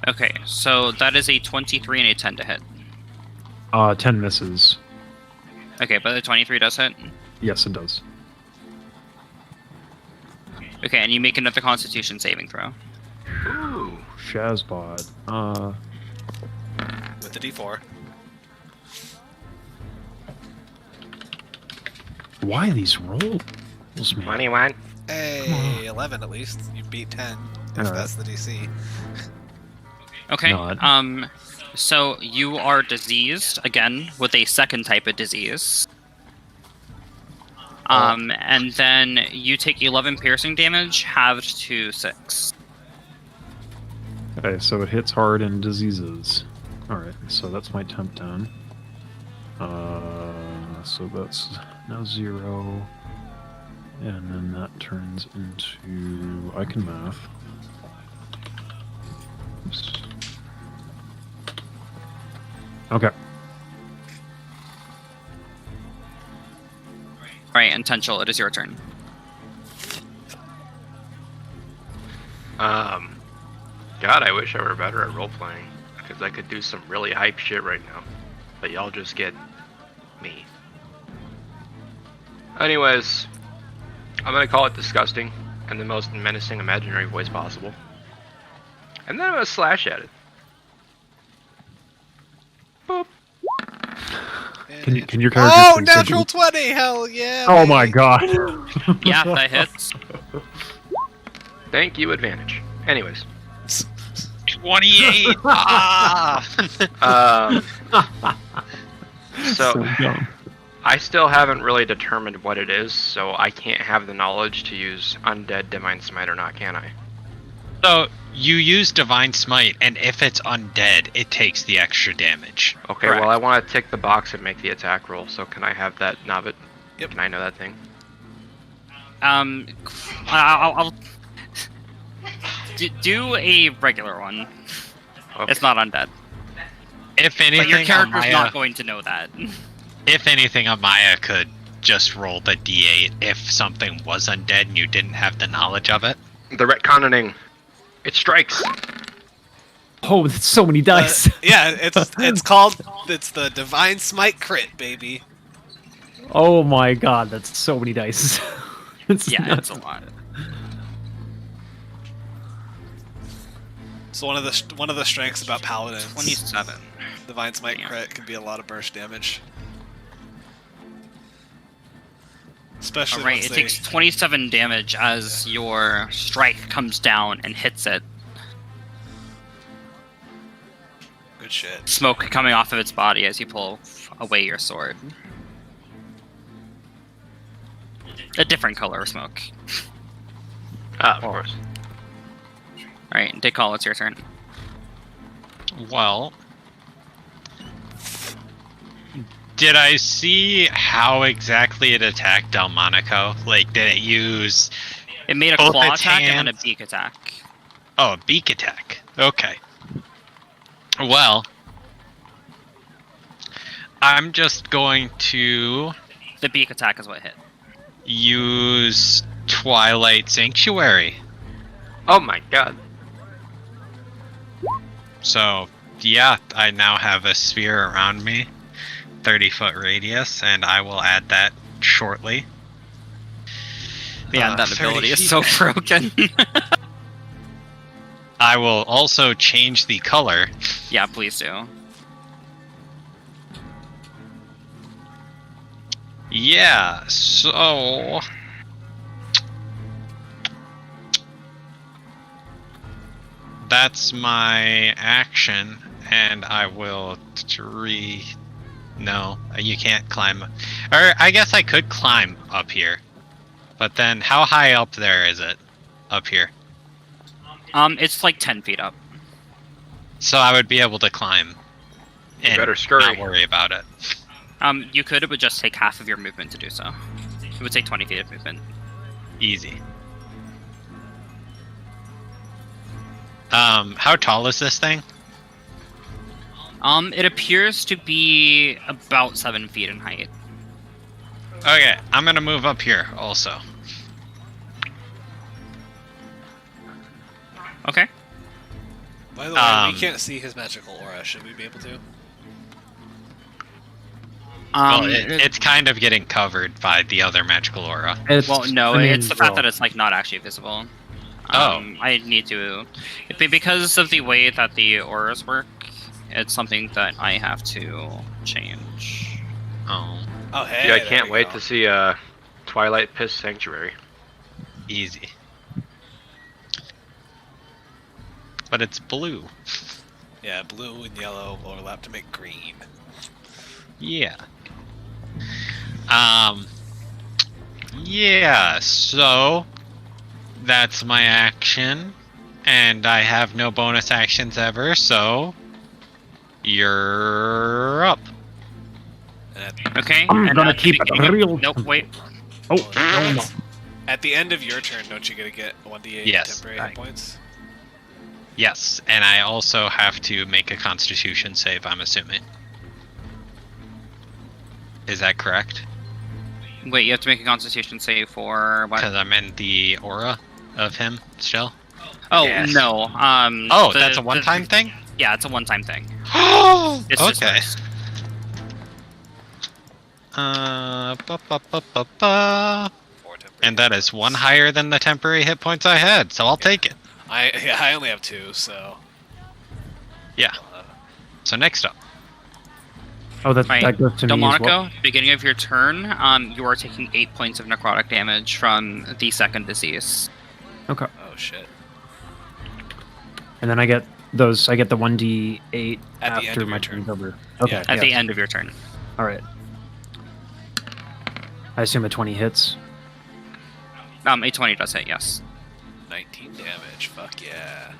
Okay, so that is a 23 and a 10 to hit. 10 misses. Okay, but the 23 does hit. Yes, it does. Okay, and you make another Constitution saving throw. Ooh. Shazbot. With the D4. Why these rolls, man? 21. Hey, 11 at least. You beat 10. Alright. that's the DC. Okay. Not. So you are diseased again with a second type of disease. And then you take 11 piercing damage, halved to 6. Okay, so it hits hard in diseases. Alright, so that's my temp down. So that's now 0. And then that turns into... I can math. Oops. Okay. Alright, Intentional, it is your turn. God, I wish I were better at role playing, because I could do some really hype shit right now. But y'all just get me. Anyways, I'm gonna call it disgusting in the most menacing imaginary voice possible. And then I'm gonna slash at it. Boop. Can your character Oh, please say natural boop? 20! Hell yeah! Oh my baby. god. Yeah, that hits. Thank you, advantage. Anyways. 28! Ah! So, dumb. I still haven't really determined what it is, so I can't have the knowledge to use Undead Divine Smite or not, can I? So, you use Divine Smite, and if it's undead, it takes the extra damage. Okay, Correct. well I want to tick the box and make the attack roll, so can I have that Novit? Yep. Can I know that thing? I'll do a regular one. Okay. It's not undead. If But your anything, character's Amaya, not going to know that. if anything, Amaya could just roll the d8 if something was undead and you didn't have the knowledge of it. The retconning. It strikes. Oh, that's so many dice. Yeah, it's called it's the Divine Smite crit, baby. Oh my god, that's so many dice. It's Yeah, nuts. it's a lot. So one of the strengths about paladins, 27. Divine Smite Yeah. crit can be a lot of burst damage. Especially Alright, once it they... takes 27 damage as your strike comes down and hits it. Good shit. Smoke coming off of its body as you pull away your sword. A different color of smoke. Ah, of course. Alright, Decall, it's your turn. Well, did I see how exactly it attacked Delmonico? Like, did it use... It made a Both claw its attack and then a hands. beak attack. Oh, a beak attack. Okay. Well, I'm just going to The beak attack is what hit. use Twilight Sanctuary. Oh my god. So, yeah, I now have a sphere around me, 30-foot radius, and I will add that shortly. Yeah, that 30 ability is feet. so broken. I will also change the color. Yeah, please do. Yeah, so... That's my action, and I will No, you can't climb. Or I guess I could climb up here. But then, how high up there is it? Up here. It's like 10 feet up. So I would be able to climb. And better scurry. not worry about it. You could, it would just take half of your movement to do so. It would take 20 feet of movement. Easy. How tall is this thing? It appears to be about 7 feet in height. Okay, I'm gonna move up here also. Okay. By the way, Um, we can't see his magical aura. Should we be able to? Well, it's kind of getting covered by the other magical aura. Well, no, I mean, it's the fact well, that it's like not actually visible. Oh. I need to, because of the way that the auras work. It's something that I have to change. Oh, Oh, hey. Yeah, I there can't we wait go. to see Twilight Piss Sanctuary. easy. but it's blue. Yeah, blue and yellow overlap to make green. Yeah. Yeah, so that's my action. And I have no bonus actions ever, so you're up. Okay. I'm and gonna at the keep it beginning of- real Nope, wait. Oh, no, no. At the end of your turn, don't you get to get 1d8 Yes. temporary hit points? Yes, and I also have to make a Constitution save, I'm assuming. Is that correct? Wait, you have to make a Constitution save for what? Because I'm in the aura of him still. Oh Yes. no. Oh, that's a one-time thing? Yeah, it's a one-time thing. Oh, It's okay. dismissed. Ba, ba, ba, ba, ba. 4 temporary. And that is one higher than the temporary hit points I had, so I'll take it. I only have 2, so. Yeah. So next up. Oh, that, Right. that goes to me as Delmonico, well. beginning of your turn, you are taking 8 points of necrotic damage from the second disease. Okay. Oh shit. And then I get those. I get the 1d8 At the end after of my your turn. turn's over. Okay. Yeah. At the yes. end of your turn. All right. I assume a 20 hits. A 20 does hit, yes. 19 damage. Fuck yeah.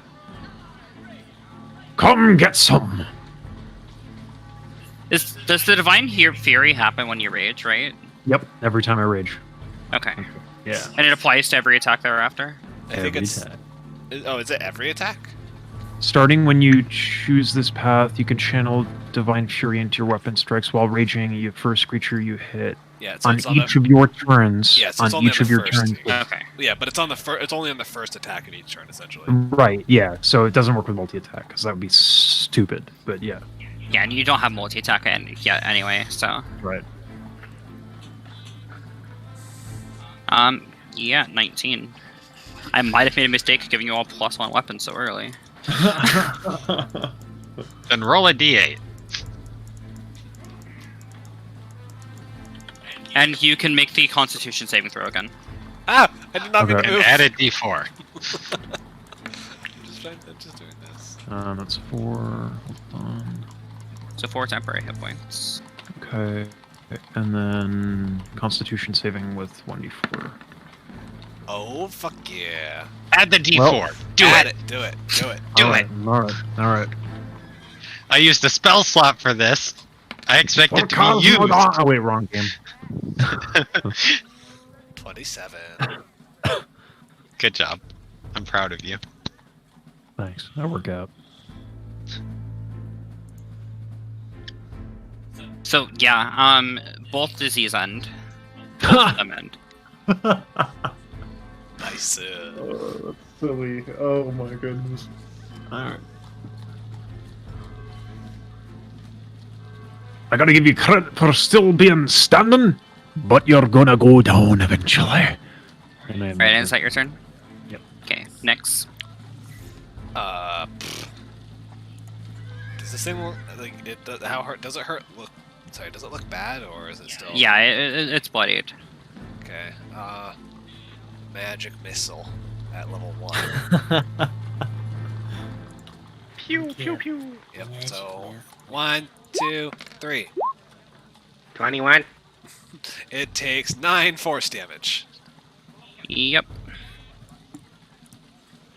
Come get some. Does the Divine Fury happen when you rage, right? Yep. Every time I rage. Okay. Yeah. And it applies to every attack thereafter? I think Every it's. time. Oh, is it every attack? Starting when you choose this path, you can channel Divine Fury into your weapon strikes while raging. You first creature you hit Yeah, so on it's on each the, of your turns. Yeah, so it's on only each on of the your first. turns. Okay. Yeah, but it's on the it's only on the first attack of each turn, essentially. Right. Yeah. So it doesn't work with multi-attack because that would be stupid. But yeah. Yeah, and you don't have multi-attack yet anyway, so... Right. Yeah, 19. I might have made a mistake giving you all +1 weapons so early. Then roll a d8. And you can make the Constitution saving throw again. Ah! I did not mean Okay. to And move. add a d4. I'm just doing this. That's 4. Hold on. So 4 temporary hit points. Okay. And then Constitution saving with 1d4. Oh, fuck yeah. Add the d4. Well, Do Add it. Do it. Do it. Do Alright, it. Alright. Alright. I used a spell slot for this. I expect it to be used. Oh, wait, wrong game. 27. Good job. I'm proud of you. Thanks. That worked out. So, yeah, both disease end. Both of them end. Nice. That's silly. Oh my goodness. Alright. I gotta give you credit for still being standing, but you're gonna go down eventually. And Right, is that your turn? Yep. Okay, next. Pfft. Does this thing look like it? How hurt does it hurt? Look, sorry, does it look bad or is it still? Yeah, it's bloodied. Okay. Magic missile at level 1. Pew, pew, pew. Yep. So 1, 2, 3. 21. It takes 9 force damage. Yep.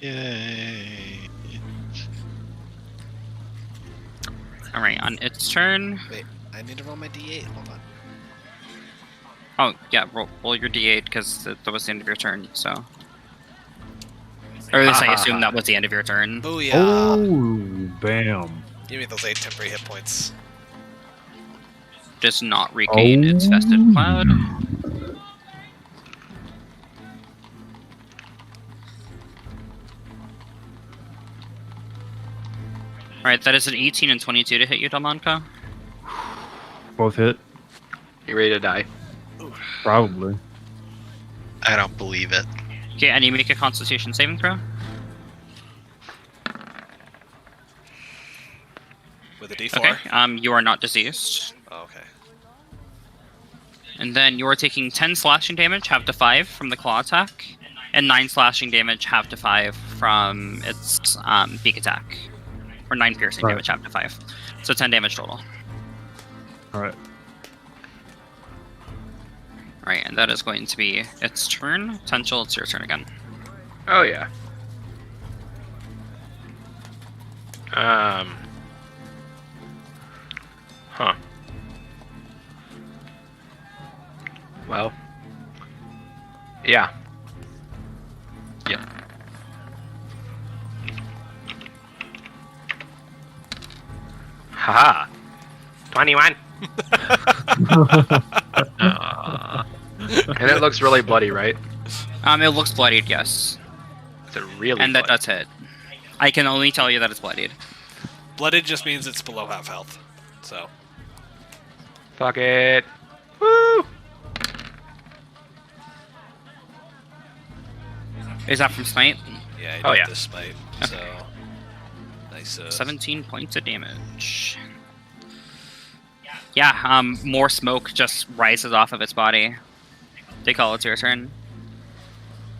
Yay. Alright, on its turn... Wait, I need to roll my d8. Hold on. Oh, yeah, roll your d8, because that was the end of your turn, so... Or at least I assume that was the end of your turn. Booyah! Oh, bam. Give me those 8 temporary hit points. Does not regain its vested cloud. Alright, that is an 18 and 22 to hit you, Delmonco. Both hit? You ready to die? Probably. I don't believe it. Okay, and you make a Constitution saving throw. With a d4? Okay, you are not diseased. Oh, okay. And then you are taking 10 slashing damage, half to 5, from the claw attack, and 9 slashing damage, half to 5, from its beak attack, or 9 piercing Right. damage after 5. So 10 damage total. All right. Alright, and that is going to be its turn. Potential, it's your turn again. Oh yeah. Huh. Well. Yeah. Yep. Haha. 21. And it looks really bloody, right? It looks bloodied, yes. Is it really And that bloody? does hit. I can only tell you that it's bloodied. Blooded just means it's below half health. So, Fuck it. Woo! Is that from Smite? yeah, Oh, I did yeah. this spite. So, nice. 17 points of damage. Yeah, more smoke just rises off of its body. They call it's your turn.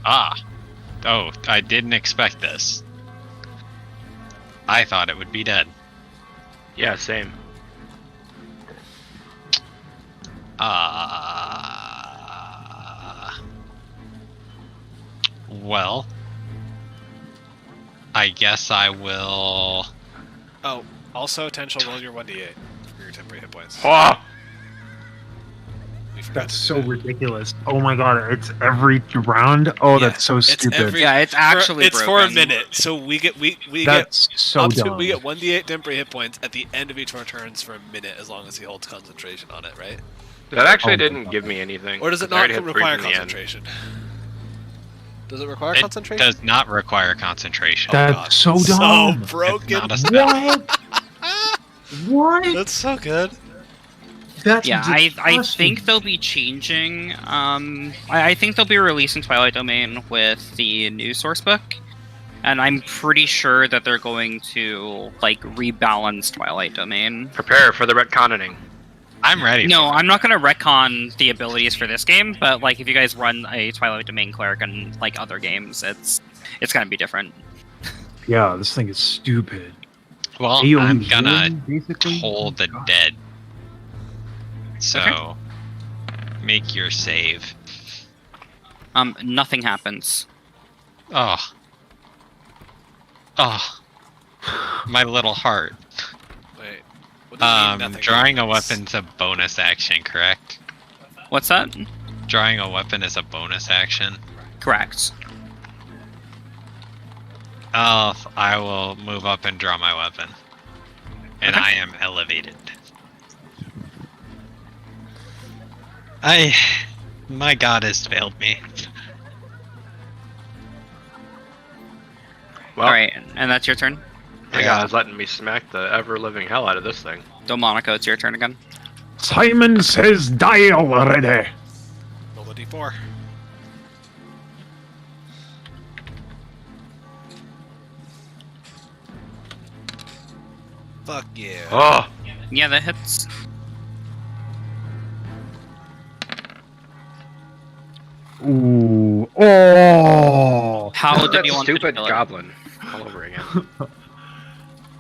Ah. Oh, I didn't expect this. I thought it would be dead. Yeah, same. Well, I guess I will. Oh, also, Tension, roll your 1d8 for your temporary hit points. Oh! We forgot That's to so do that. ridiculous. Oh my god, it's every round. Oh, Yeah, that's so it's stupid. every- Yeah, it's actually It's for a broken. minute, so we get That's so up to dumb. we get 1d8 temporary hit points at the end of each of our turns for a minute, as long as he holds concentration on it, right? That actually Oh my didn't God. give me anything. Or does it 'cause I already not had three require from the end. concentration? Does it require It concentration? does not require concentration. Oh, That's God. so So dumb. broken. Not a spell. What? What? That's so good. That's Yeah, I disgusting. think they'll be changing. I think they'll be releasing Twilight Domain with the new source book, and I'm pretty sure that they're going to like rebalance Twilight Domain. Prepare for the retconning. I'm ready. No, for it. I'm not going to retcon the abilities for this game, but like if you guys run a Twilight Domain cleric in like other games, it's going to be different. Yeah, this thing is stupid. Well, AoE I'm gonna healing, basically. toll the God. dead. So, make your save. Nothing happens. Oh. Oh. My little heart. Wait. What do you mean nothing Drawing a happens? weapon's a bonus action, correct? What's that? Drawing a weapon is a bonus action. Correct. Oh, I will move up and draw my weapon. And Okay. I am elevated. My god has failed me. Well, All right, and that's your turn. my God is letting me smack the ever-living hell out of this thing. Delmonico, it's your turn again. Simon says die already. Roll a d4. Fuck yeah. Oh! Yeah, that hits. Ooh. Oh. How did That you want to stupid kill it? goblin all over again.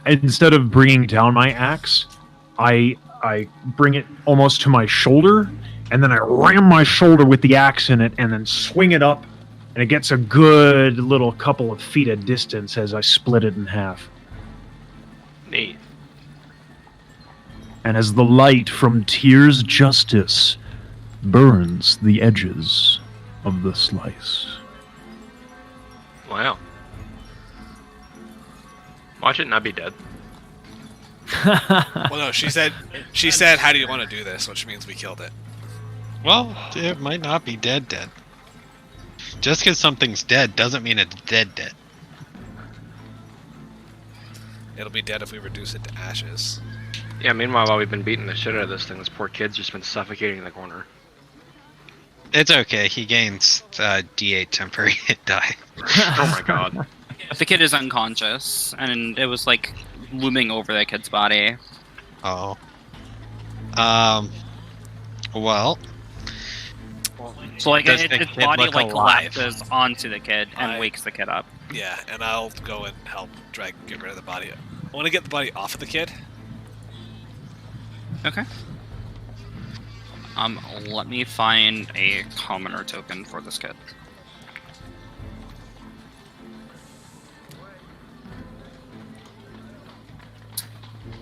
Instead of bringing down my axe, I bring it almost to my shoulder, and then I ram my shoulder with the axe in it, and then swing it up, and it gets a good little couple of feet of distance as I split it in half. Neat. And as the light from Tyr's justice burns the edges of the slice. Wow. Watch it not be dead. Well, no, she said, how do you want to do this? Which means we killed it. Well, it might not be dead. Just because something's dead doesn't mean it's dead. It'll be dead if we reduce it to ashes. Yeah, meanwhile, while we've been beating the shit out of this thing, this poor kid's just been suffocating in the corner. It's okay. He gains D8 temporary hit die. Oh my god. The kid is unconscious, and it was like looming over the kid's body. Oh. Well, So like Does its the kid body look like alive? collapses onto the kid and I- wakes the kid up. Yeah, and I'll go and help get rid of the body. I want to get the body off of the kid. Okay. Let me find a commoner token for this kid.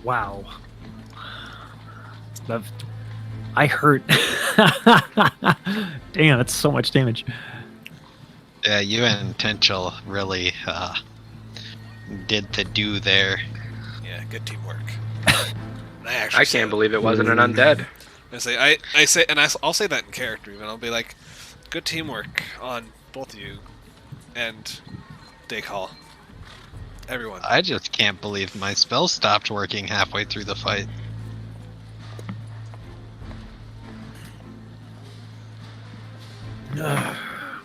Wow. I hurt. Damn, that's so much damage. Yeah, you and Tenchel really did the do there. Yeah, good teamwork. And I can't believe it wasn't an undead. I say, and I'll say that in character even. I'll be like, good teamwork on both of you, and Daycall. Everyone. I just can't believe my spell stopped working halfway through the fight.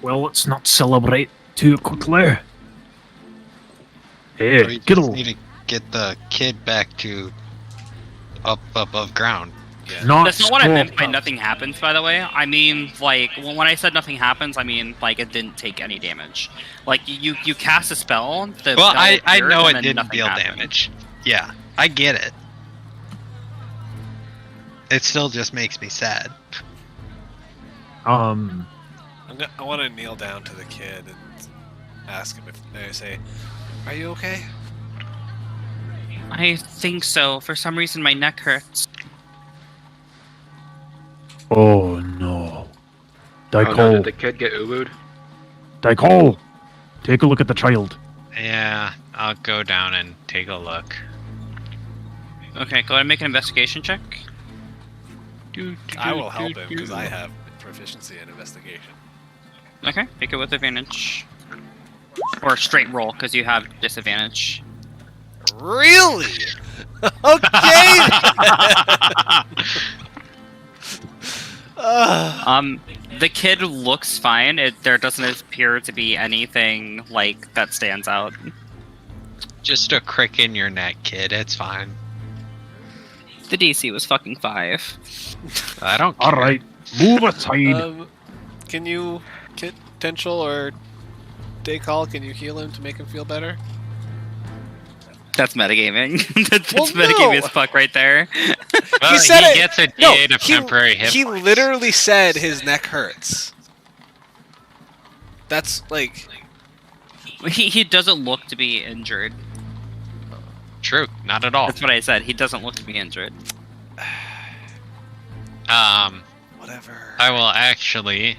Well, let's not celebrate too quickly. Hey, We get just along. need to get the kid back to up above ground. Yeah. Not That's not what I meant by stop. nothing happens, by the way. I mean, like, when I said nothing happens, I mean, like, it didn't take any damage. Like, you cast a spell, the Well, spell I appeared, know and it then didn't nothing deal happened. damage. Yeah, I get it. It still just makes me sad. I want to kneel down to the kid and ask him if I say, "Are you okay?" I think so. For some reason, my neck hurts. Oh no. Oh no, Dicol, did the kid get ubu'd? Dicol, take a look at the child. Yeah, I'll go down and take a look. Okay, go ahead and make an investigation check. I will help him because I have proficiency in investigation. Okay, make it with advantage. Or straight roll, because you have disadvantage. Really? Okay. The kid looks fine. There doesn't appear to be anything, like, that stands out. Just a crick in your neck, kid. It's fine. The DC was fucking 5. I don't care. All right, move aside. Can you, Potential or Daycall, can you heal him to make him feel better? That's metagaming. That's Well, metagaming no. as fuck right there. Well, He said it- gets a No, D8 of temporary hit he points. literally said his neck hurts. That's like, He doesn't look to be injured. True, not at all. That's what I said. He doesn't look to be injured. whatever. I will actually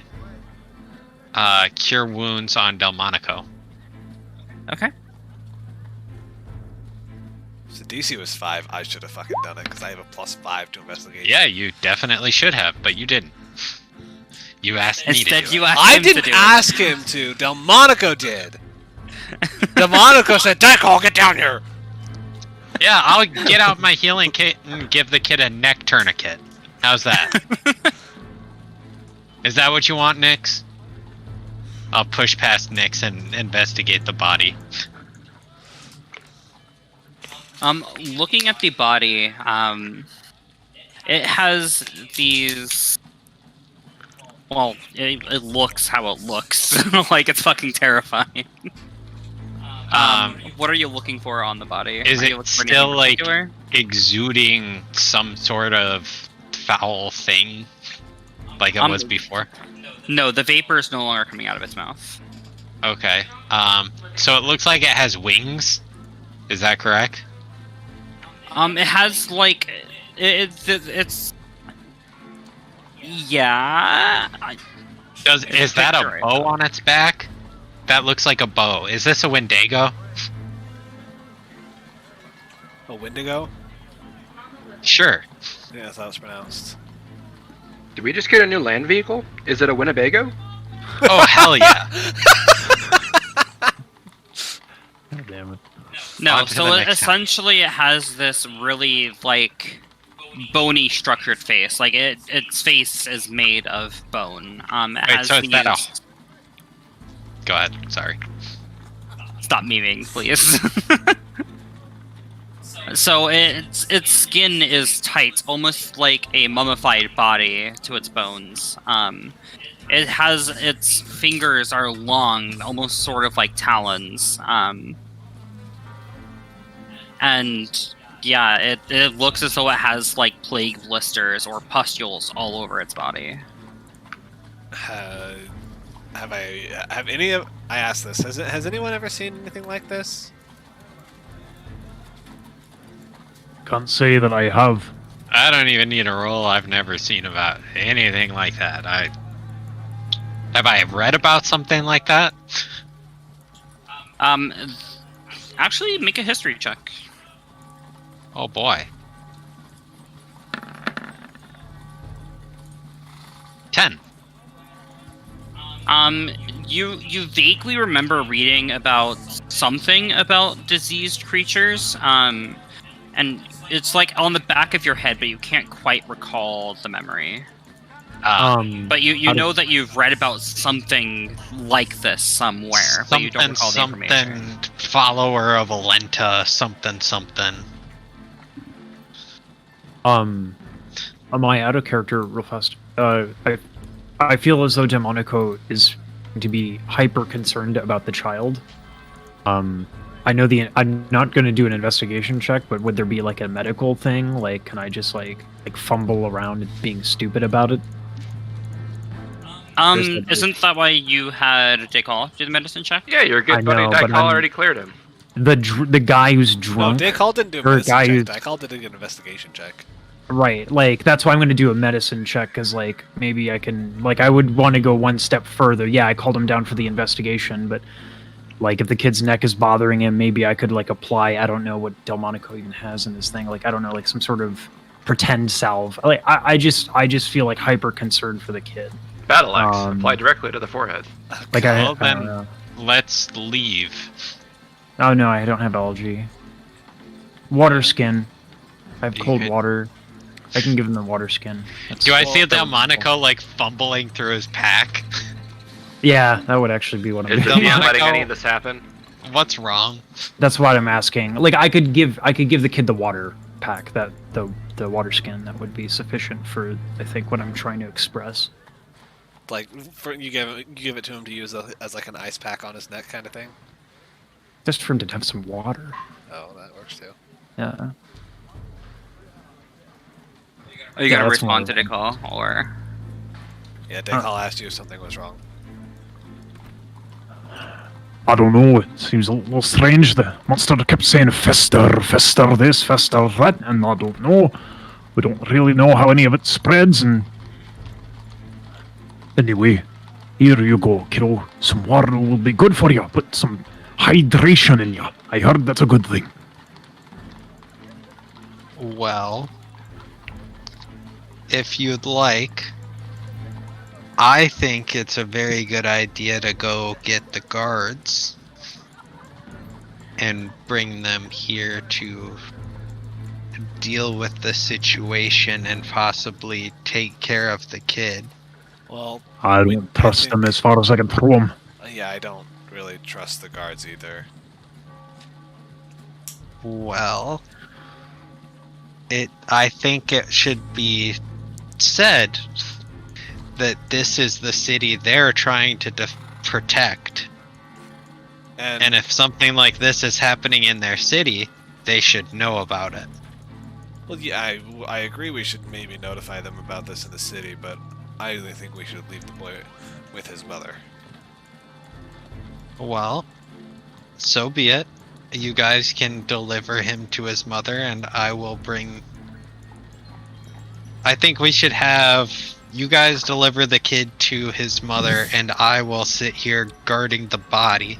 cure wounds on Delmonico. Okay. If the DC was 5, I should have fucking done it because I have a +5 to investigation. Yeah, you definitely should have, but you didn't. You asked me to Instead, do you it. asked I him didn't to do ask him to. Delmonico did. Delmonico said, Daycall, get down here. Yeah, I'll get out my healing kit and give the kid a neck tourniquet. How's that? Is that what you want, Nix? I'll push past Nix and investigate the body. Looking at the body, it has these. Well, it looks how it looks. Like, it's fucking terrifying. What are you looking for on the body? Is Are you it looking for anything still, like, particular? exuding some sort of foul thing? Like it was before? No, the vapor is no longer coming out of its mouth. Okay. So it looks like it has wings. Is that correct? It has, like, it's yeah. Is that picture a it, bow though. on its back? That looks like a bow. Is this a Wendigo? A Wendigo? Sure. Yeah, that's how it's pronounced. Did we just get a new land vehicle? Is it a Winnebago? Oh, hell yeah. God damn it. No, On to the so next essentially it has this really, like, bony structured face. Like, its face is made of bone. It Wait, has so is that a... these- Go ahead, sorry. Stop memeing, please. So its skin is tight, almost like a mummified body to its bones. It has its fingers are long, almost sort of like talons. And yeah, it looks as though it has like plague blisters or pustules all over its body. I asked this. Has anyone ever seen anything like this? Can't say that I have. I don't even need a roll. I've never seen about anything like that. Have I read about something like that? Actually, make a history check. Oh boy. 10. You vaguely remember reading about something about diseased creatures, and it's like on the back of your head, but you can't quite recall the memory. But you know that you've read about something like this somewhere, but you don't recall the information. Something follower of Alenta, something. Am I out of character real fast? I feel as though Demonico is going to be hyper concerned about the child. I know I'm not going to do an investigation check, but would there be like a medical thing? Like, can I just like fumble around and being stupid about it? Isn't that why you had Decall do the medicine check? Yeah, you're good, buddy. but Dycall already cleared him. The guy who's No, drunk. Daycall didn't do a or medicine guy check. who's- Daycall did an investigation check. Right, like that's why I'm going to do a medicine check because like maybe I can like I would want to go one step further. Yeah, I called him down for the investigation, but like if the kid's neck is bothering him, maybe I could like apply. I don't know what Delmonico even has in this thing. Like I don't know, like some sort of pretend salve. Like I just feel like hyper concerned for the kid. Battle axe. Apply directly to the forehead. Like Well, I don't then know. let's leave. Oh no, I don't have algae. Water skin. I have You cold could- water. I can give him the water skin. Do I see that would be Delmonico like fumbling through his pack? Yeah, that would actually be what I'm Is doing. he letting Delmonico- any of this happen? What's wrong? That's what I'm asking. Like I could give the kid the water pack, that the water skin, that would be sufficient for I think what I'm trying to express. Like, you give it to him to use as like an ice pack on his neck kind of thing. Just for him to have some water. Oh, that works too. Yeah. Are you Yeah, gonna that's respond to more- Decall, or Yeah, Daycall asked you if something was wrong. I don't know. It seems a little strange. The monster kept saying fester this, fester that, and I don't know. We don't really know how any of it spreads, and anyway, here you go, kiddo. Some water will be good for you. Put some hydration in you. I heard that's a good thing. Well, if you'd like, I think it's a very good idea to go get the guards and bring them here to deal with the situation and possibly take care of the kid. Well, I don't trust them as far as I can throw them. yeah, I don't really trust the guards either. Well, I think it should be said that this is the city they're trying to protect. And if something like this is happening in their city, they should know about it. Well, yeah, I agree we should maybe notify them about this in the city, but I really think we should leave the boy with his mother. Well, so be it. You guys can deliver him to his mother, and I will bring... I think we should have you guys deliver the kid to his mother, and I will sit here guarding the body.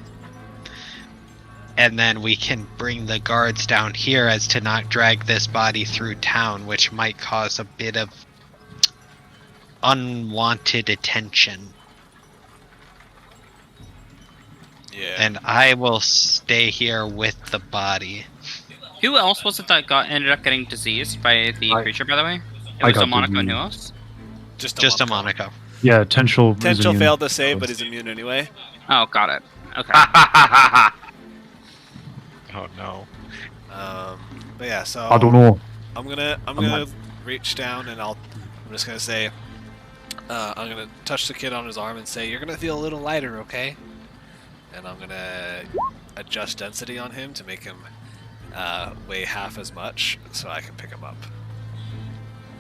And then we can bring the guards down here as to not drag this body through town, which might cause a bit of unwanted attention. Yeah. And I will stay here with the body. who else was it that ended up getting diseased by the creature? By the way, it I was got a Monaco and who diseased. else? Just a Monaco. Yeah, Tenchel. is Tenchel immune. failed to save, but is immune anyway. Oh, got it. Okay. Oh no. But yeah, so I don't know. I'm gonna reach down and I'm just gonna say, I'm gonna touch the kid on his arm and say, "You're gonna feel a little lighter, okay?" And I'm gonna adjust density on him to make him weigh half as much, so I can pick him up.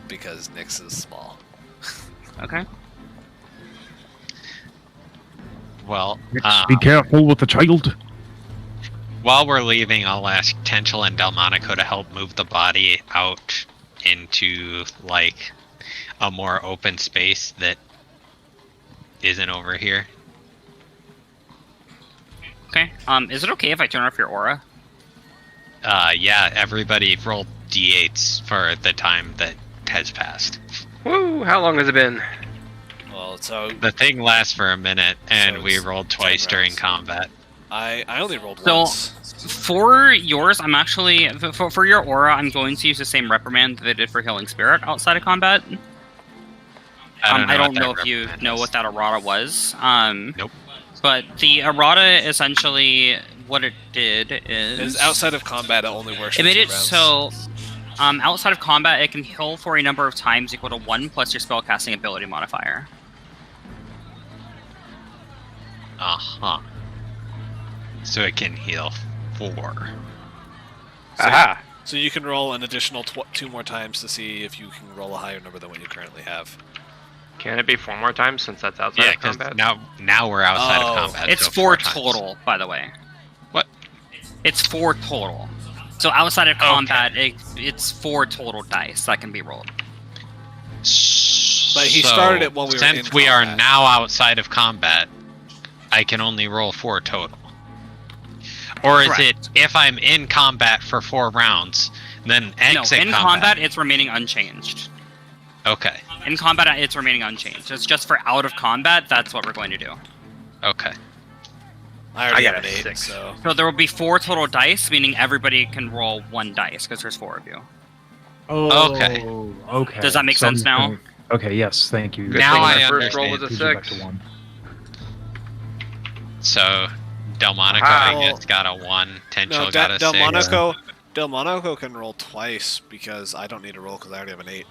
Because Nyx is small. Okay. Well, Be careful with the child. while we're leaving, I'll ask Tenchel and Delmonico to help move the body out into, like, a more open space that isn't over here. Okay. Is it okay if I turn off your aura? Yeah, everybody roll d8s for the time that has passed. Woo! How long has it been? Well, so The thing lasts for a minute, and So we it's rolled 10 twice during rounds. combat. I only rolled So- once. For yours, I'm actually for your aura, I'm going to use the same reprimand that I did for healing spirit outside of combat. I don't know if you know what that errata was. Nope. But the errata essentially what it did is Outside of combat, it only works. it for made 2 it rounds. so outside of combat it can heal for a number of times equal to 1 plus your spellcasting ability modifier. Uh-huh. So it can heal 4. Aha! So you can roll an additional 2 more times to see if you can roll a higher number than what you currently have. Can it be 4 more times since that's outside Yeah, of because combat? now we're outside Oh. of combat. It's so 4 times. total, by the way. What? It's 4 total. So outside of combat, it's 4 total dice that can be rolled. But he started it while we were since in we are combat. now outside of combat, I can only roll 4 total. Or is Correct. it if I'm in combat for 4 rounds, then exit No, in combat, it's remaining unchanged. Okay. In combat, it's remaining unchanged. It's just for out of combat, that's what we're going to do. Okay. I already got have a an 8, 6. so... So there will be 4 total dice, meaning everybody can roll 1 dice, because there's 4 of you. Oh, Okay. Okay. Does that make So I'm sense now? gonna- Okay. Yes. Thank you. Good Now thing I my first roll was understand. a Gives you back 6. to 1. So Delmonico, Aha. I guess, got a 1. Tenchel No, got a 6. Delmonico can roll twice because I don't need to roll because I already have an 8.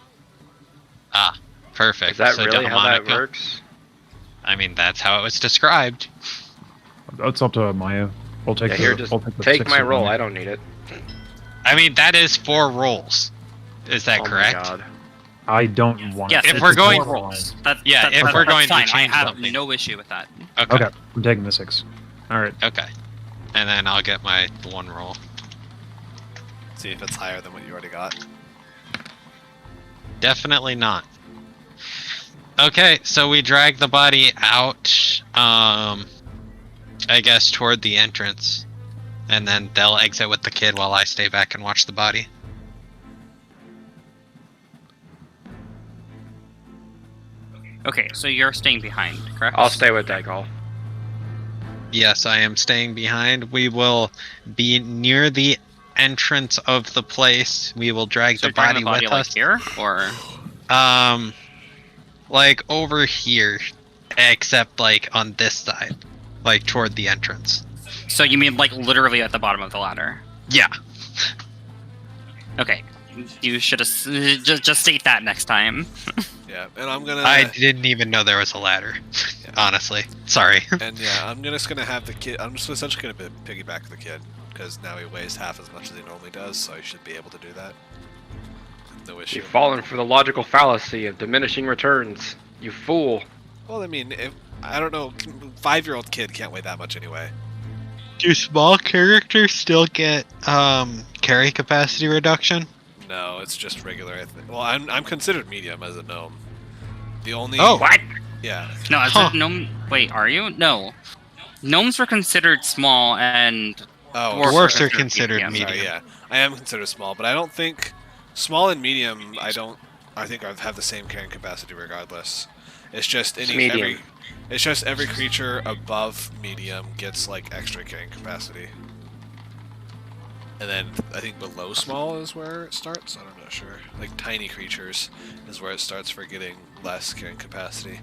Ah, perfect. Is that so really how that Delmonico- works? I mean, that's how it was described. That's up to Maya. I'll take Yeah, the, here, just I'll take the take 6 my of roll. Maya. I don't need it. I mean, that is 4 rolls. Is that Oh my correct? God. I don't want. Yes, If it's we're going- 4 rolls. Yeah, if we're going to fine. I change have something. no issue with that. Okay. Okay, I'm taking the 6. All right. Okay. And then I'll get my 1 roll. See if it's higher than what you already got. Definitely not. Okay, so we drag the body out, I guess toward the entrance. And then they'll exit with the kid while I stay back and watch the body. Okay, so you're staying behind, correct? I'll stay with Daikal. Yes, I am staying behind. We will be near the entrance of the place. We will drag So the you're dragging body with like us. here, or Like over here, except like on this side, like toward the entrance. so you mean like literally at the bottom of the ladder? Yeah. Okay, you should have just state that next time. Yeah, and I'm gonna... I didn't even know there was a ladder. Honestly, sorry. And yeah, I'm just gonna have the kid... I'm just essentially gonna piggyback the kid, because now he weighs half as much as he normally does, so he should be able to do that. No issue. You've fallen for the logical fallacy of diminishing returns. You fool. Well, I mean, if, I don't know, 5-year-old kid can't weigh that much anyway. Do small characters still get carry capacity reduction? No, it's just regular. I think. Well, I'm considered medium as a gnome. The only... Oh. What? Yeah. No, is Huh. it gnome? Wait, are you? No, gnomes were considered small, and Oh, Dwarfs are are considered medium. medium. sorry, yeah. I am considered small, but I don't think... Small and medium, I think I have the same carrying capacity regardless. It's just medium. It's just every creature above medium gets like extra carrying capacity. And then I think below small is where it starts. I'm not sure. Like tiny creatures is where it starts for getting less carrying capacity.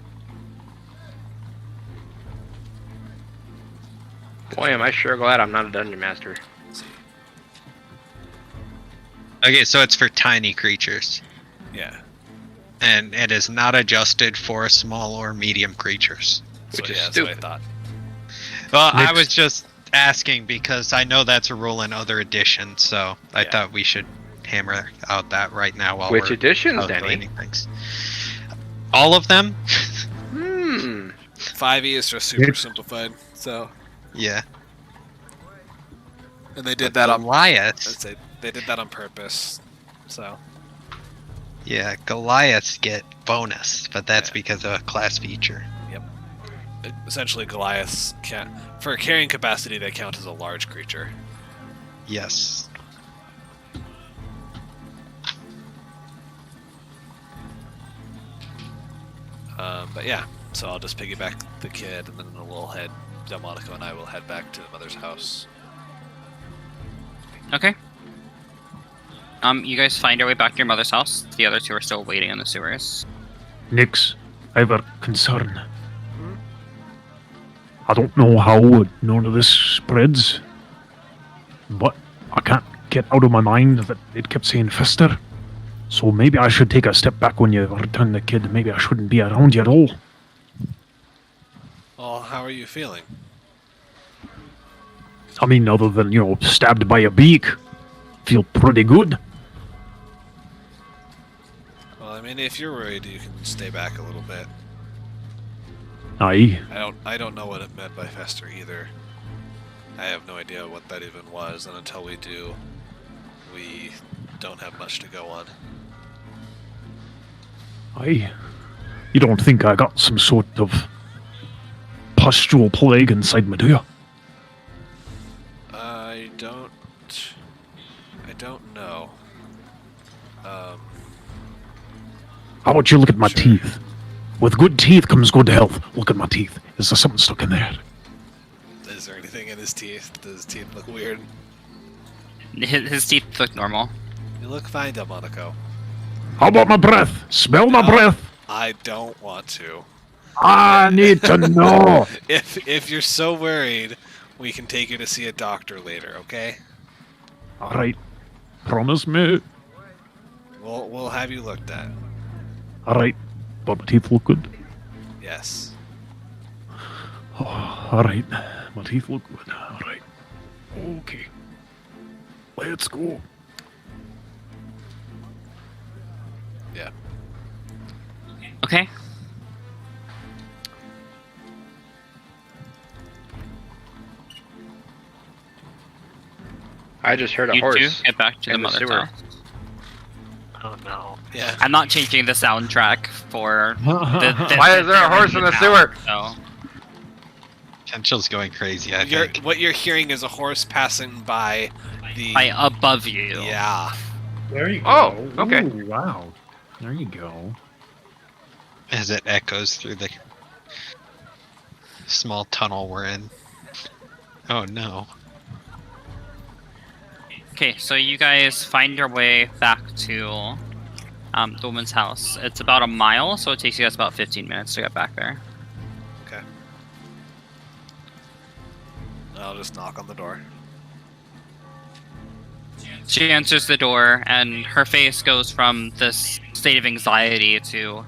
Boy, am I sure glad I'm not a dungeon master. Let's see. Okay, so it's for tiny creatures. Yeah. And it is not adjusted for small or medium creatures. Which is That's what I stupid. thought. Well, I Next. was just asking because I know that's a rule in other editions, so I Yeah. thought we should hammer out that right now while Which we're editions, calculating Denny? things. All of them? 5e is just super simplified. So, Yeah. and they did that on. Goliath. I'd say they did that on purpose. So, Yeah, Goliaths get bonus, but that's Yeah. because of a class feature. essentially, Goliaths can, for carrying capacity, they count as a large creature. Yes. But yeah, so I'll just piggyback the kid, and then we'll head. Delmonico and I will head back to the mother's house. Okay. You guys find your way back to your mother's house. The other two are still waiting in the sewers. Nix, I have a concern. I don't know how none of this spreads, but I can't get out of my mind that it kept saying Fester. So maybe I should take a step back when you return the kid. Maybe I shouldn't be around you at all. Well, how are you feeling? I mean, other than, stabbed by a beak, feel pretty good. Well, I mean, if you're worried, you can stay back a little bit. Aye. I don't know what it meant by fester either. I have no idea what that even was, and until we do, we don't have much to go on. Aye. You don't think I got some sort of pustule plague inside me, do you? I don't know. How about you look at my Sure. teeth? With good teeth comes good health. Look at my teeth. Is there something stuck in there? Is there anything in his teeth? Does his teeth look weird? His teeth look normal. You look fine, Delmonico. How about my breath? Smell my No. breath. I don't want to. I need to know. If you're so worried, we can take you to see a doctor later, okay? All right. Promise me. We'll have you looked at. All right. But my teeth look good. Yes. Oh, all right. My teeth look good. All right. Okay. Let's go. Yeah. Okay. I just heard a You two horse. get back to the in the mother's sewer. house. Oh no. Yeah. I'm not changing the soundtrack for Why is there a horse in the sewer? So Potential's going crazy, I think. What you're hearing is a horse passing by the. by above you. Yeah. There you Oh, okay. Ooh, wow. There you go. As it echoes through the small tunnel we're in. Oh no. Okay, so you guys find your way back to the woman's house. It's about a mile, so it takes you guys about 15 minutes to get back there. Okay. I'll just knock on the door. She answers the door, and her face goes from this state of anxiety to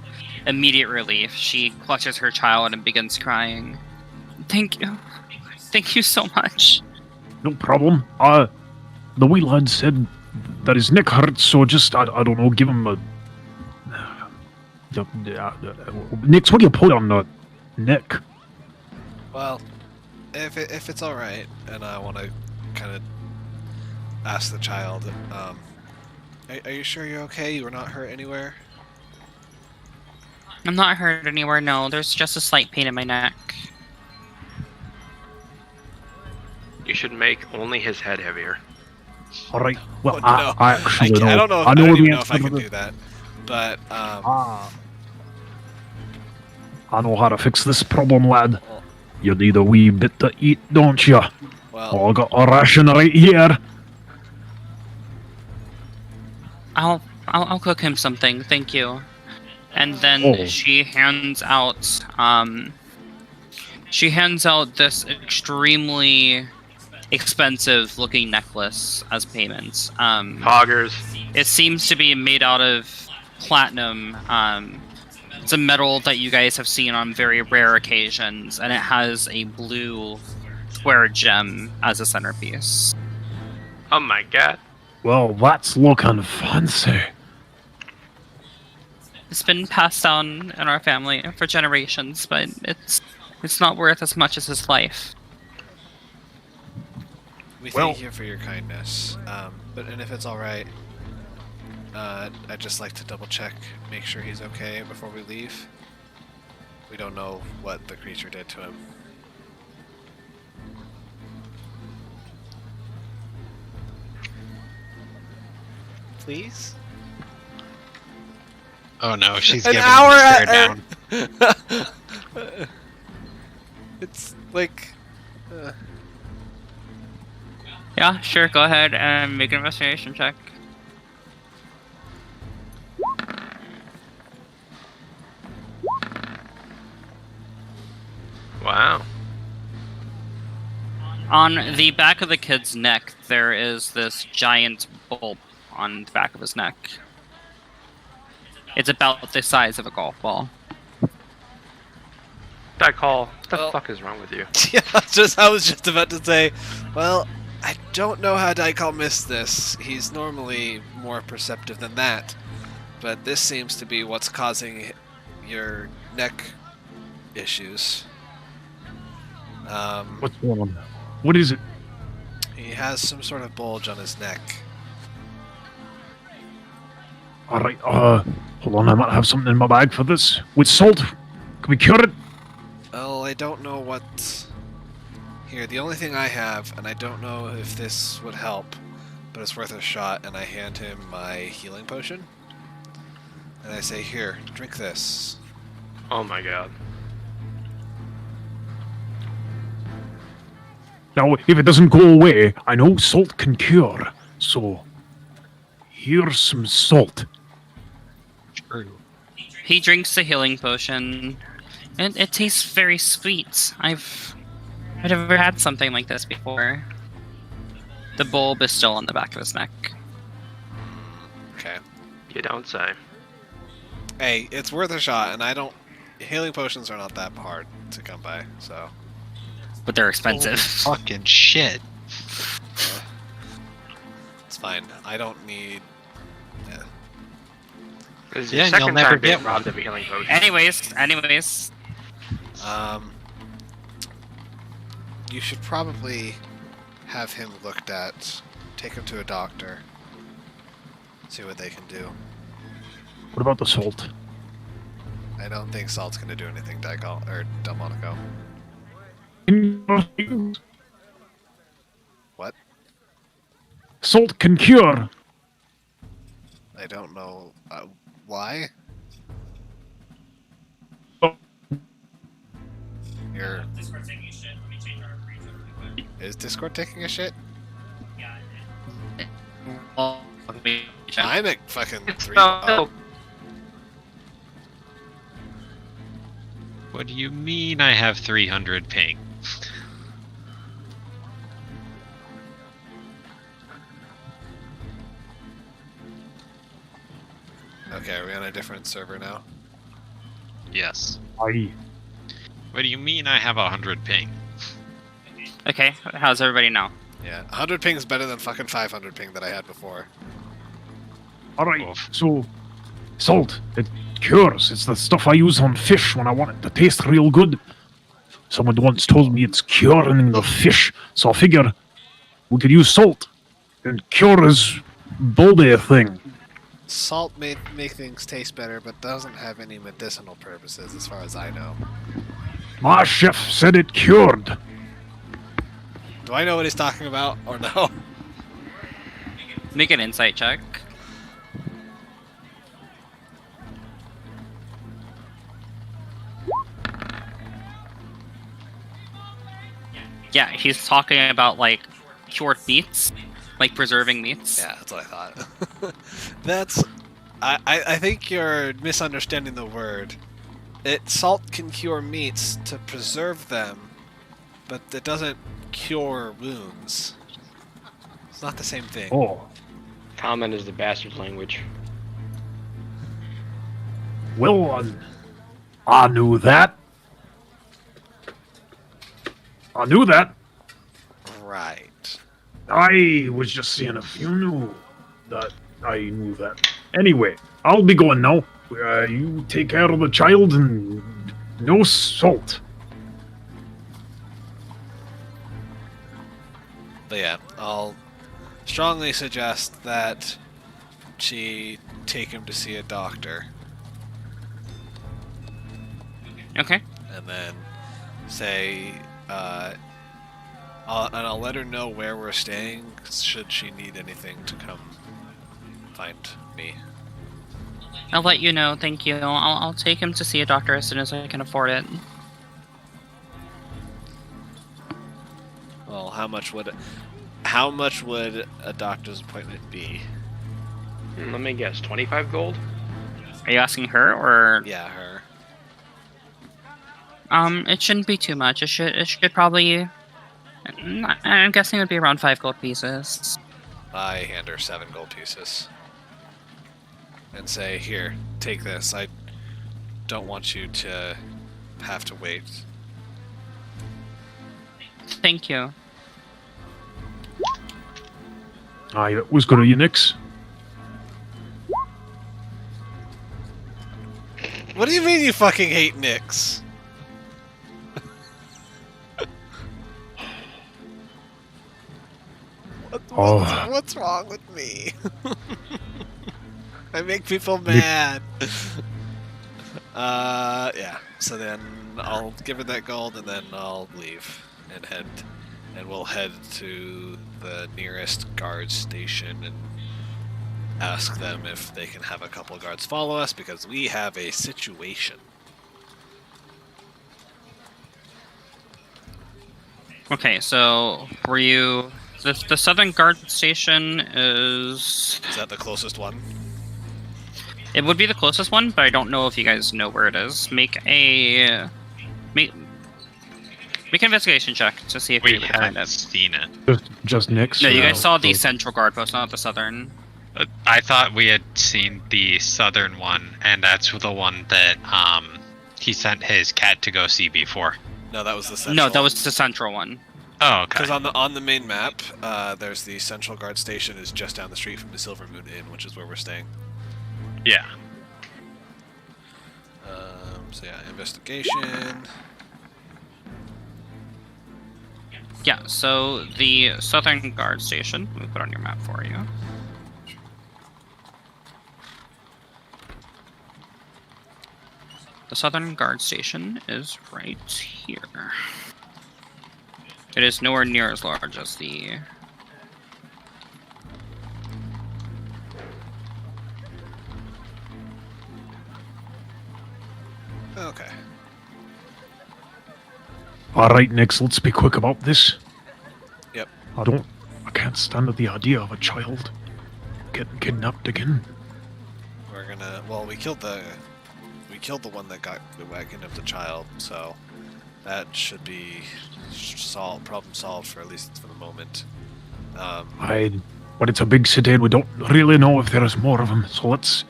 immediate relief. She clutches her child and begins crying. Thank you. Thank you so much. No problem. The wee lad said that his neck hurts, so just, I don't know, give him a... Nix, what do you put on the neck? Well, if it's all right, and I want to kind of ask the child, are you sure you're okay? You were not hurt anywhere? I'm not hurt anywhere, no. There's just a slight pain in my neck. You should make only his head heavier. All right. Well, Oh, no. I actually know. I don't know. I I know don't the even know if I answer can to do that. But I know how to fix this problem, lad. You need a wee bit to eat, don't you? well, Oh, I got a ration right here. I'll cook him something, thank you. And then Oh. she hands out this extremely expensive looking necklace as payment. Hoggers. It seems to be made out of platinum. It's a metal that you guys have seen on very rare occasions, and it has a blue square gem as a centerpiece. Oh my god. Well, that's looking fancy. It's been passed down in our family for generations, but it's not worth as much as his life. We Well- thank you for your kindness. And if it's all right, I'd just like to double check, make sure he's okay before we leave. We don't know what the creature did to him. Please? Oh no, she's An giving hour him the stare down. It's like... Yeah, sure, go ahead and make an investigation check. Wow. On the back of the kid's neck, there is this giant bulb on the back of his neck. It's about the size of a golf ball. Dicall, what the Well- fuck is wrong with you? Yeah, I was just about to say, well, I don't know how Daikal missed this. He's normally more perceptive than that. But this seems to be what's causing your neck issues. What's going on? What is it? He has some sort of bulge on his neck. Alright, hold on, I might have something in my bag for this. With salt? Can we cure it? Well, I don't know what... Here, the only thing I have, and I don't know if this would help, but it's worth a shot, and I hand him my healing potion. And I say, here, drink this. Oh my god. Now, if it doesn't go away, I know salt can cure. So, here's some salt. True. He drinks the healing potion, and it tastes very sweet. I've never had something like this before. The bulb is still on the back of his neck. Okay. You don't say. Hey, it's worth a shot, and I don't... Healing potions are not that hard to come by, so... But they're expensive. Fucking shit. It's fine. I don't need... Yeah. This is Yeah, the and you'll second never time being get robbed of a healing potion. Anyways. You should probably have him looked at, take him to a doctor, see what they can do. What about the salt? I don't think salt's gonna do anything, Daikal, or Delmonico. What? Salt can cure. I don't know, why? Oh. You're... Is Discord taking a shit? I'm at fucking 3. No. What do you mean I have 300 ping? Okay, are we on a different server now? Yes. Aye. What do you mean I have 100 ping? Okay, how's everybody now? Yeah, 100 ping is better than fucking 500 ping that I had before. Alright, Oof. so salt, it cures. It's the stuff I use on fish when I want it to taste real good. Someone once told me it's curing the fish, so I figure we could use salt and cure his bulby thing. Salt may make things taste better, but doesn't have any medicinal purposes as far as I know. My chef said it cured. Do I know what he's talking about, or no? Make an insight check. Yeah, he's talking about like cured meats, like preserving meats. Yeah, that's what I thought. That's... I think you're misunderstanding the word. Salt can cure meats to preserve them, but it doesn't cure wounds. It's not the same thing. Oh, Common is the bastard language. Well, I knew that. I knew that. Right. I was just seeing if you knew that I knew that. Anyway, I'll be going now. You take care of the child and no salt. But yeah, I'll strongly suggest that she take him to see a doctor, Okay. and then say, I'll let her know where we're staying should she need anything to come find me. I'll let you know. Thank you. I'll take him to see a doctor as soon as I can afford it. Well, how much would a doctor's appointment be? Let me guess, 25 gold? Are you asking her or? Yeah, her. It shouldn't be too much. It should probably. I'm guessing it would be around 5 gold pieces. I hand her 7 gold pieces. And say, here, take this. I don't want you to have to wait. Thank you. Aye, that was good of you, Nix. What do you mean you fucking hate Nyx? What's wrong with me? I make people mad. Yeah. So then I'll give her that gold, and then I'll leave and we'll head to the nearest guard station and ask them if they can have a couple of guards follow us because we have a situation. Okay, so were you? The Southern Guard Station is. Is that the closest one? It would be the closest one, but I don't know if you guys know where it is. Make an investigation check to see if We you're able to find had it. seen it. Just Nix. No, you guys saw the Good. Central Guard post, not the Southern. I thought we had seen the southern one, and that's the one that he sent his cat to go see before. No, that was the central. No, that was the Central one. Oh, okay. Because on the main map, there's the Central Guard Station is just down the street from the Silver Moon Inn, which is where we're staying. Yeah. So yeah, investigation. Yeah, so the Southern Guard Station, let me put on your map for you. The Southern Guard Station is right here. It is nowhere near as large as the... Okay. All right, Nix, let's be quick about this. Yep. I can't stand the idea of a child getting kidnapped again. We're gonna. Well, we killed the one that got the wagon of the child, so that should be problem solved for at least for the moment. But it's a big city and we don't really know if there's more of them, so let's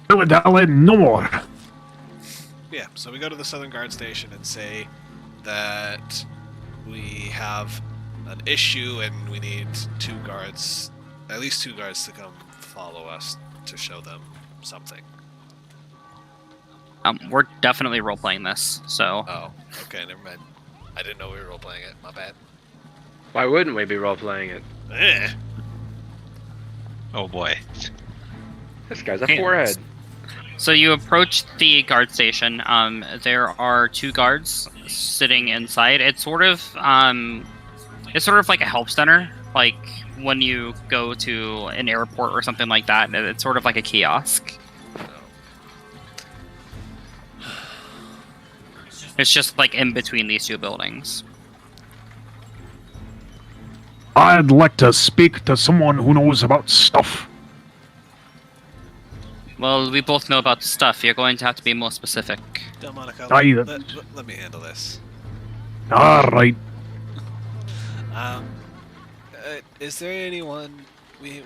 dilly-dally no more. Yeah. So we go to the Southern Guard Station and say that we have an issue and we need at least two guards to come follow us to show them something. We're definitely role-playing this, so... Oh, okay, never mind. I didn't know we were role-playing it. My bad. Why wouldn't we be role-playing it? Eh. Oh boy. This guy's a Yeah. forehead. So you approach the guard station. There are 2 guards sitting inside. It's sort of like a help center, like when you go to an airport or something like that. It's sort of like a kiosk. It's just like in between these 2 buildings. I'd like to speak to someone who knows about stuff. Well, we both know about the stuff. You're going to have to be more specific. Delmonico, Aye, let me handle this. All right. Is there anyone we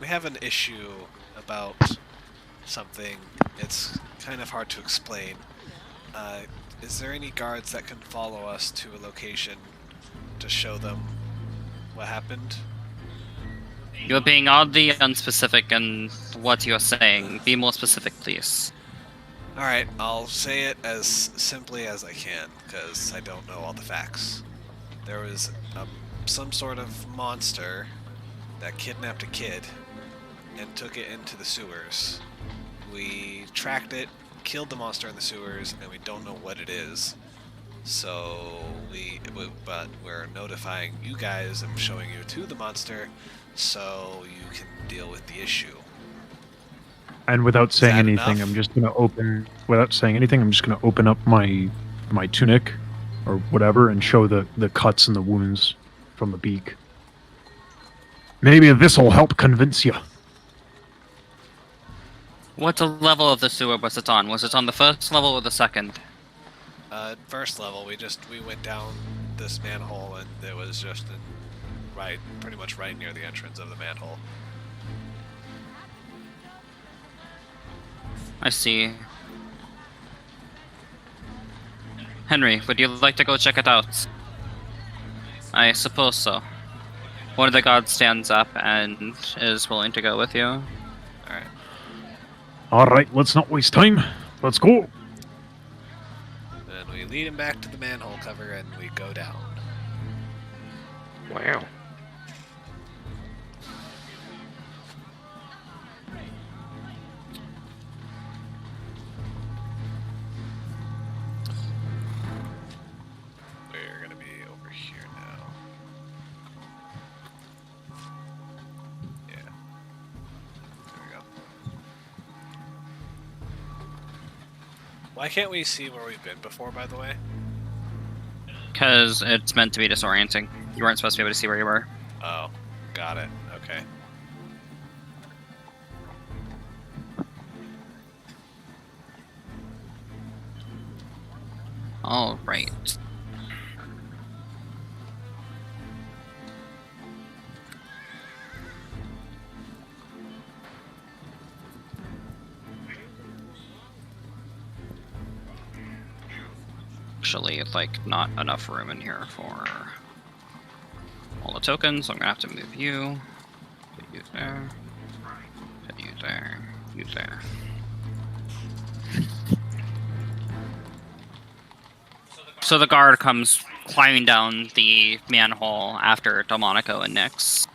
have an issue about something it's kind of hard to explain. Is there any guards that can follow us to a location to show them what happened? You're being oddly unspecific in what you're saying. Be more specific, please. Alright, I'll say it as simply as I can, because I don't know all the facts. There was some sort of monster that kidnapped a kid and took it into the sewers. We tracked it, killed the monster in the sewers, and we don't know what it is. So but we're notifying you guys and showing you to the monster so you can deal with the issue. And without saying that anything, enough? I'm just gonna open. Without saying anything, I'm just gonna open up my tunic, or whatever, and show the cuts and the wounds from the beak. Maybe this'll help convince you. What level of the sewer was it on? Was it on the first level or the second? First level, we went down this manhole and it was just pretty much right near the entrance of the manhole. I see. Henry, would you like to go check it out? I suppose so. One of the guards stands up and is willing to go with you. Alright. Alright, let's not waste time. Let's go. Then we lead him back to the manhole cover and we go down. Wow. We're gonna be over here now. Yeah. There we go. Why can't we see where we've been before, by the way? Because it's meant to be disorienting. You weren't supposed to be able to see where you were. Oh, got it. Okay. Alright. Actually, like, not enough room in here for all the tokens, so I'm gonna have to move you. Put you there. Put you there. You there. So the guard comes climbing down the manhole after Delmonico and Nyx.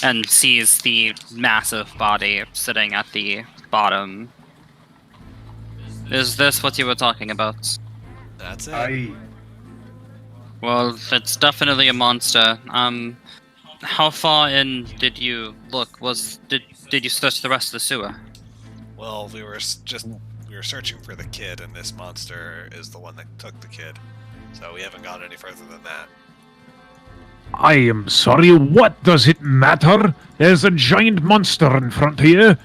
And sees the massive body sitting at the bottom. Is this what you were talking about? That's it. Well, it's definitely a monster. How far in did you look? Did you search the rest of the sewer? Well, we were searching for the kid, and this monster is the one that took the kid. So we haven't gone any further than that. I am sorry, what does it matter? There's a giant monster in front of you.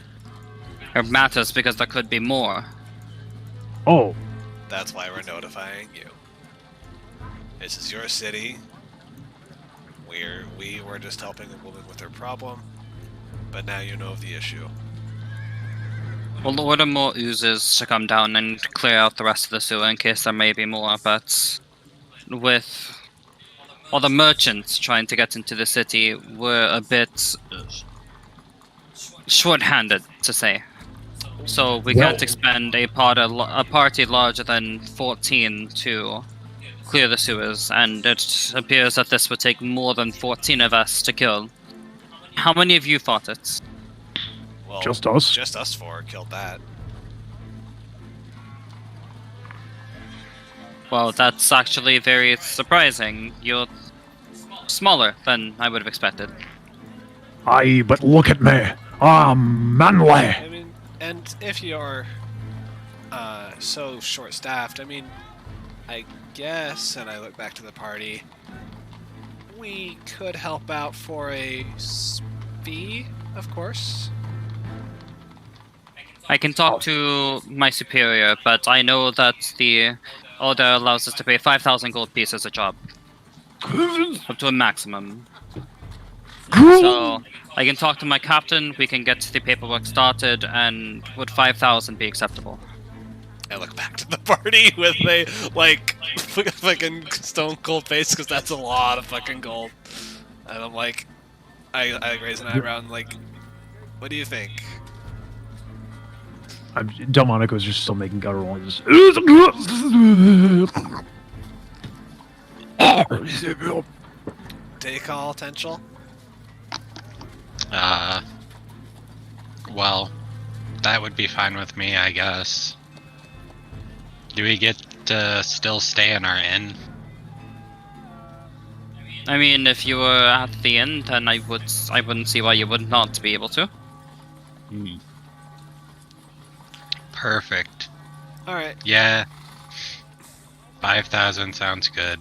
It matters because there could be more. Oh, That's why we're notifying you. This is your city. We were just helping a woman with her problem, but now you know of the issue. We'll order more oozes to come down and clear out the rest of the sewer in case there may be more, but with all the merchants trying to get into the city, we're a bit short-handed, to say. So we can't expend a party larger than 14 to clear the sewers, and it appears that this would take more than 14 of us to kill. How many of you fought it? Well, Just us? Just us four killed that. Well, that's actually very surprising. You're smaller than I would have expected. aye, but look at me. Manly. I mean, and if you're so short-staffed, I mean, I guess, and I look back to the party, we could help out for a fee, of course. I can talk to my superior, but I know that the order allows us to pay 5,000 gold pieces a job. Up to a maximum. So I can talk to my captain. We can get the paperwork started, and would 5,000 be acceptable? I look back to the party with a like fucking stone cold face because that's a lot of fucking gold. And I'm like, I raise an eyebrow and like, what do you think? Delmonico's just still making gutter noises. Take all potential. Well, that would be fine with me, I guess. Do we get to still stay in our inn? I mean, if you were at the inn, then I wouldn't see why you would not be able to. Perfect. All right. Yeah. 5,000 sounds good.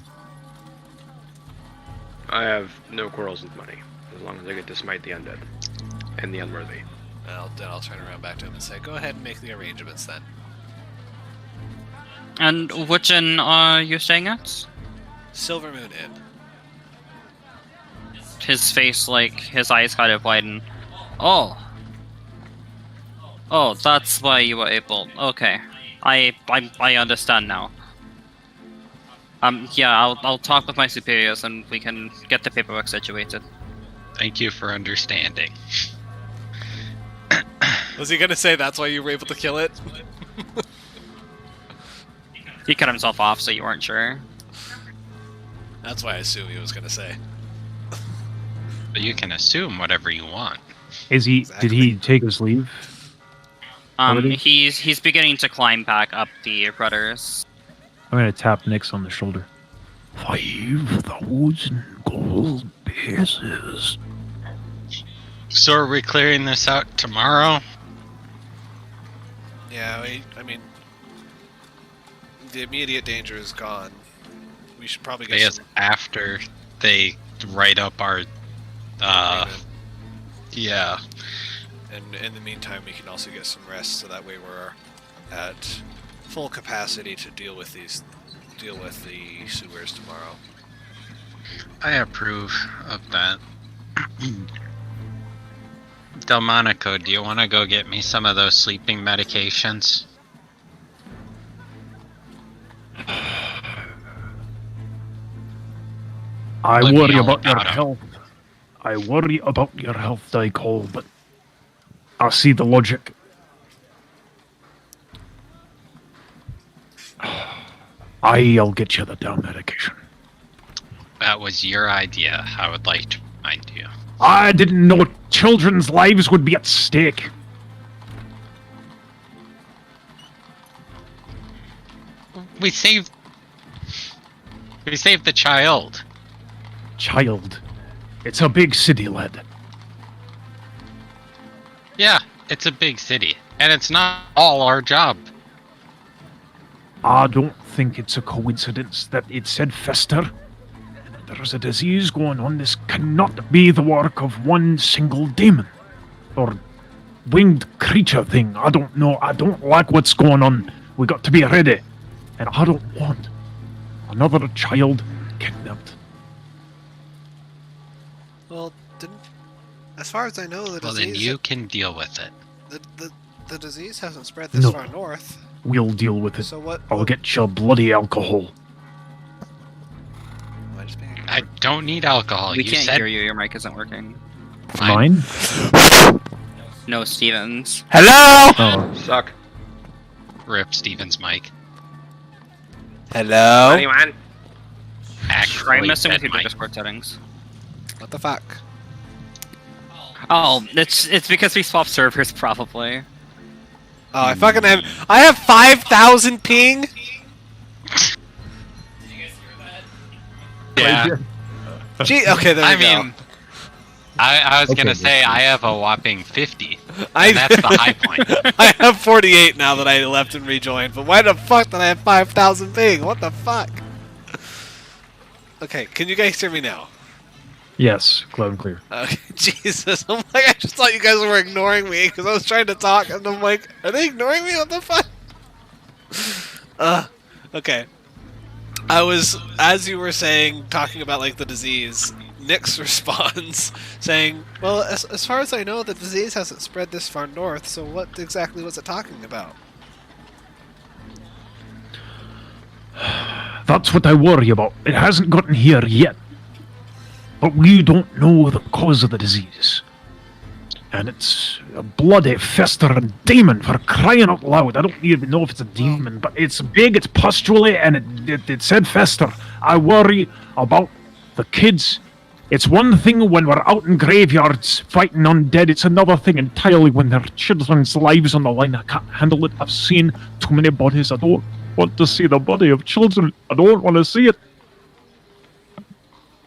I have no quarrels with money, as long as I get to smite the undead and the unworthy. Then I'll turn around back to him and say, go ahead and make the arrangements then. And which inn are you staying at? Silver Moon Inn. His face, like, his eyes kind of widen. Oh. Oh, that's why you were able. Okay. I understand now. Yeah, I'll talk with my superiors and we can get the paperwork situated. Thank you for understanding. Was he gonna say that's why you were able to kill it? He cut himself off, so you weren't sure. That's why I assume he was gonna say. But you can assume whatever you want. Is he? Exactly. Did he take his leave? Already? He's beginning to climb back up the rudders. I'm gonna tap Nix on the shoulder. 5,000 gold pieces. So are we clearing this out tomorrow? Yeah, I mean, the immediate danger is gone. We should probably get Yes, some after they write up our agreement. yeah. And in the meantime, we can also get some rest, so that way we're at full capacity to deal with the sewers tomorrow. I approve of that. Delmonico, do you want to go get me some of those sleeping medications? I Let me worry all about your about 'em. health. I worry about your health, Dicole, but I see the logic. I'll get you the down medication. That was your idea. I would like to remind you. I didn't know children's lives would be at stake. We saved the child. Child. It's a big city, lad. Yeah, it's a big city, and it's not all our job. I don't think it's a coincidence that it said fester. There's a disease going on. This cannot be the work of one single demon. Or winged creature thing. I don't know. I don't like what's going on. We got to be ready. And I don't want another child kidnapped. Well, as far as I know, the Well, then disease you can deal with it. the disease hasn't spread this No. far north. We'll deal with it. So what? I'll get you bloody alcohol. Am I just being ignored? I don't need alcohol. We you can't said hear you. Your mic isn't working. Mine? No, Stevens. Hello. Oh. Suck. Rip Steven's mic. Hello. Anyone? Try Actually, messing with said your mic. Discord settings. What the fuck? Oh, it's because we swapped servers, probably. Oh, I have 5,000 ping. Yeah. Gee, okay, there we I go. mean, I was Okay, gonna say I have a whopping 50. I And that's the high point. I have 48 now that I left and rejoined, but why the fuck did I have 5,000 ping? What the fuck? Okay, can you guys hear me now? Yes, loud and clear. Okay, Jesus, I'm like, I just thought you guys were ignoring me because I was trying to talk, and I'm like, are they ignoring me? What the fuck? Okay. I was, as you were saying, talking about like the disease. Nyx responds, saying, "Well, as far as I know, the disease hasn't spread this far north. So what exactly was it talking about?" That's what I worry about. It hasn't gotten here yet. But we don't know the cause of the disease. And it's a bloody festering demon, for crying out loud. I don't even know if it's a demon, but it's big, it's pustulate, and it said fester. I worry about the kids. It's one thing when we're out in graveyards fighting undead. It's another thing entirely when there are children's lives on the line. I can't handle it. I've seen too many bodies. I don't want to see the body of children. I don't want to see it.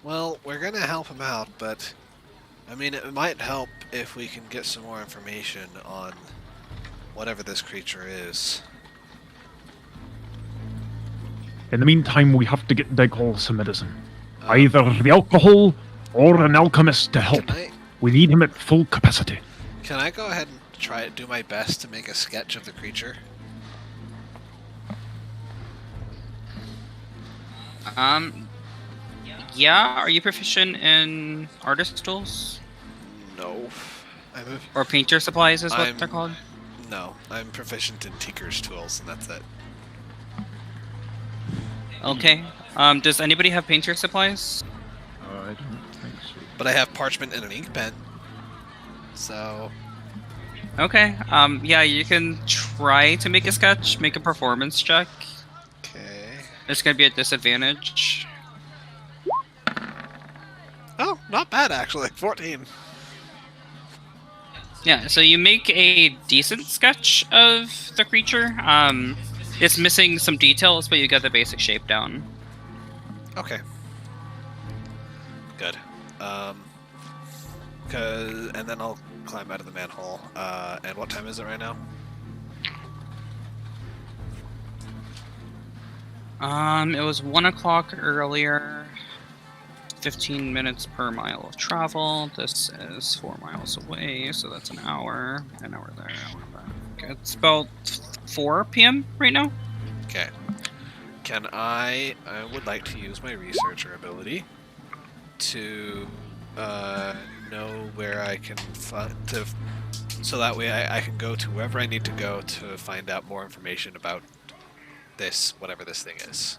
Well, we're gonna help him out, but I mean, it might help if we can get some more information on whatever this creature is. In the meantime, we have to get Degol some medicine. Either the alcohol or an alchemist to help. We need him at full capacity. Can I go ahead and try to do my best to make a sketch of the creature? Yeah, are you proficient in artist tools? No. Or painter supplies is what they're called? No, I'm proficient in Tinker's tools, and that's it. Okay. Does anybody have painter supplies? I don't think so. But I have parchment and an ink pen. So... Okay. Yeah, you can try to make a sketch, make a performance check. Okay. It's gonna be a disadvantage. Oh, not bad actually. 14. Yeah, so you make a decent sketch of the creature. It's missing some details, but you got the basic shape down. Okay. Good. And then I'll climb out of the manhole. And what time is it right now? It was 1 o'clock earlier. 15 minutes per mile of travel. This is 4 miles away, so that's an hour. An hour there, an hour back. It's about 4 p.m. right now. Okay. I would like to use my researcher ability to know where I can so that way I can go to wherever I need to go to find out more information about this, whatever this thing is.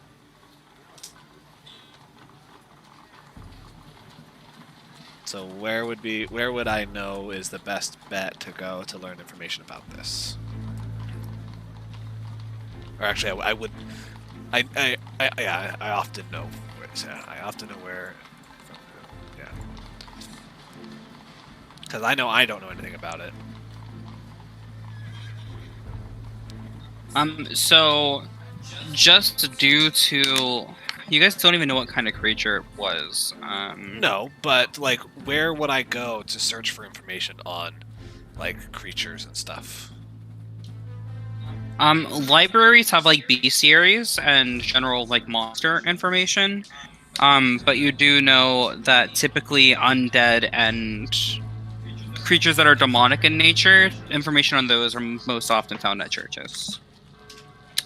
So where would I know is the best bet to go to learn information about this? Or actually, I often know where it's at. I often know where. Yeah. Because I know I don't know anything about it. So just due to you guys don't even know what kind of creature it was. No, but like, where would I go to search for information on, like, creatures and stuff? Libraries have like bestiaries and general like monster information. But you do know that typically undead and creatures that are demonic in nature, information on those are most often found at churches.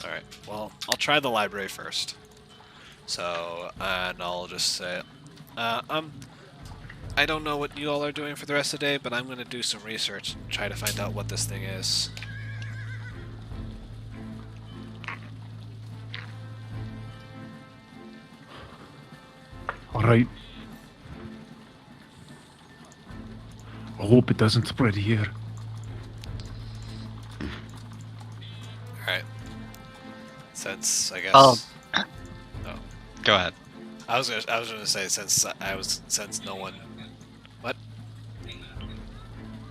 Alright, well, I'll try the library first. So, and I'll just say, I don't know what you all are doing for the rest of the day, but I'm going to do some research and try to find out what this thing is. Alright. I hope it doesn't spread here. Alright. Since, I guess... Oh. Go ahead. I was gonna say, since no one... What?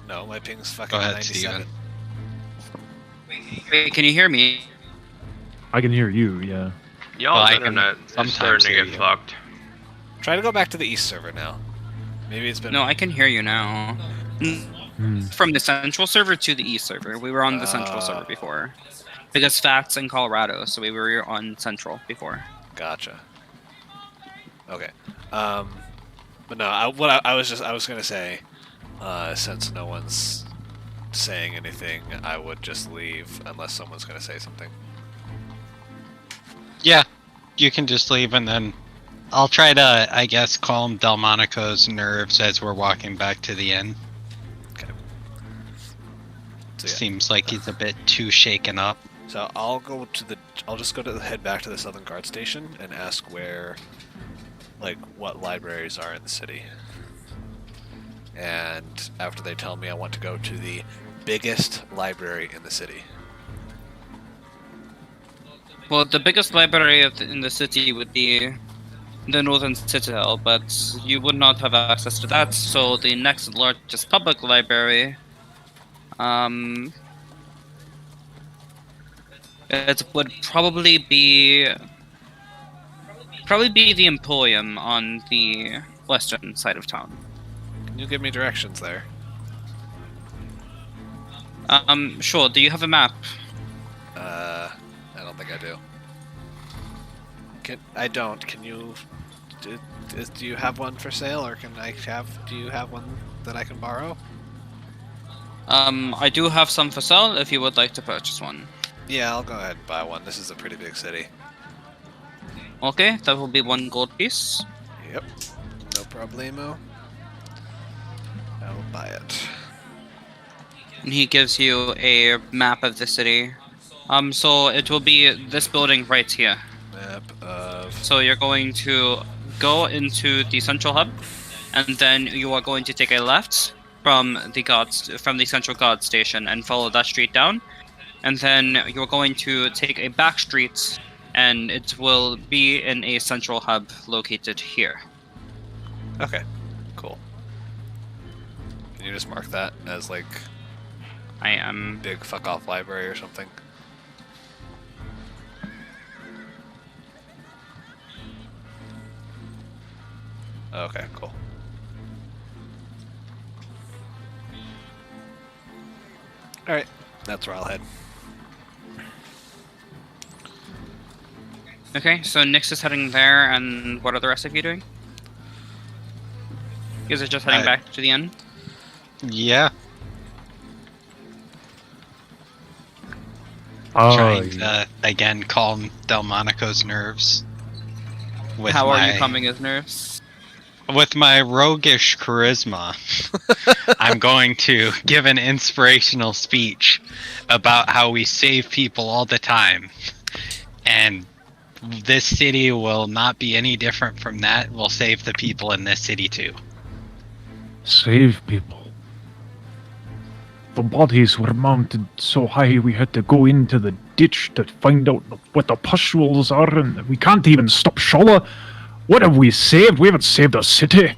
No, my ping's fucking Go ahead, 97. Steven. Wait, can you hear me? I can hear you, yeah. Y'all's I can internet is sometimes starting to hear get you. fucked. Try to go back to the east server now. Maybe it's been... No, I can hear you now. From the central server to the east server. We were on the central server before. Because Fat's in Colorado, so we were on central before. Gotcha. Okay. But no, I was gonna say, since no one's saying anything, I would just leave unless someone's gonna say something. Yeah, you can just leave and then I'll try to, I guess, calm Delmonico's nerves as we're walking back to the inn. Okay. So, yeah. Seems like he's a bit too shaken up. So I'll just head back to the Southern Guard Station and ask where, like, what libraries are in the city. And after they tell me, I want to go to the biggest library in the city. Well, the biggest library in the city would be the Northern Citadel, but you would not have access to that, so the next largest public library, it would probably be the Emporium on the western side of town. Can you give me directions there? Sure. Do you have a map? I don't think I do. I don't. Can you? Do you have one for sale, or do you have one that I can borrow? I do have some for sale if you would like to purchase one. Yeah, I'll go ahead and buy one. This is a pretty big city. Okay, that will be 1 gold piece. Yep. No problemo. I will buy it. And he gives you a map of the city. So it will be this building right here. Map of... So you're going to go into the central hub, and then you are going to take a left from the central guard station and follow that street down. And then you're going to take a back street, and it will be in a central hub located here. Okay, cool. Can you just mark that as, like, I am... big fuck-off library or something? Okay, cool. Alright, that's where I'll head. Okay, so Nyx is heading there, and what are the rest of you doing? You guys are just heading back to the inn? Yeah. Oh, Trying to, again, calm Delmonico's nerves. With How are you calming his nerves? With my roguish charisma, I'm going to give an inspirational speech about how we save people all the time. And this city will not be any different from that. We'll save the people in this city too. Save people. The bodies were mounted so high we had to go into the ditch to find out what the pustules are, and we can't even stop Shola. What have we saved? We haven't saved a city.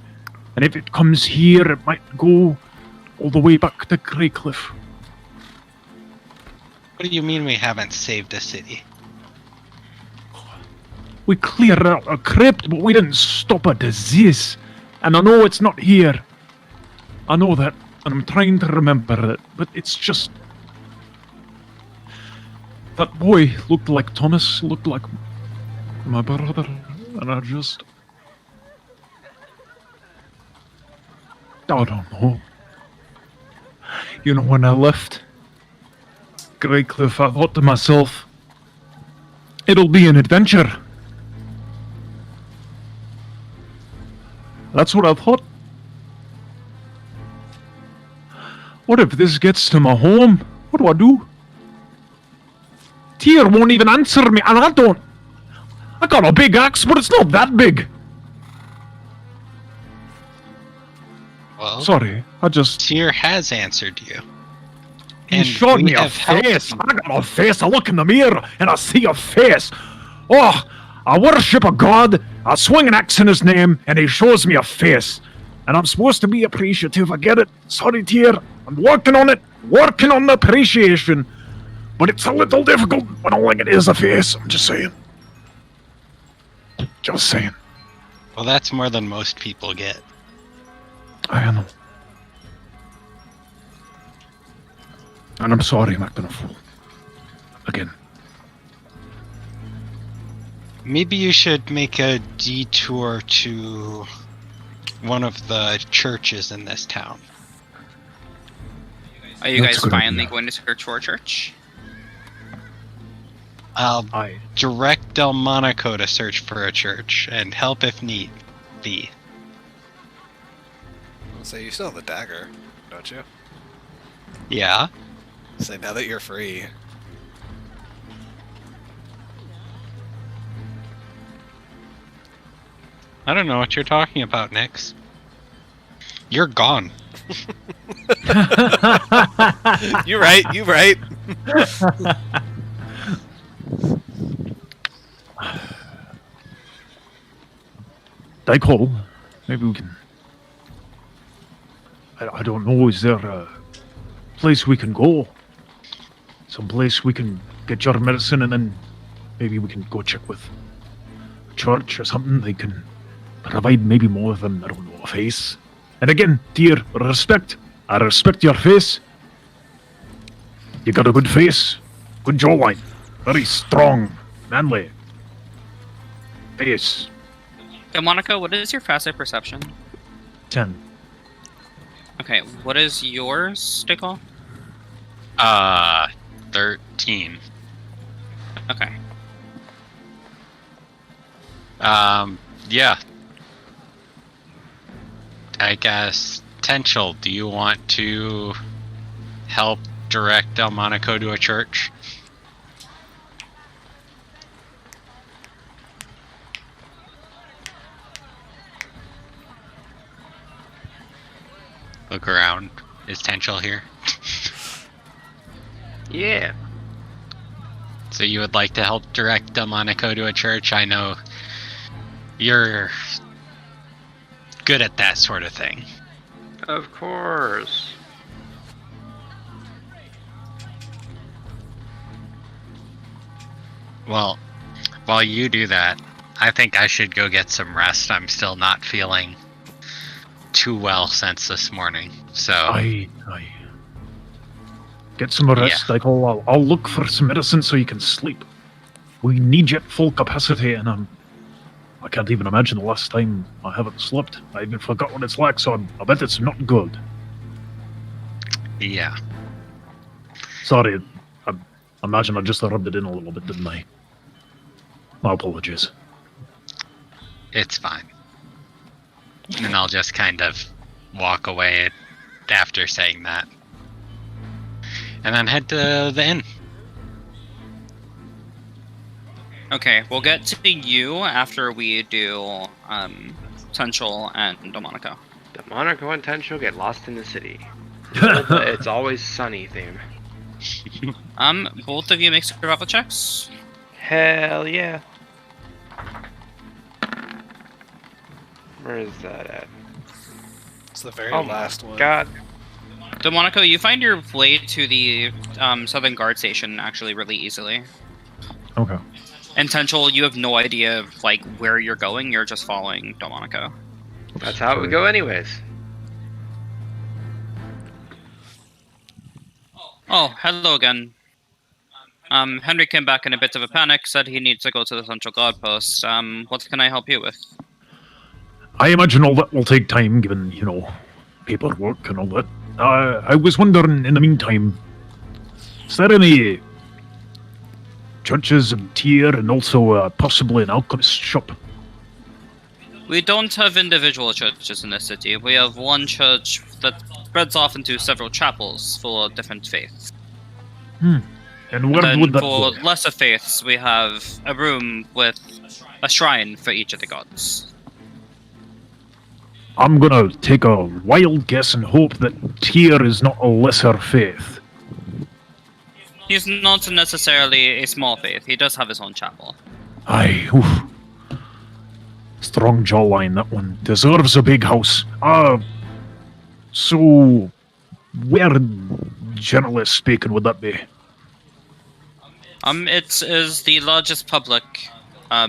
And if it comes here, it might go all the way back to Greycliff. What do you mean we haven't saved a city? We cleared out a crypt, but we didn't stop a disease. And I know it's not here. I know that, and I'm trying to remember it, but it's just... That boy looked like Thomas, looked like my brother, and I just... I don't know. You know, when I left Greycliff, I thought to myself, it'll be an adventure. That's what I thought. What if this gets to my home? What do I do? Tyr won't even answer me, and I don't. I got a big axe, but it's not that big. Well, Sorry, I just... Tyr has answered you. He showed we me a have helped face. you. I got a face. I look in the mirror and I see a face. Oh, I worship a god. I swing an axe in his name and he shows me a face. And I'm supposed to be appreciative. I get it. Sorry, Tyr. I'm working on it. Working on the appreciation. But it's a little difficult when all I get is a face. I'm just saying. Just saying. Well, that's more than most people get. I know. And I'm sorry I'm acting a fool. Again. Maybe you should make a detour to one of the churches in this town. Are you That's guys a good finally idea. going to search for a church? I'll I direct Delmonico to search for a church and help if need be. I'll say you still have the dagger, don't you? Yeah? Say now that you're free. I don't know what you're talking about, Nix. You're gone. You right, you right. Dicole, maybe we can. I don't know. Is there a place we can go? Some place we can get your medicine, and then maybe we can go check with a church or something. They can provide maybe more than, I don't know, a face. And again, dear, respect. I respect your face. You got a good face, good jawline, very strong, manly face. Monica, what is your passive perception? 10. Okay, what is yours, Dickel? 13. Okay. Yeah. I guess, Tenchel, do you want to help direct Delmonico to a church? Look around. Is Tenchel here? Yeah. So you would like to help direct Delmonico to a church? I know you're good at that sort of thing. Of course. Well, while you do that, I think I should go get some rest. I'm still not feeling too well since this morning. So I get some rest. Yeah. I'll look for some medicine so you can sleep. We need you at full capacity, and I can't even imagine the last time I haven't slept. I even forgot what it's like, so I bet it's not good. yeah. Sorry, I imagine I just rubbed it in a little bit, didn't I? My apologies. It's fine. And I'll just kind of walk away after saying that. And then head to the inn. Okay, we'll get to you after we do Tenchel and Delmonico. Delmonico and Tencho get lost in the city. It's always sunny theme. Both of you make survival checks. Hell yeah. Where is that at? It's the very Oh last one. God. Delmonico, you find your way to the Southern Guard Station actually really easily. Okay. And Tenchel, you have no idea like where you're going. You're just following Delmonico. That's how it would go anyways. Oh, hello again. Henry came back in a bit of a panic, said he needs to go to the Central Guard Post. What can I help you with? I imagine all that will take time, given, paperwork and all that. I was wondering, in the meantime, is there any churches and tier, and also possibly an alchemist shop? We don't have individual churches in this city. We have one church that spreads off into several chapels for different faiths. And where And would then that for go? lesser faiths, we have a room with a shrine for each of the gods. I'm gonna take a wild guess and hope that tier is not a lesser faith. He's not necessarily a small faith. He does have his own chapel. Aye, oof. Strong jawline, that one. Deserves a big house. So, where, generally speaking, would that be? It is the largest public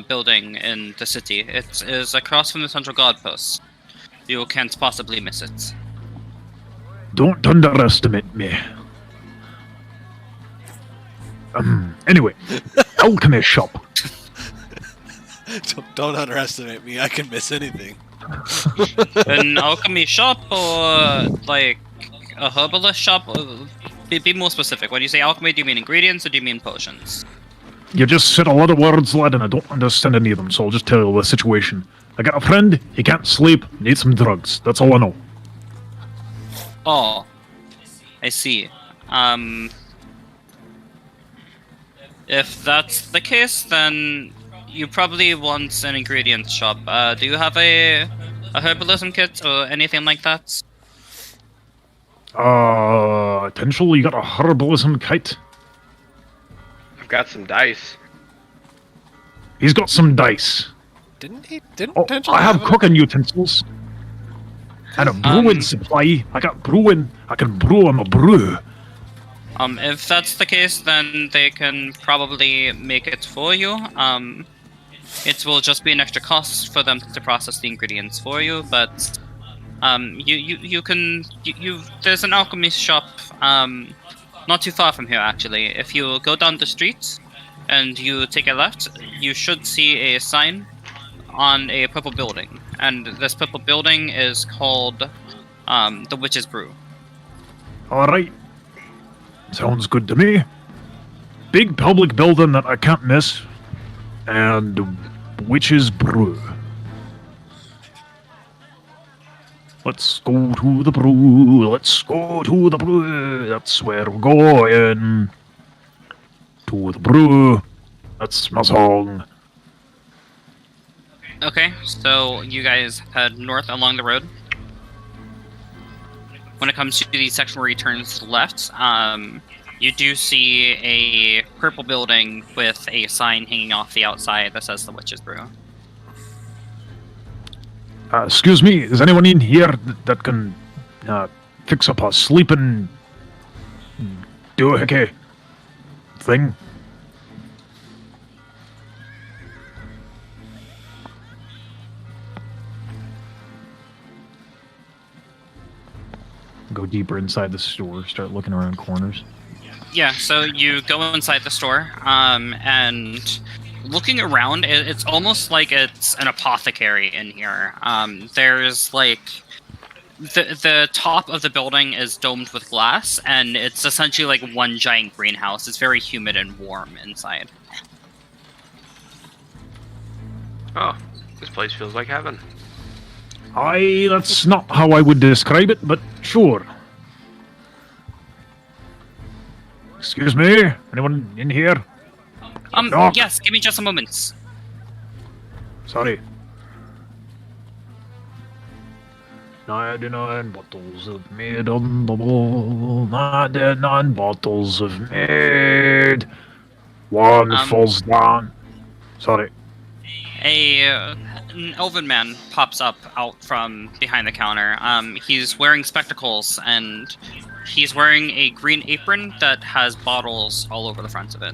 building in the city. It is across from the Central Guard Post. You can't possibly miss it. Don't underestimate me. Anyway, alchemy shop. Don't underestimate me. I can miss anything. An alchemy shop or like a herbalist shop? Be more specific. When you say alchemy, do you mean ingredients or do you mean potions? You just said a lot of words, lad, and I don't understand any of them, so I'll just tell you the situation. I got a friend, he can't sleep, needs some drugs. That's all I know. Oh, I see. If that's the case, then you probably want an ingredient shop. Do you have a herbalism kit or anything like that? Potential, you got a herbalism kite? I've got some dice. He's got some dice. Didn't he? Didn't Oh, Potential I have it? cooking utensils. And a brewing supply. I got brewing. I can brew him a brew. If that's the case, then they can probably make it for you. It will just be an extra cost for them to process the ingredients for you, but you can there's an alchemy shop not too far from here actually. If you go down the street and you take a left, you should see a sign on a purple building, and this purple building is called the Witch's Brew. Alright. Sounds good to me. Big public building that I can't miss. And Witch's Brew. Let's go to the brew. Let's go to the brew. That's where we're going. To the brew. That's my song. Okay, so you guys head north along the road. When it comes to the section where you turn to the left, you do see a purple building with a sign hanging off the outside that says the Witch's Brew. Excuse me, is anyone in here that can fix up a sleeping doohickey thing? Go deeper inside the store, start looking around corners. Yeah, so you go inside the store, and looking around, it's almost like it's an apothecary in here. There's like the top of the building is domed with glass, and it's essentially like one giant greenhouse. It's very humid and warm inside. Oh, this place feels like heaven. Aye, that's not how I would describe it, but sure. Excuse me, anyone in here? Knock. Yes, give me just a moment. Sorry. 99 bottles of mead on the wall. 99 bottles of mead. One falls down. Sorry. An elven man pops up out from behind the counter. He's wearing spectacles, and he's wearing a green apron that has bottles all over the front of it.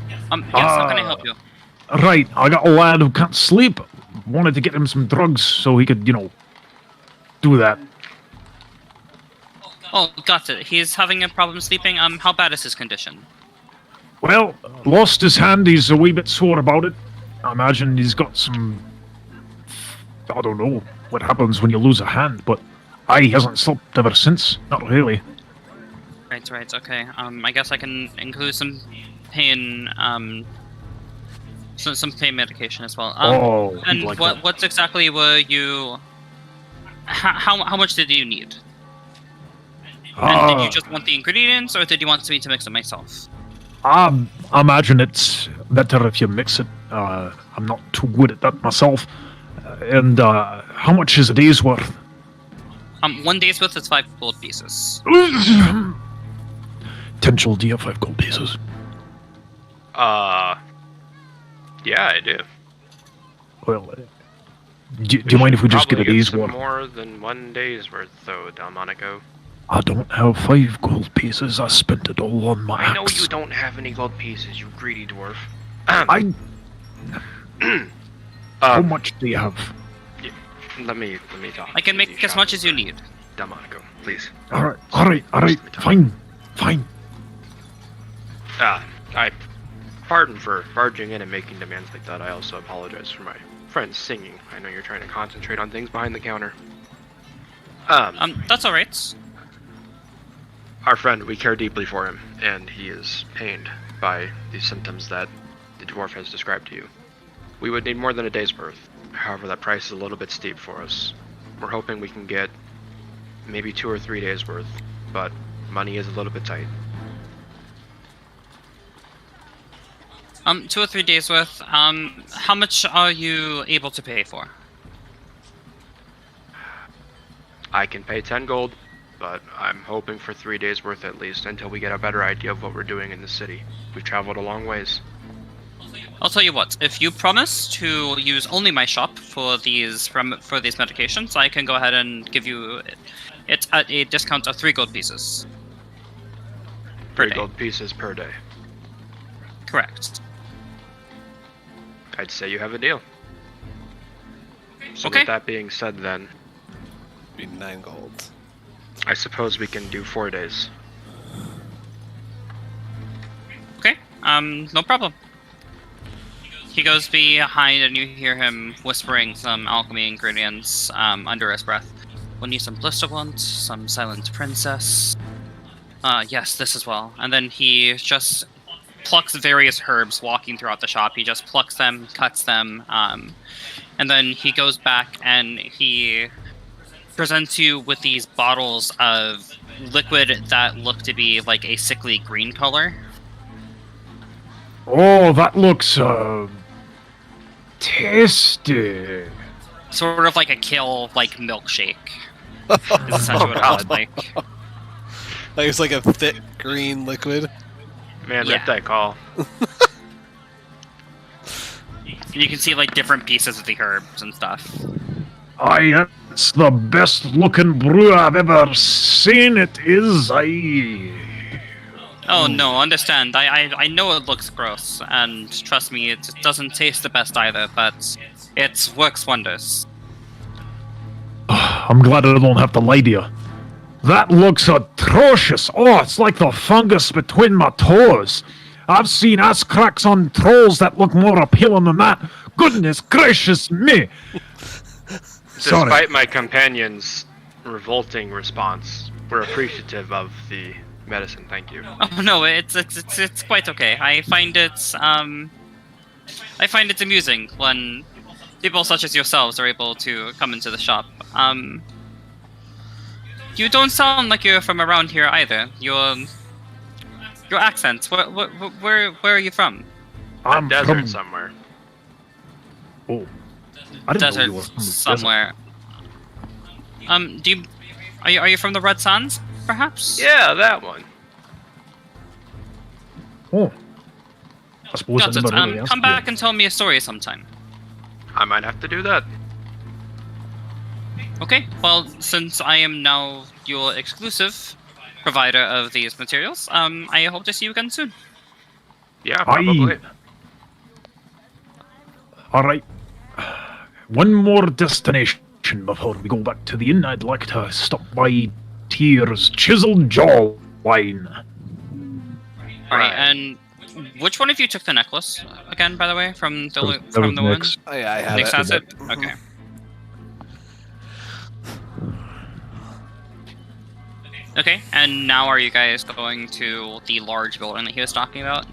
Yes, how can I help you? Right, I got a lad who can't sleep. Wanted to get him some drugs so he could, do that. Oh, got it. He's having a problem sleeping. How bad is his condition? Well, lost his hand. He's a wee bit sore about it. I imagine he's got some... I don't know what happens when you lose a hand, but he hasn't slept ever since. Not really. Right, okay. I guess I can include some pain, some pain medication as well. And like what exactly were you... How much did you need? And did you just want the ingredients, or did you want me to mix it myself? I imagine it's better if you mix it. I'm not too good at that myself. And how much is a day's worth? 1 day's worth is 5 gold pieces. Potential, do you have 5 gold pieces? Yeah, I do. Well, do you mind if we just get a Probably day's some worth? more than 1 day's worth, though, Delmonico. I don't have 5 gold pieces. I spent it all on my I know axe. you don't have any gold pieces, you greedy dwarf. How much do you have? Let me talk. I can make as much as you need. Delmonico, please. Alright, fine. Pardon for barging in and making demands like that. I also apologize for my friends singing. I know you're trying to concentrate on things behind the counter. That's alright. Our friend, we care deeply for him, and he is pained by the symptoms that the dwarf has described to you. We would need more than a day's worth. However, that price is a little bit steep for us. We're hoping we can get maybe 2 or 3 days worth, but money is a little bit tight. 2 or 3 days worth. How much are you able to pay for? I can pay 10 gold, but I'm hoping for 3 days worth at least until we get a better idea of what we're doing in the city. We've traveled a long ways. I'll tell you what. If you promise to use only my shop for these medications, I can go ahead and give you it at a discount of 3 gold pieces. 3 day. gold pieces per day. Correct. I'd say you have a deal. So Okay. with that being said then, Be 9 gold. I suppose we can do 4 days. Okay. No problem. He goes behind, and you hear him whispering some alchemy ingredients under his breath. We'll need some blisterwand, some silent princess. Yes, this as well. And then he just plucks various herbs walking throughout the shop. He just plucks them, cuts them, and then he goes back and he presents you with these bottles of liquid that look to be like a sickly green color. Oh, that looks tasty. Sort of like a kale like milkshake. Is essentially what it looks like. Like it's like a thick green liquid. Man, Yeah. rip that call. And you can see like different pieces of the herbs and stuff. Aye, that's the best looking brew I've ever seen. It is. Oh no, understand. I know it looks gross, and trust me, it doesn't taste the best either, but it works wonders. I'm glad I don't have to lie to you. That looks atrocious. Oh, it's like the fungus between my toes. I've seen ass cracks on trolls that look more appealing than that. Goodness gracious me. Sorry. Despite my companion's revolting response, we're appreciative of the medicine, thank you. Oh no, it's quite okay. I find it amusing when people such as yourselves are able to come into the shop. You don't sound like you're from around here either. Your accent. Where are you from? I'm Desert from... somewhere. Oh. I didn't know Desert you were from the somewhere. Are you from the Red Sands, perhaps? Yeah, that one. desert. Oh. I suppose Got I it. never really asked Come you. back and tell me a story sometime. I might have to do that. Okay, well, since I am now your exclusive provider of these materials, I hope to see you again soon. Yeah, probably. Alright. One more destination before we go back to the inn. I'd like to stop by Tyr's Chiseled Jaw Wine. Alright, and which one of you took the necklace again, by the way, from the That was one? Nick's. Oh yeah, I have Nick it. has it? Mhm. Okay. Okay, and now are you guys going to the large building that he was talking about?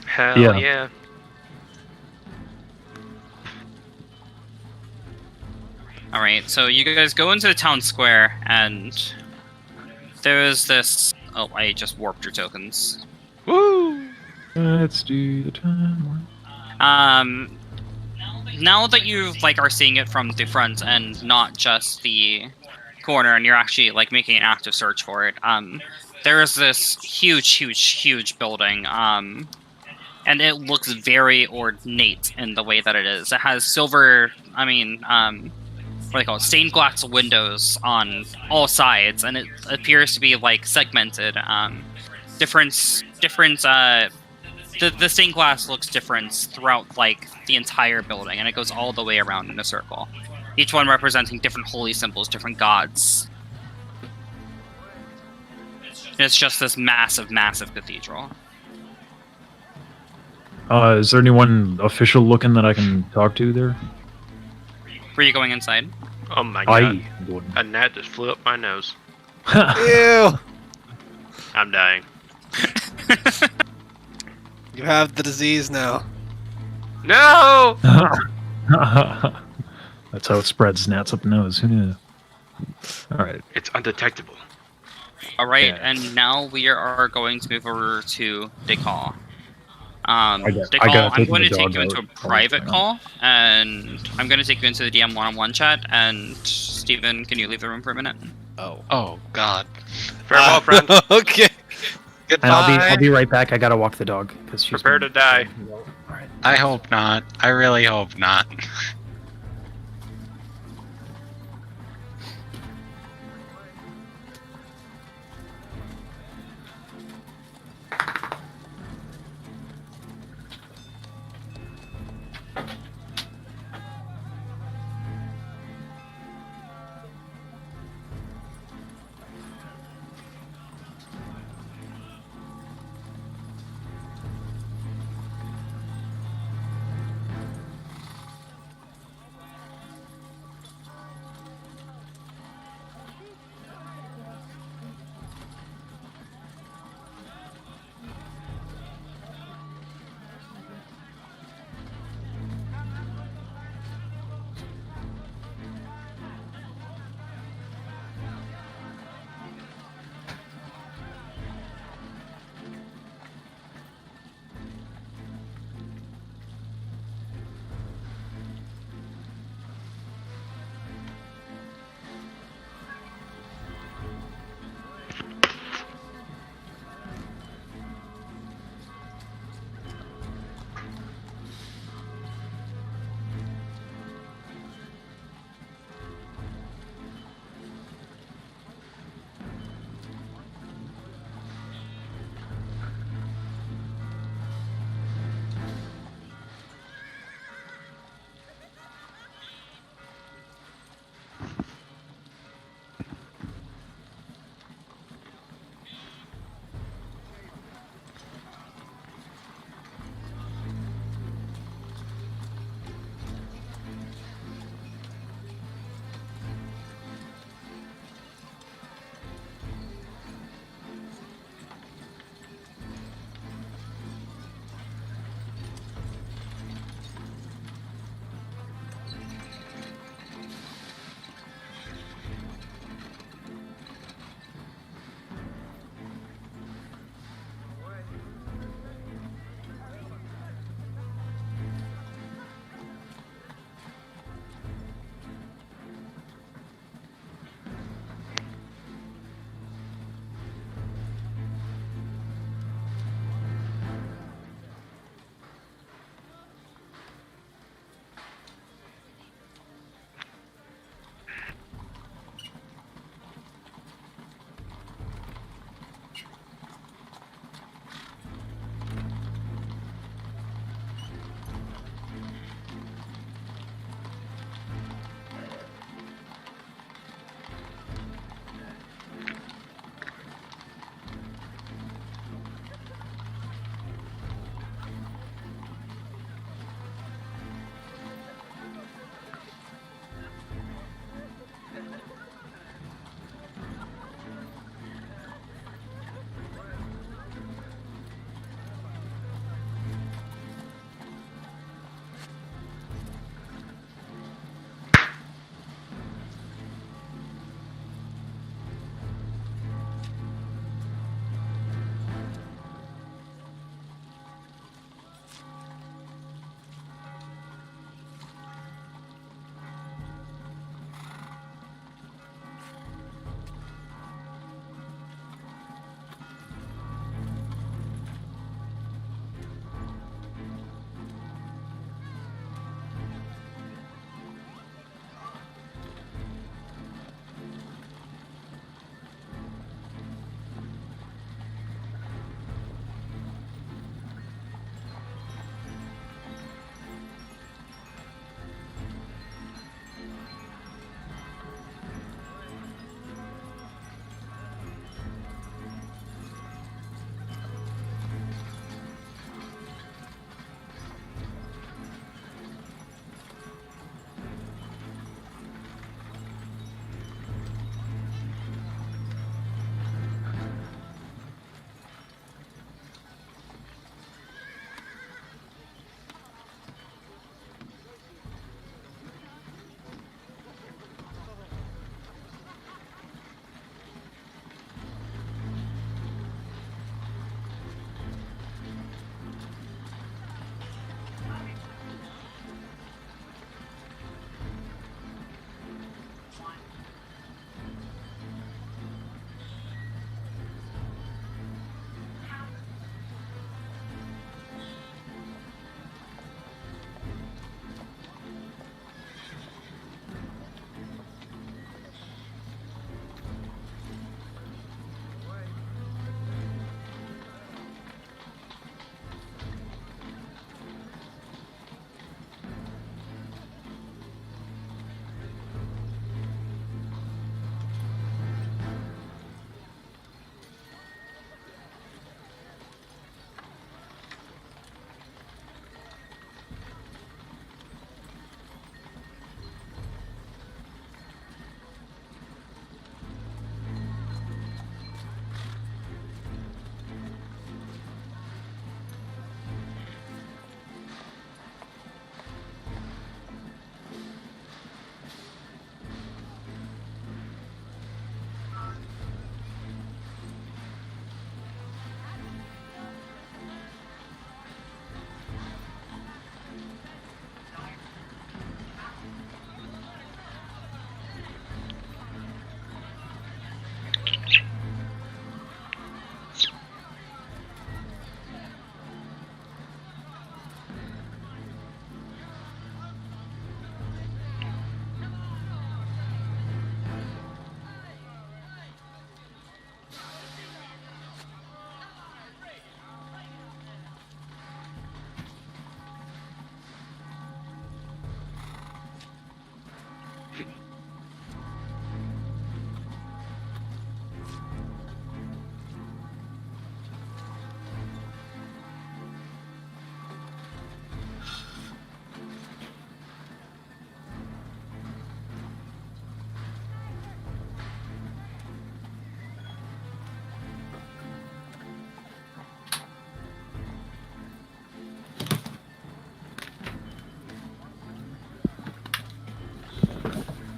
Hell Yeah. yeah. Alright, so you guys go into the town square, and there's this... Oh, I just warped your tokens. Woo! Let's do the time. Now that you, like, are seeing it from the front and not just the corner, and you're actually, like, making an active search for it, there is this huge building, and it looks very ornate in the way that it is. It has silver, what do they call it, stained glass windows on all sides, and it appears to be like segmented. The stained glass looks different throughout like the entire building, and it goes all the way around in a circle. Each one representing different holy symbols, different gods. And it's just this massive cathedral. Is there anyone official looking that I can talk to there? Were you going inside? Oh my god. I would. A gnat just flew up my nose. Ew. I'm dying. You have the disease now. No! That's how it spreads. Gnats up the nose. Who knew? All right. It's undetectable. All right, Yeah. and now we are going to move over to Decall. I got Decall, I'm taking going the to take dog you into out. a private call, and I'm going to take you into the DM one-on-one chat. And Steven, can you leave the room for a minute? Oh. Oh God. Farewell, friend. Okay. Goodbye. And I'll be right back. I gotta walk the dog because she's Prepare to die. All right. I hope not. I really hope not.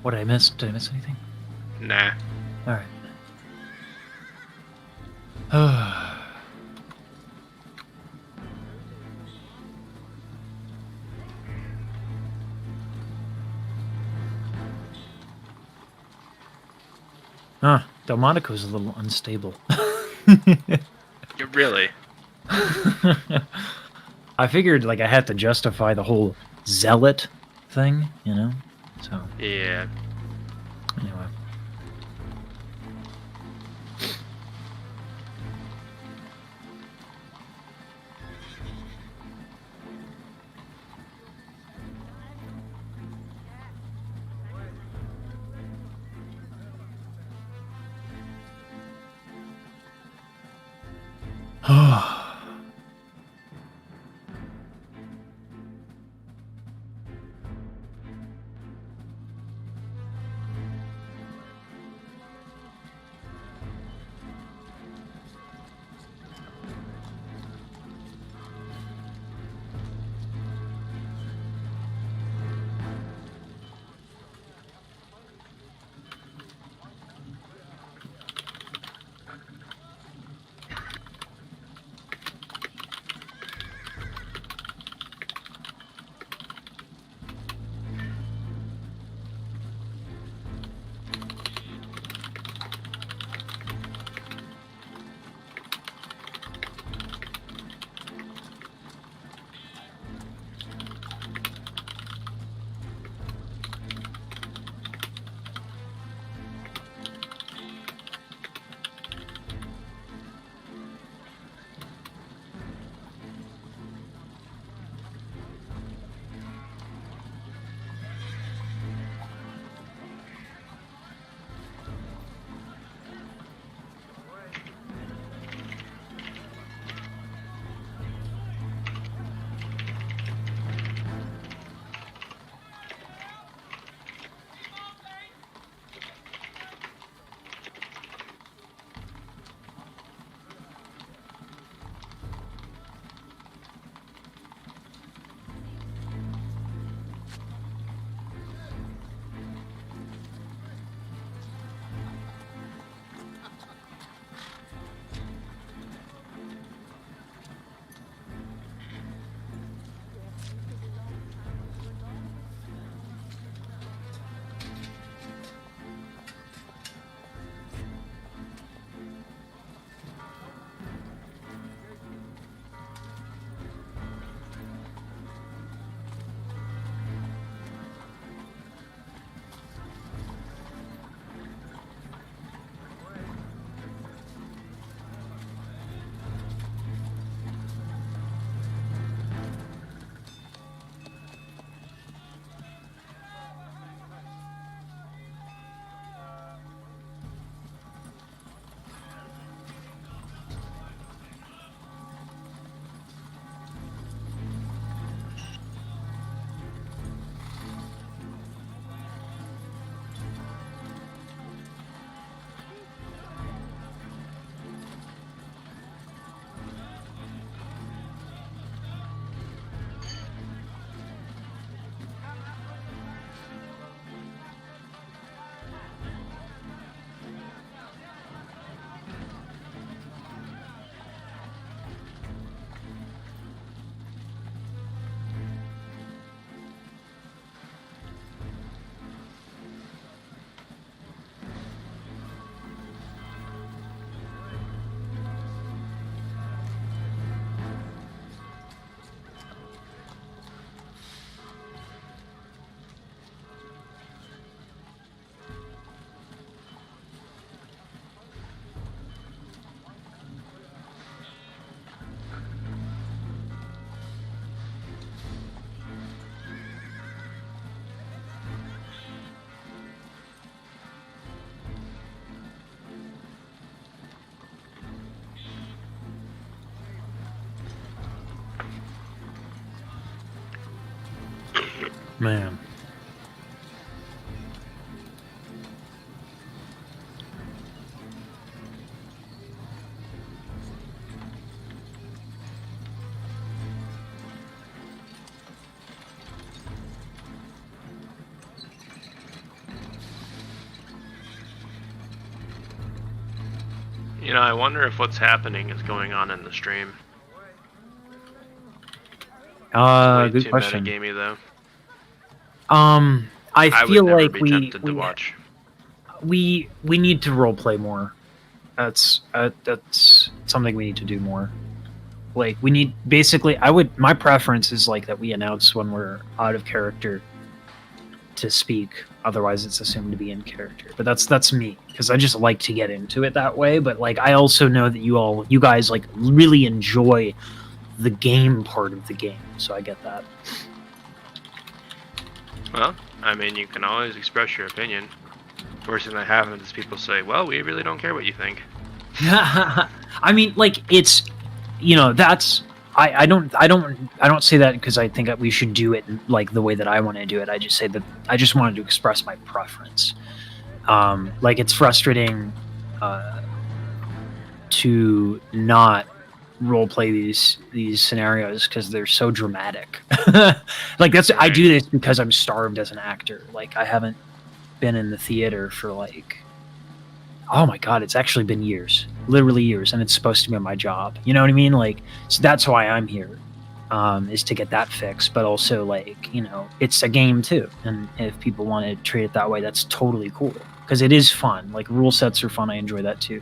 What did I miss? Did I miss anything? Nah. All right. Delmonico's a little unstable. Really? I figured like I had to justify the whole zealot thing, you know? So, Yeah. anyway. Man. You know, I wonder if what's happening is going on in the stream. Way Good too question. metagamey, though. I I feel would never like be tempted to watch. we need to role play more. That's something we need to do more. Like we need basically. My preference is like that we announce when we're out of character to speak. Otherwise, it's assumed to be in character. But that's me because I just like to get into it that way. But like I also know that you guys like really enjoy the game part of the game, so I get that. Well, I mean, you can always express your opinion. Worst thing that happens is people say, well, we really don't care what you think. I mean, like it's, that's I don't say that because I think that we should do it like the way that I want to do it. I just say that I just wanted to express my preference. Like it's frustrating to not role play these scenarios because they're so dramatic. Like I do this because I'm starved as an actor. Like I haven't been in the theater for like, oh my god, it's actually been years, literally years, and it's supposed to be my job. You know what I mean? Like, so that's why I'm here, is to get that fixed. But also, like, it's a game too, and if people want to treat it that way, that's totally cool because it is fun. Like rule sets are fun. I enjoy that too.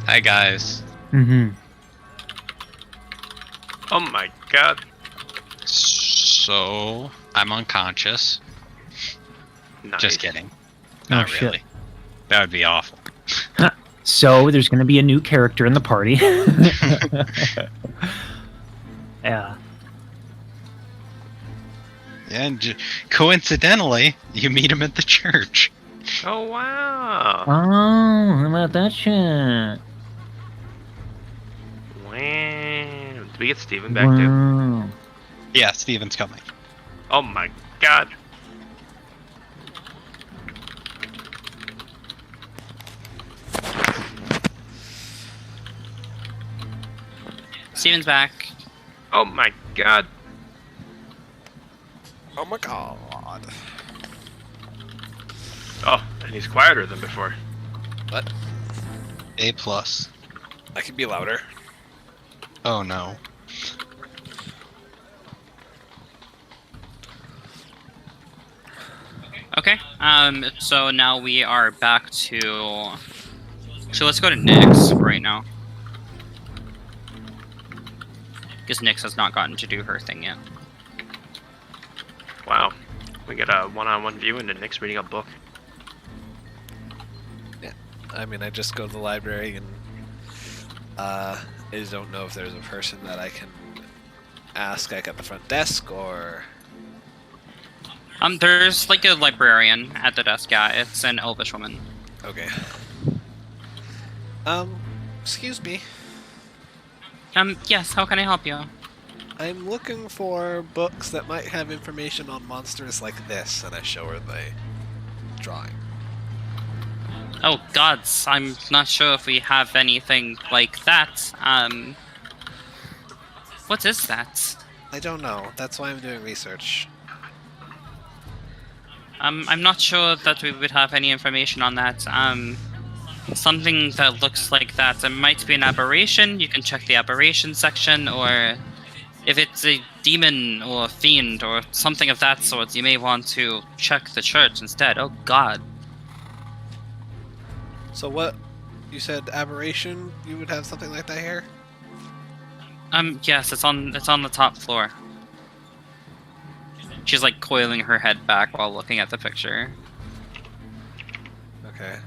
Hi guys. Mm-hmm. Oh my god. So I'm unconscious. Nice. Just kidding. Oh, Not shit. really. That would be awful. So there's going to be a new character in the party. Yeah. And coincidentally, you meet him at the church. Oh wow. Oh, how about that shit? Wow. Did we get Steven back too? Wow. Yeah, Steven's coming. Oh my god. Steven's back. Oh my god. Oh my god. Oh, and he's quieter than before. What? A+. I can be louder. Oh no. Okay. So now we are back to. So let's go to Nyx right now. Because Nyx has not gotten to do her thing yet. Wow. We get a one-on-one view into Nick's reading a book. I mean, I just go to the library and I just don't know if there's a person that I can ask like at the front desk or. There's like a librarian at the desk. Yeah, it's an elvish woman. Okay. Excuse me. Yes. How can I help you? I'm looking for books that might have information on monsters like this, and I show her the drawing. Oh gods, I'm not sure if we have anything like that. What is that? I don't know. That's why I'm doing research. I'm not sure that we would have any information on that. Something that looks like that. It might be an aberration. You can check the aberration section, or if it's a demon or a fiend or something of that sort, you may want to check the church instead. Oh god. So what? You said aberration? You would have something like that here? Yes, it's on the top floor. She's like coiling her head back while looking at the picture. Okay.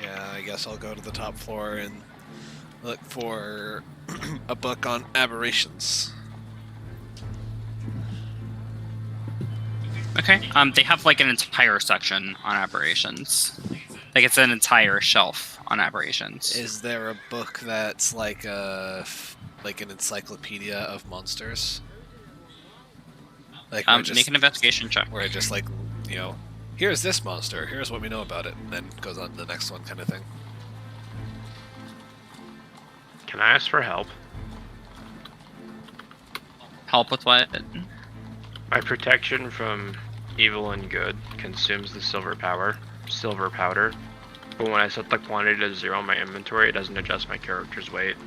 Yeah, I guess I'll go to the top floor and look for a book on aberrations. Okay. They have like an entire section on aberrations. Like it's an entire shelf on aberrations. Is there a book that's like like an encyclopedia of monsters? Like where it Make an investigation check. where it just like, you know, here's this monster, here's what we know about it, and then goes on to the next one kind of thing. Can I ask for help? Help with what? My protection from evil and good consumes the silver powder, but when I set the quantity to 0 in my inventory, it doesn't adjust my character's weight.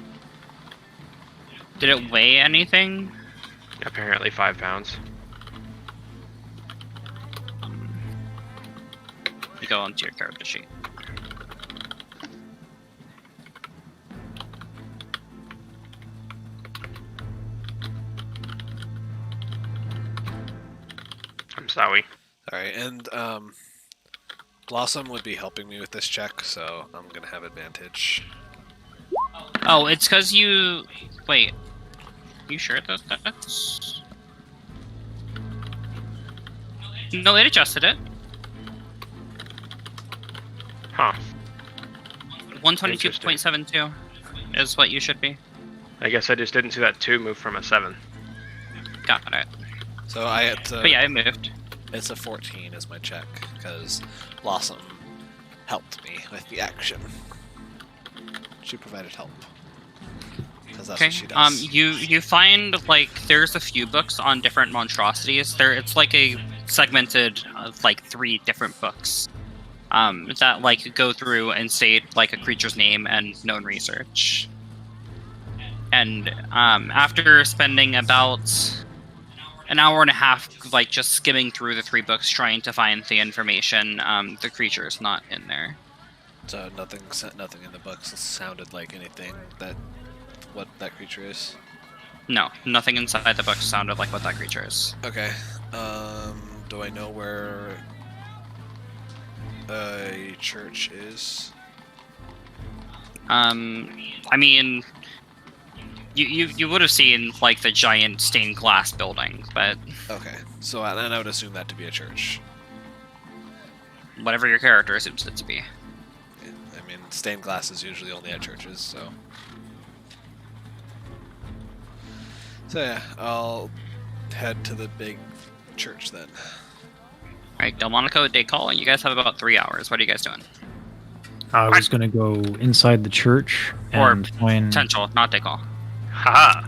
Did it weigh anything? Apparently 5 pounds. You go onto your character sheet. I'm sorry. Alright, and Blossom would be helping me with this check, so I'm gonna have advantage. Oh, it's because you... Wait. You sure that's... No, it adjusted it. Huh. 122.72 is what you should be. I guess I just didn't see that 2 move from a 7. Got it. So I had to... But yeah, it moved. It's a 14 as my check, because Blossom helped me with the action. She provided help. Because that's Okay. what she does. You find like there's a few books on different monstrosities. It's like a segmented like 3 different books. That like go through and state like a creature's name and known research. And after spending about an hour and a half, like just skimming through the 3 books trying to find the information, the creature's not in there. So nothing in the books sounded like anything that what that creature is. No, nothing inside the book sounded like what that creature is. Okay. Do I know where a church is? I mean, you would have seen like the giant stained glass building, but Okay. So then I would assume that to be a church. whatever your character assumes it to be. I mean, stained glass is usually only at churches, so. So yeah, I'll head to the big church then. Alright, Delmonico, day call, and you guys have about 3 hours. What are you guys doing? I was gonna go inside the church Or and find. Potential, not day call. Haha!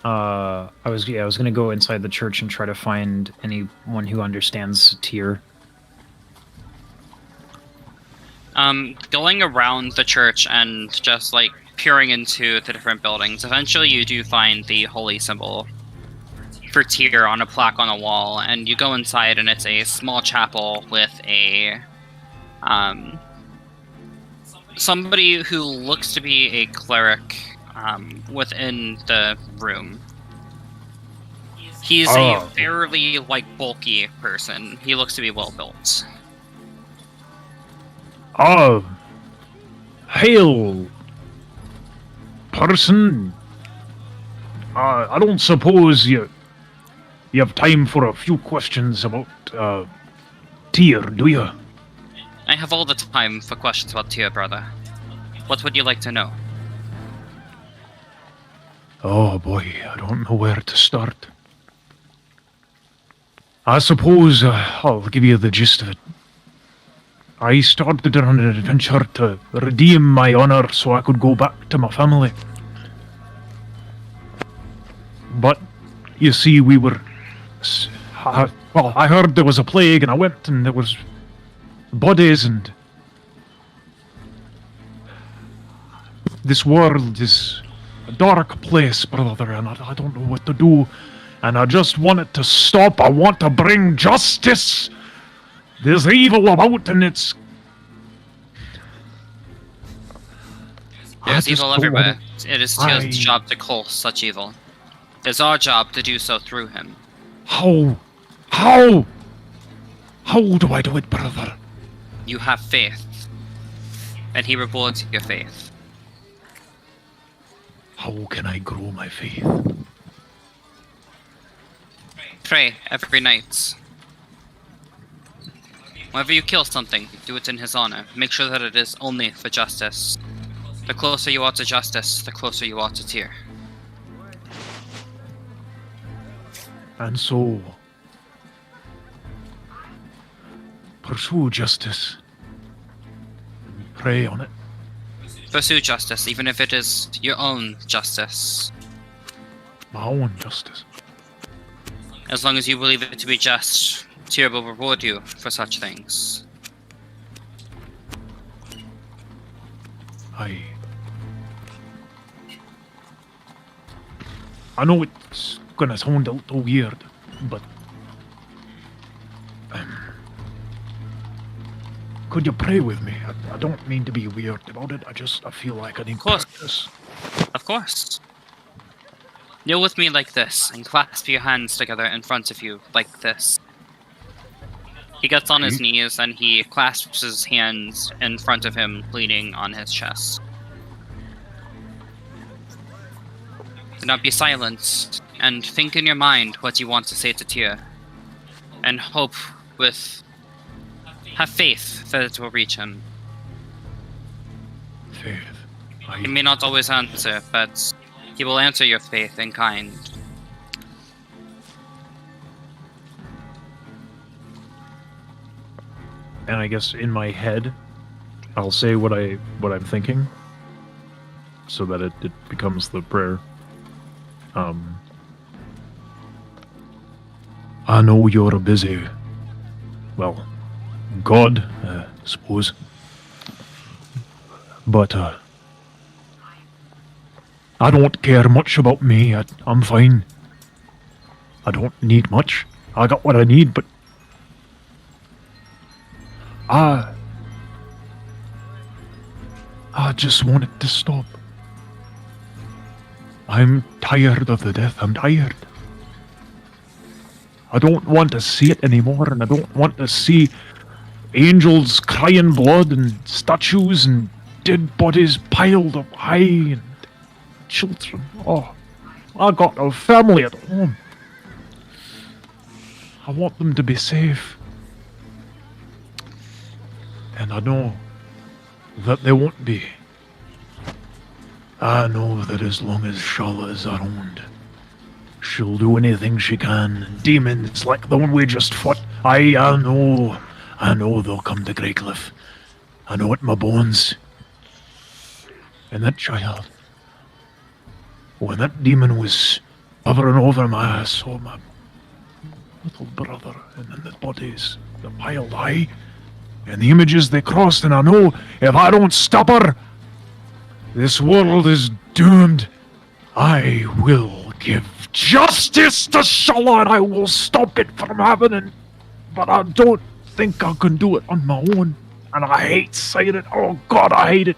I was gonna go inside the church and try to find anyone who understands Tyr. Going around the church and just like peering into the different buildings, eventually you do find the holy symbol for Tyr on a plaque on a wall, and you go inside and it's a small chapel with a somebody who looks to be a cleric within the room. He's a fairly like bulky person. He looks to be well built. Oh, hail, person. I don't suppose you have time for a few questions about Tyr, do you? I have all the time for questions about Tyr, brother. What would you like to know? Oh boy, I don't know where to start. I suppose I'll give you the gist of it. I started on an adventure to redeem my honor so I could go back to my family. But, you see, we were... I heard there was a plague and I went and there was bodies and... This world is a dark place, brother, and I don't know what to do. And I just want it to stop. I want to bring justice. There's evil about, and it's... There's evil everywhere. It is Tyr's I- job to call such evil. It's our job to do so through him. How? How? How do I do it, brother? You have faith, and he rewards your faith. How can I grow my faith? Pray every night. Whenever you kill something, do it in his honor. Make sure that it is only for justice. The closer you are to justice, the closer you are to Tyr. And so, pursue justice. And pray on it. Pursue justice, even if it is your own justice. My own justice. As long as you believe it to be just, Tyr will reward you for such things. I know it's gonna sound a little weird, but could you pray with me? I don't mean to be weird about it. I feel like I need course. practice. Of course. Kneel with me like this, and clasp your hands together in front of you like this. He gets on his knees, and he clasps his hands in front of him, leaning on his chest. Do not be silent, and think in your mind what you want to say to Tyr. And hope with... have faith that it will reach him. Faith. He may not always answer, but he will answer your faith in kind. And I guess in my head, I'll say what I'm thinking, so that it becomes the prayer. I know you're busy. Well, God, suppose. But I don't care much about me. I'm fine. I don't need much. I got what I need, but I just want it to stop. I'm tired of the death. I'm tired. I don't want to see it anymore, and I don't want to see angels crying blood and statues and dead bodies piled up high and children. Oh, I got a family at home. I want them to be safe. And I know that they won't be. I know that as long as Shala is around, she'll do anything she can. Demons like the one we just fought. I know they'll come to Greycliff. I know it in my bones. And that child, when that demon was hovering over me, I saw my little brother, and then the bodies, the piled high, and the images they crossed, and I know if I don't stop her, this world is doomed. I will give justice to Shala, and I will stop it from happening. But I don't think I can do it on my own. And I hate saying it. Oh God, I hate it.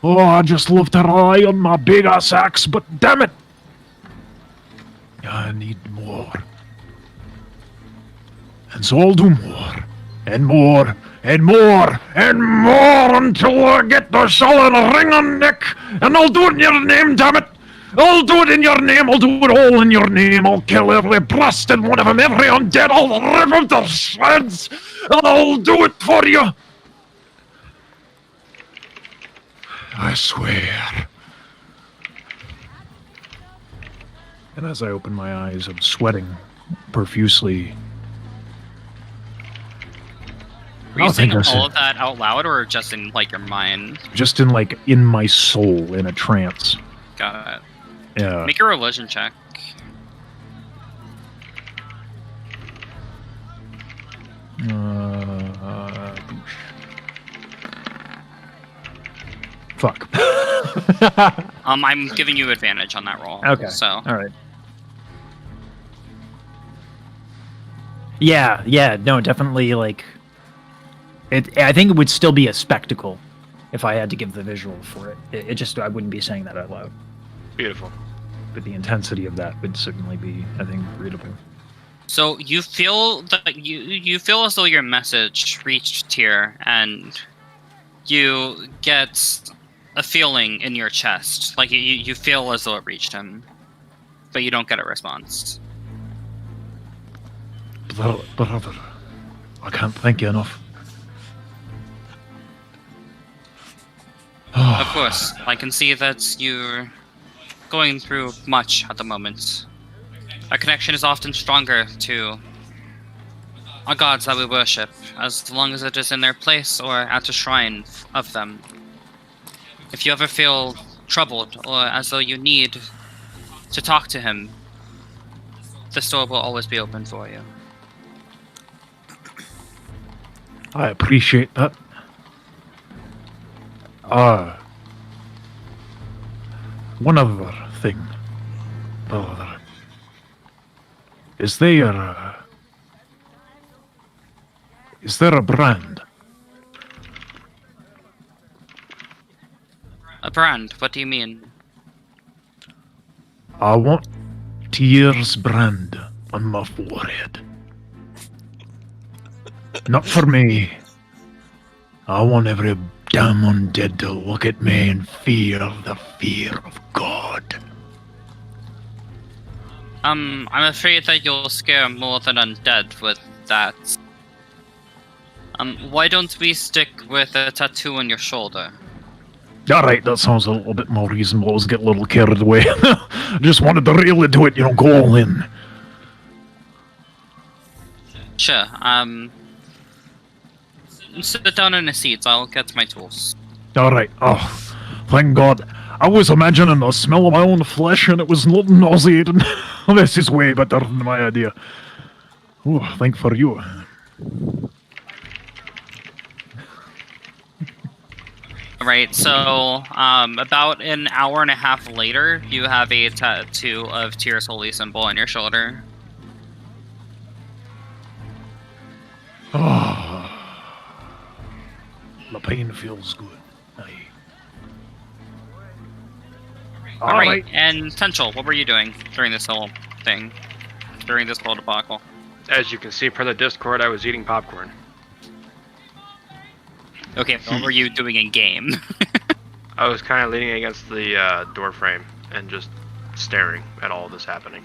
Oh, I just love to rely on my big ass axe, but damn it, I need more. And so I'll do more, and more, and more, and more until I get the Shala ring on neck, and I'll do it in your name, damn it! I'll do it in your name, I'll do it all in your name, I'll kill every blasted one of them, every undead, I'll rip them to shreds, and I'll do it for you! I swear. And as I open my eyes, I'm sweating profusely. Were you saying all of that out loud, or just in, like, your mind? Just in my soul, in a trance. Got it. Yeah. Make a religion check. Fuck. I'm giving you advantage on that roll. Okay. So. All right. Yeah, no, definitely, like, I think it would still be a spectacle if I had to give the visual for it. It just, I wouldn't be saying that out loud. Beautiful. But the intensity of that would certainly be, I think, readable. So you feel that you feel as though your message reached Tyr, and you get a feeling in your chest, like you feel as though it reached him, but you don't get a response. Brother, I can't thank you enough. Of course, I can see that you're going through much at the moment. Our connection is often stronger to our gods that we worship, as long as it is in their place or at a shrine of them. If you ever feel troubled or as though you need to talk to him, this door will always be open for you. I appreciate that. One other thing, brother. Is there a brand? A brand? What do you mean? I want Tyr's brand on my forehead. Not for me. I want every damn undead to look at me and feel the fear of God. I'm afraid that you'll scare more than undead with that. Why don't we stick with a tattoo on your shoulder? Alright, that sounds a little bit more reasonable. I was getting a little carried away. Just wanted to really do it, go all in. Sure, sit down in a seat, I'll get my tools. Alright, oh, thank God. I was imagining the smell of my own flesh and it was nauseating. This is way better than my idea. Oh, thank for you. Right, so, about an hour and a half later, you have a tattoo of Tyr's holy symbol on your shoulder. Oh, the pain feels good. Aye. Alright, and Tenchel, what were you doing during this whole thing? During this whole debacle? As you can see per the Discord, I was eating popcorn. Okay, what were you doing in game? I was kind of leaning against the door frame and just staring at all of this happening.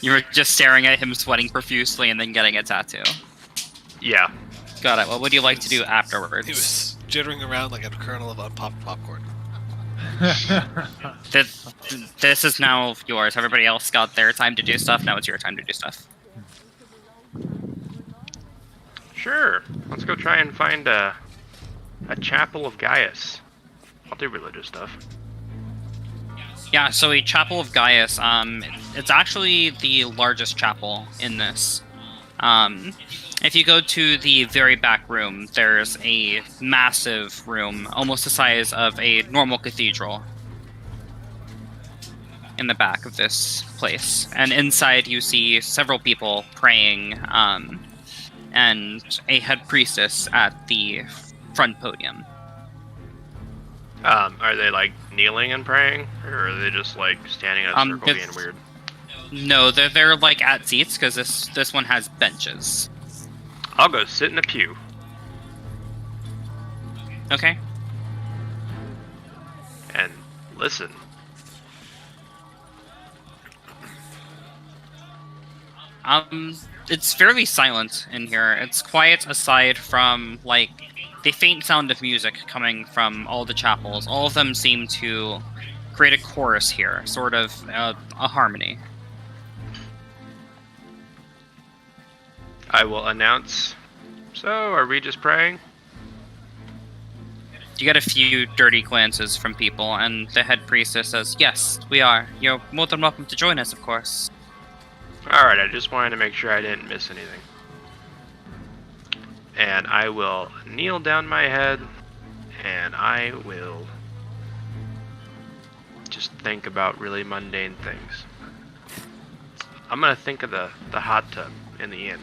You were just staring at him sweating profusely and then getting a tattoo. Yeah. Got it. What would you like to do afterwards? He was jittering around like a kernel of unpopped popcorn. This is now yours. Everybody else got their time to do stuff. Now it's your time to do stuff. Sure. Let's go try and find a chapel of Gaius. I'll do religious stuff. Yeah, so a Chapel of Gaius, it's actually the largest chapel in this. If you go to the very back room, there's a massive room, almost the size of a normal cathedral, in the back of this place. And inside you see several people praying, and a head priestess at the front podium. Are they like kneeling and praying, or are they just like standing in a circle being weird? No, they're like at seats because this one has benches. I'll go sit in a pew. Okay. And listen. It's fairly silent in here. It's quiet aside from like the faint sound of music coming from all the chapels. All of them seem to create a chorus here, sort of a harmony. I will announce. So, are we just praying? You get a few dirty glances from people, and the head priestess says, "Yes, we are. You're more than welcome to join us, of course." Alright, I just wanted to make sure I didn't miss anything. And I will kneel down my head, and I will just think about really mundane things. I'm gonna think of the hot tub in the inn.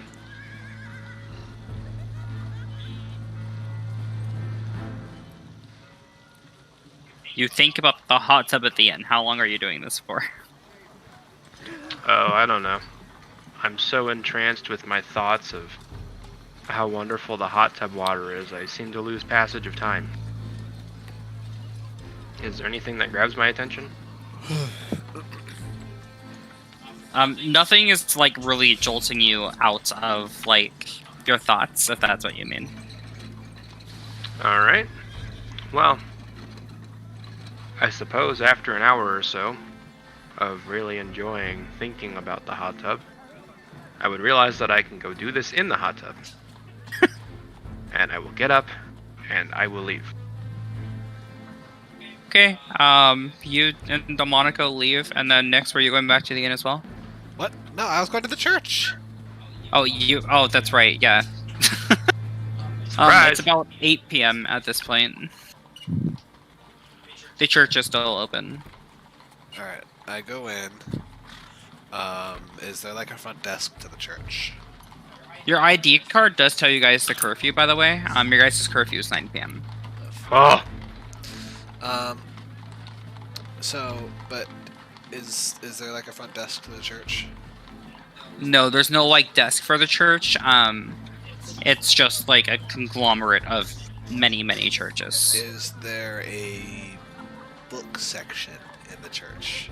You think about the hot tub at the end. How long are you doing this for? Oh, I don't know. I'm so entranced with my thoughts of how wonderful the hot tub water is, I seem to lose passage of time. Is there anything that grabs my attention? Nothing is like really jolting you out of like your thoughts, if that's what you mean. All right. Well, I suppose after an hour or so of really enjoying thinking about the hot tub, I would realize that I can go do this in the hot tub. And I will get up and I will leave. Okay, you and Delmonico leave, and then next, were you going back to the inn as well? What? No, I was going to the church. Oh, that's right, yeah. Surprise. It's about 8 p.m. at this point. The church is still open. All right, I go in. Is there like a front desk to the church? Your ID card does tell you guys the curfew, by the way. Your guys' curfew is 9 p.m. Oh, But is there like a front desk to the church? No, there's no, like, desk for the church. It's just, like, a conglomerate of many, many churches. Is there a book section in the church?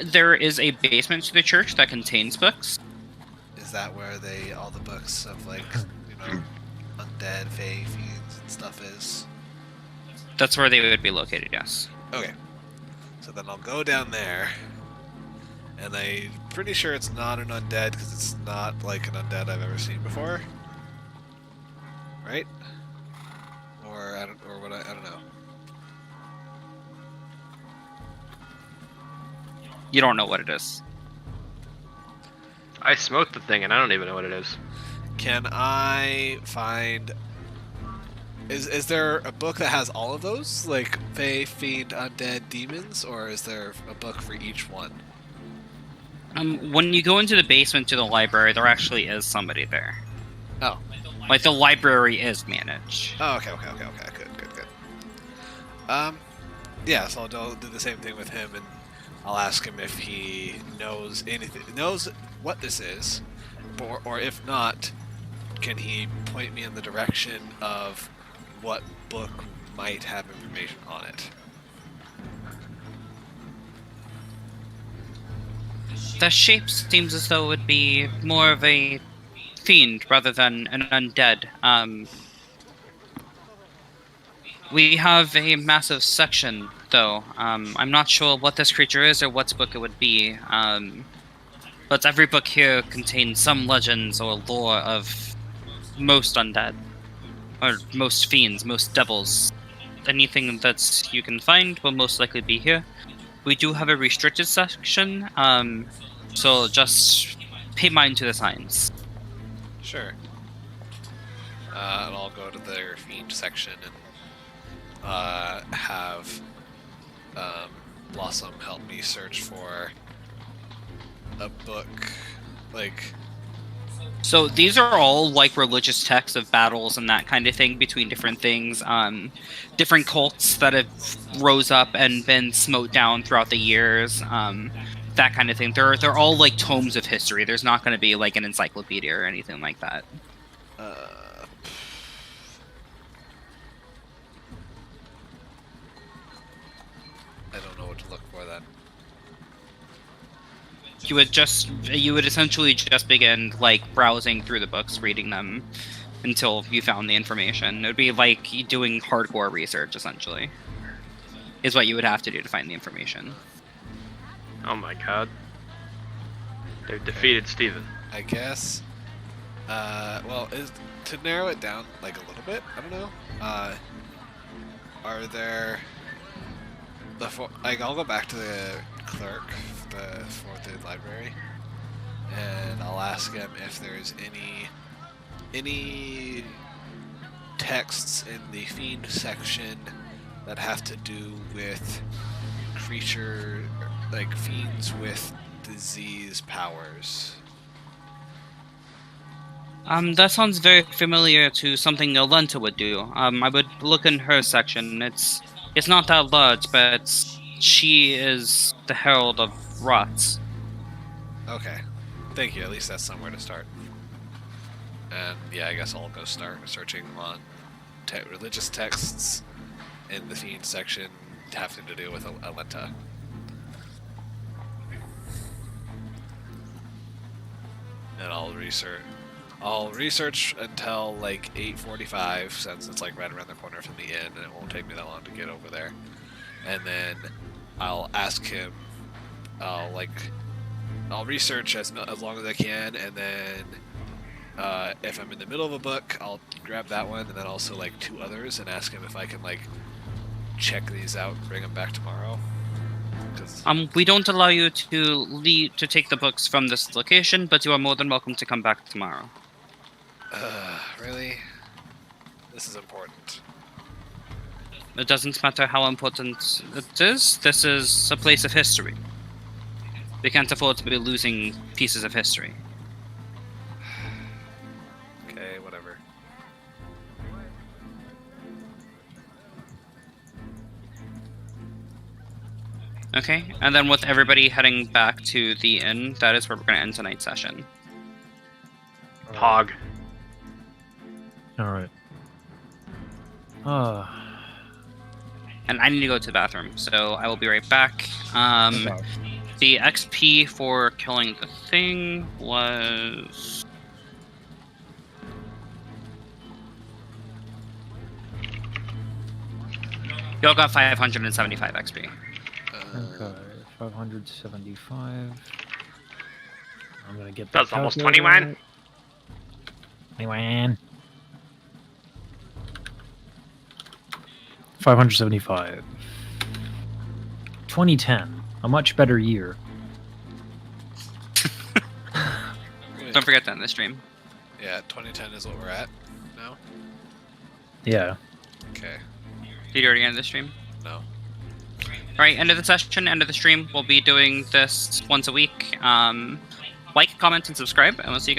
There is a basement to the church that contains books. Is that where all the books of like, undead, fae, fiends, and stuff is? That's where they would be located, yes. Okay. So then I'll go down there, and I'm pretty sure it's not an undead because it's not like an undead I've ever seen before, right? Or I don't know. You don't know what it is. I smoked the thing and I don't even know what it is. Can I find? Is there a book that has all of those, like fae, fiend, undead, demons, or is there a book for each one? When you go into the basement to the library, there actually is somebody there. Oh. Like, the library is managed. Oh, okay. Good. Yeah, so I'll do the same thing with him, and I'll ask him if he knows what this is, or if not, can he point me in the direction of what book might have information on it? The shape seems as though it would be more of a fiend rather than an undead. We have a massive section, though. I'm not sure what this creature is or what book it would be. But every book here contains some legends or lore of most undead. Or most fiends, most devils. Anything that you can find will most likely be here. We do have a restricted section, so just pay mind to the signs. Sure. And I'll go to their fiend section and have Blossom help me search for a book, like... So these are all like religious texts of battles and that kind of thing between different things, different cults that have rose up and been smote down throughout the years, that kind of thing. They're all like tomes of history. There's not going to be like an encyclopedia or anything like that. I don't know what to look for then. You would essentially just begin like browsing through the books, reading them until you found the information. It would be like doing hardcore research, essentially, is what you would have to do to find the information. Oh my god. They've defeated Steven. I guess. Well, to narrow it down like a little bit, I don't know. Are there I'll go back to the clerk for the library, and I'll ask him if there's any texts in the fiend section that have to do with creature, like fiends with disease powers. That sounds very familiar to something Alenta would do. I would look in her section. It's not that large, but she is the herald of rots. Okay. Thank you. At least that's somewhere to start. And yeah, I guess I'll go start searching on religious texts in the fiend section having to do with Alenta. And I'll research. I'll research until like 8:45, since it's like right around the corner from the inn, and it won't take me that long to get over there. And then I'll ask him. I'll research as long as I can, and then if I'm in the middle of a book, I'll grab that one, and then also like 2 others, and ask him if I can like check these out and bring them back tomorrow. 'Cause, We don't allow you to take the books from this location, but you are more than welcome to come back tomorrow. really? This is important. It doesn't matter how important it is. This is a place of history. We can't afford to be losing pieces of history. Okay, whatever. Okay, and then with everybody heading back to the inn, that is where we're going to end tonight's session. Pog. All right. And I need to go to the bathroom, so I will be right back. The XP for killing the thing was... Y'all got 575 XP. Okay, 575. I'm gonna get That's that almost calculator 21. out. 21. 575. 2010. A much better year. Don't forget that in the stream. Yeah, 2010 is what we're at now. Yeah. Okay. Did you already end the stream? No. Alright, end of the session, end of the stream. We'll be doing this once a week. Like, comment, and subscribe, and we'll see you guys.